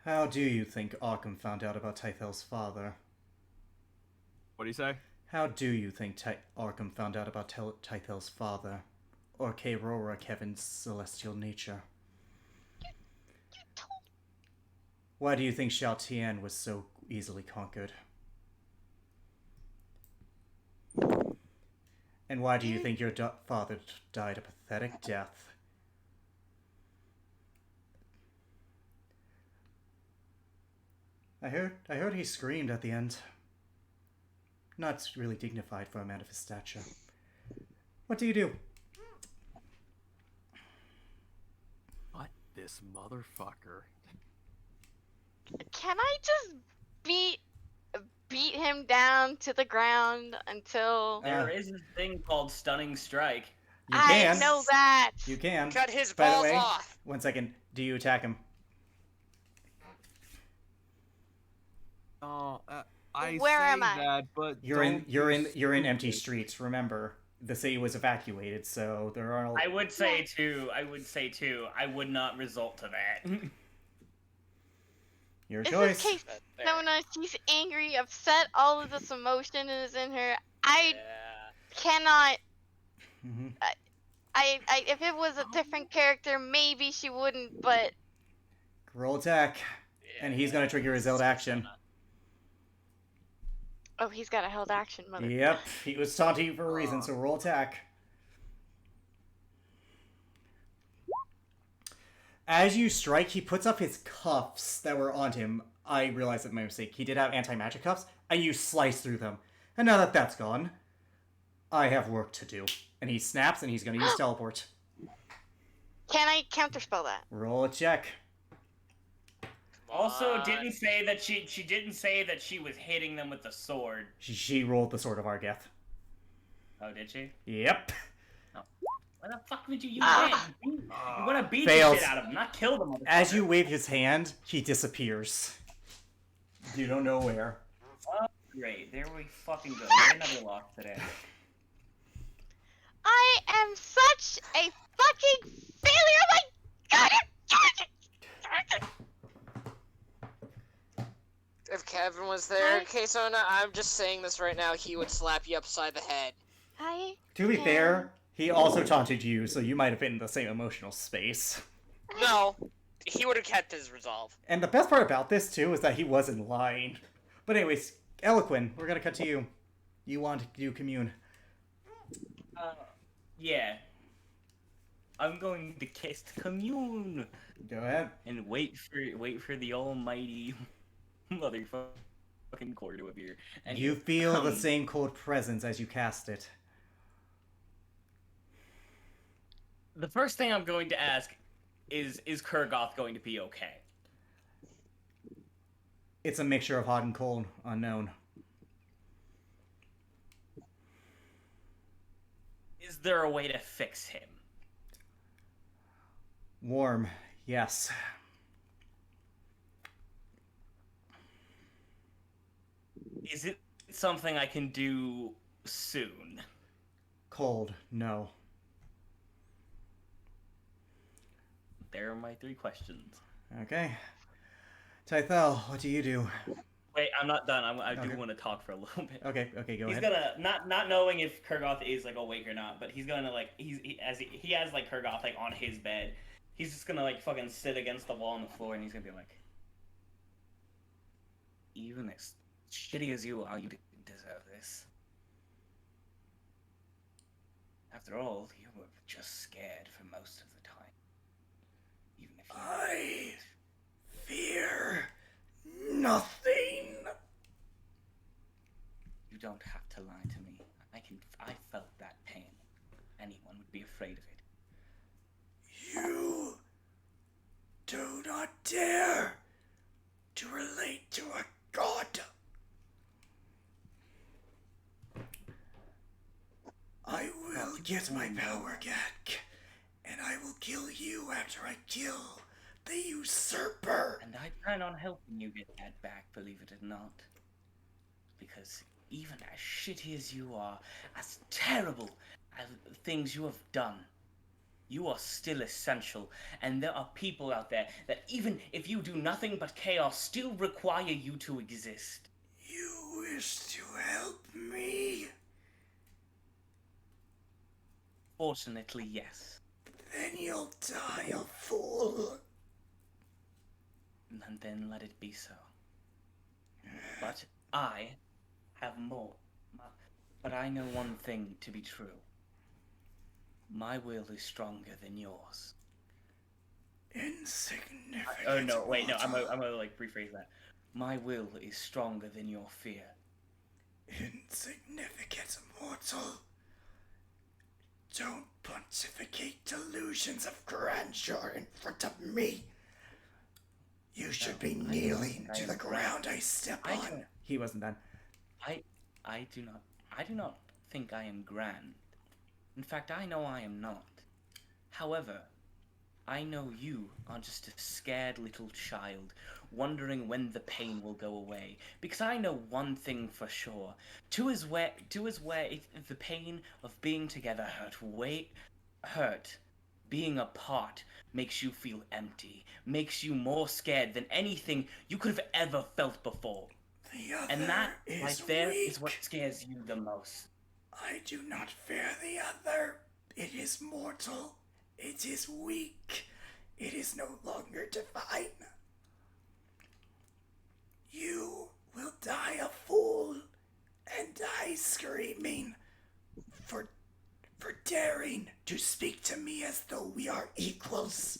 How do you think Arkham found out about Tythel's father? What do you say? How do you think Arkham found out about Tythel's father? Or Kayrora Kevin's celestial nature? You told. Why do you think Xiao Tian was so easily conquered? And why do you think your father died a pathetic death? I heard he screamed at the end. Not really dignified for a man of his stature. What do you do? What? This motherfucker. Can I just beat him down to the ground until There is a thing called Stunning Strike. You can. I know that? You can. Cut his By the balls way, off. 1 second. Do you attack him? Oh, I Where say am I? that, but You're don't in be empty stupid. streets. Remember, the city was evacuated, so there are. I would say too. I would not resort to that. Your Is choice. this case But there. Nona, she's angry, upset, all of this emotion is in her. I cannot. Mhm. I if it was a different character, maybe she wouldn't, but Roll attack, and he's gonna trigger his held action. oh, he's got a held action, mother. Yep, he was taunting you for a reason, so roll attack. As you strike, he puts up his cuffs that were on him. I realized that my mistake. He did have anti-magic cuffs, and you slice through them. And now that that's gone, I have work to do. And he snaps, and he's going to use teleport. Can I counterspell that? Roll a check. Also, didn't say that she didn't say that she was hitting them with the sword. She rolled the Sword of Argath. Oh, did she? Yep. Why the fuck would you use that? You want to beat Fails. the shit out of him, not kill them. As you wave his hand, he disappears. You don't know where. Oh, great, there we fucking go. Get another loss today. I am such a fucking failure! My god! If Kevin was there, Hi. Kesona, I'm just saying this right now, he would slap you upside the head. I To be fair, he also taunted you, so you might have been in the same emotional space. No, he would have kept his resolve. And the best part about this, too, is that he wasn't lying. But anyways, Eloquin, we're gonna cut to you. You want to do commune. Yeah. I'm going to cast commune Go ahead. and wait for the almighty motherfucking core to appear. And You feel the come. same cold presence as you cast it. The first thing I'm going to ask is Kurgoth going to be okay? It's a mixture of hot and cold, unknown. Is there a way to fix him? Warm, yes. Is it something I can do soon? Cold, no. There are my 3 questions. Okay. Tythel, what do you do? Wait, I'm not done. I do Okay. want to talk for a little bit. Okay, go He's ahead. gonna not knowing if Kurgoth is like awake or not, but he's gonna like he has like Kurgoth like on his bed. He's just gonna like fucking sit against the wall on the floor, and he's gonna be like, "Even as shitty as you are, you didn't deserve this. After all, you were just scared for most of the time. Even if you I fear to lie to me. I felt that pain. Anyone would be afraid of it. You do not dare to relate to a god. I will get my power back, and I will kill you after I kill the usurper. And I plan on helping you get that back, believe it or not. Because even as shitty as you are, as terrible as things you have done, you are still essential, and there are people out there that even if you do nothing but chaos, still require you to exist. You wish to help me? Fortunately, yes. Then you'll die a fool. And then let it be so. But I have more. But I know one thing to be true. My will is stronger than yours. Insignificant. Oh no, wait, no, I'm gonna like rephrase that. My will is stronger than your fear. Insignificant mortal. Don't pontificate delusions of grandeur in front of me. You should be kneeling to the ground I step on. He wasn't done. I do not think I am grand. In fact, I know I am not. However, I know you are just a scared little child, wondering when the pain will go away. Because I know one thing for sure. Two is where the pain of being together hurt. Being apart makes you feel empty, makes you more scared than anything you could have ever felt before. And that right there is what scares you the most. I do not fear the other. It is mortal. It is weak. It is no longer divine. You will die a fool and die screaming for daring to speak to me as though we are equals.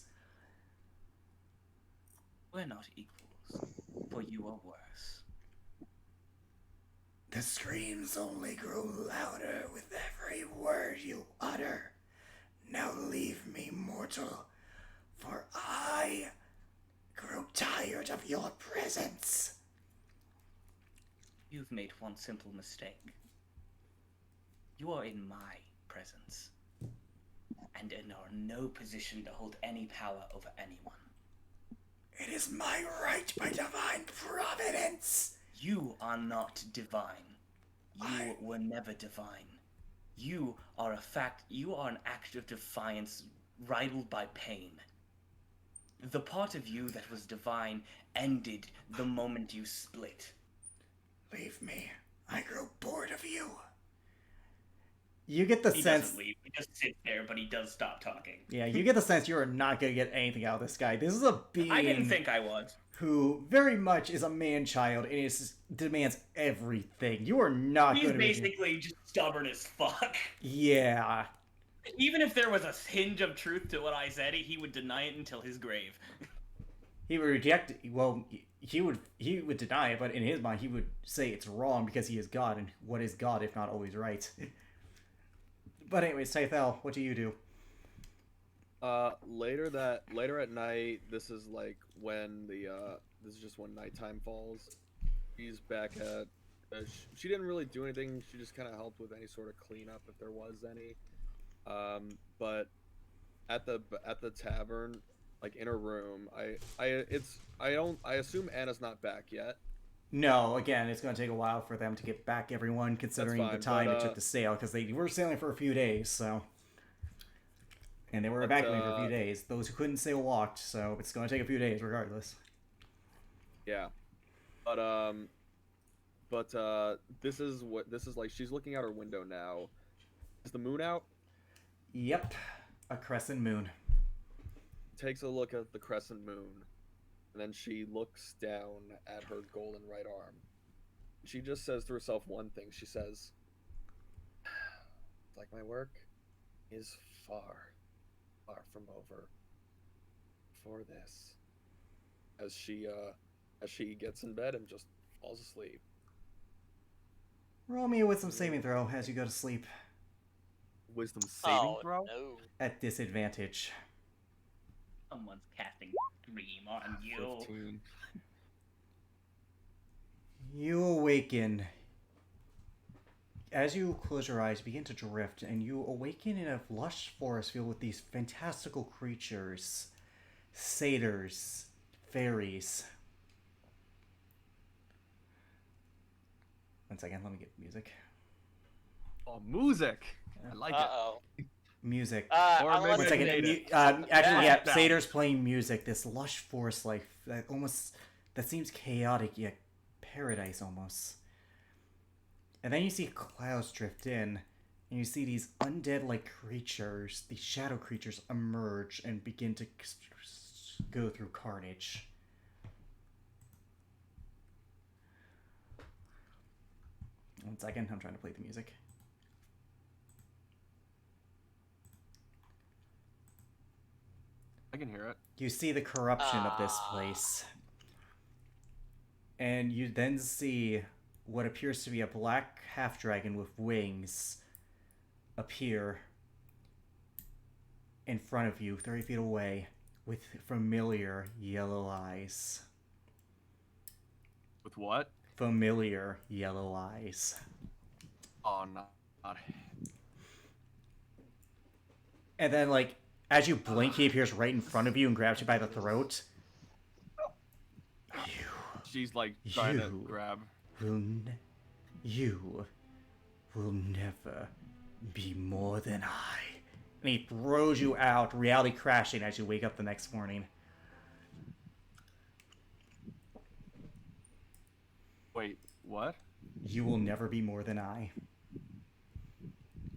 We're not equals, for you are worse. The screams only grow louder with every word you utter. Now leave me, mortal, for I grow tired of your presence. You've made one simple mistake. You are in my presence, and are in no position to hold any power over anyone. It is my right by divine providence. You are not divine. You were never divine. You are an act of defiance riddled by pain. The part of you that was divine ended the moment you split. Leave me. I grow bored of you. You get the He sense. doesn't leave. He just sits there, but he does stop talking. Yeah, you get the sense you are not going to get anything out of this guy. This is a being. I didn't think I was. Who very much is a man-child and demands everything. You are not He's going to basically just stubborn as fuck. Yeah. Even if there was a hinge of truth to what I said, he would deny it until his grave. He would reject it. Well, he would deny it, but in his mind, he would say it's wrong because he is God, and what is God if not always right? But anyways, Tythel, what do you do? Later at night, this is like when this is just when nighttime falls. She's back at she didn't really do anything. She just kind of helped with any sort of cleanup if there was any. But at the tavern, like in her room, I assume Anna's not back yet. No, again, it's going to take a while for them to get back everyone, considering fine, the time but, it took to sail, because they were sailing for a few days, so... And they were evacuating for a few days. Those who couldn't sail walked, so it's going to take a few days regardless. Yeah. But this is like, she's looking out her window now. Is the moon out? Yep. A crescent moon. Takes a look at the crescent moon. And then she looks down at her golden right arm. She just says to herself one thing. She says, like, my work is far from over for this. As she gets in bed and just falls asleep. Roll me with some saving throw as you go to sleep. Wisdom saving throw? No. At disadvantage. Someone's casting dream on you. 15. You awaken. As you close your eyes, you begin to drift, and you awaken in a lush forest filled with these fantastical creatures. Satyrs. Fairies. One second, let me get music. Oh, music! I like it. Uh-oh. Music. Or Unless One maybe second. native. Actually, yeah, Yeah. satyrs playing music. This lush forest life that seems chaotic yet paradise almost. And then you see clouds drift in, and you see these undead-like creatures, these shadow creatures, emerge and begin to go through carnage. One second, I'm trying to play the music. I can hear it. You see the corruption of this place. And you then see what appears to be a black half-dragon with wings appear in front of you, 30 feet away, with familiar yellow eyes. With what? Familiar yellow eyes. Oh, not. And then, like, as you blink, he appears right in front of you and grabs you by the throat. She's like trying to You. grab. You will never be more than I. And he throws you out, reality crashing as you wake up the next morning. Wait, what? You will never be more than I.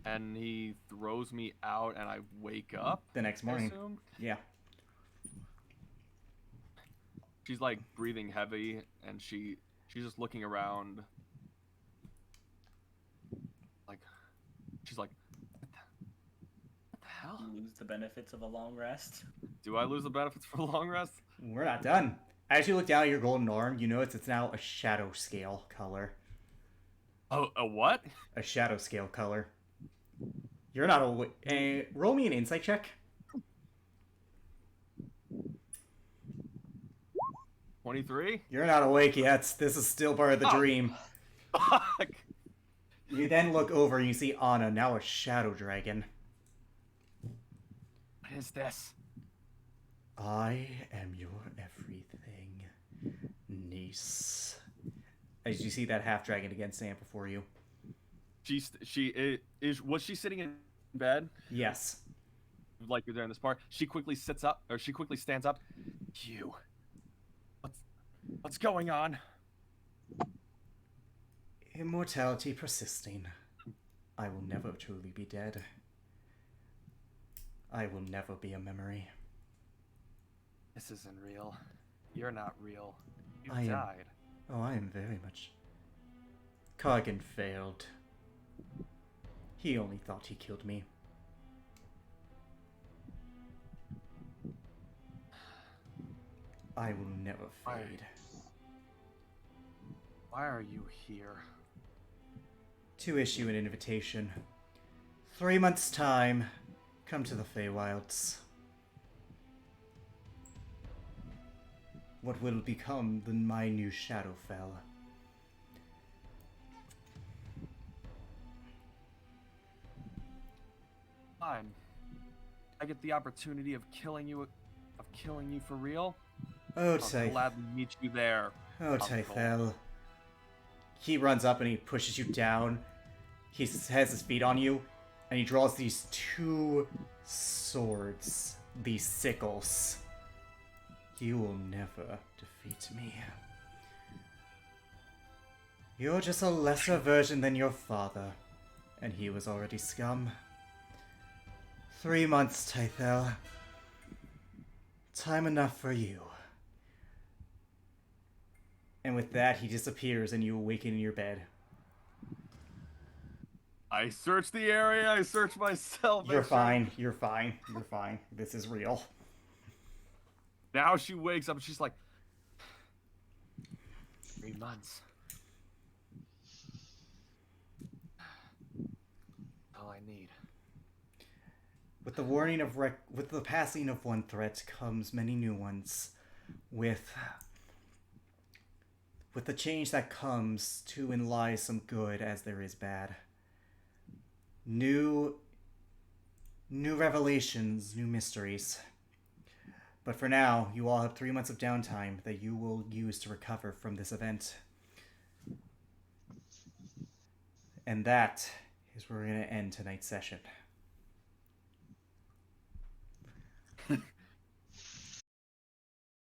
And he throws me out, and I wake up. The next I morning. assume? Yeah. She's like breathing heavy, and she's just looking around. Like, she's like, what the hell? Lose the benefits of a long rest. Do I lose the benefits for a long rest? We're not done. As you look down at your golden arm, you notice it's now a shadow scale color. Oh, a what? A shadow scale color. You're not a... roll me an insight check. 23? You're not awake yet. This is still part of the dream. Fuck! You then look over and you see Anna, now a shadow dragon. What is this? I am your everything, niece. As you see that half dragon again stand before you. Was she sitting in bed? Yes. Like during this part, she quickly sits up, or she quickly stands up. You. What's going on? Immortality persisting. I will never truly be dead. I will never be a memory. This isn't real. You're not real. You I am. died. Oh, I am very much. Kargan failed. He only thought he killed me. I will never fade. Why are you here? To issue an invitation. 3 months' time, come to the Feywilds. What will become my new Shadowfell? Fine. I get the opportunity of killing you for real. Oh, I'll gladly meet you there. Oh, Uncle. Typhel. He runs up and he pushes you down. He has his feet on you, and he draws these two swords, these sickles. You will never defeat me. You're just a lesser version than your father, and he was already scum. 3 months, Typhel. Time enough for you. And with that, he disappears and you awaken in your bed. I searched the area, I searched myself. You're fine, you're fine, you're fine. This is real. Now she wakes up and she's like, 3 months. need. With the warning of with the passing of one threat comes many new ones. With the change that comes, too, in lies some good as there is bad. New revelations, new mysteries. But for now, you all have 3 months of downtime that you will use to recover from this event. And that is where we're going to end tonight's session.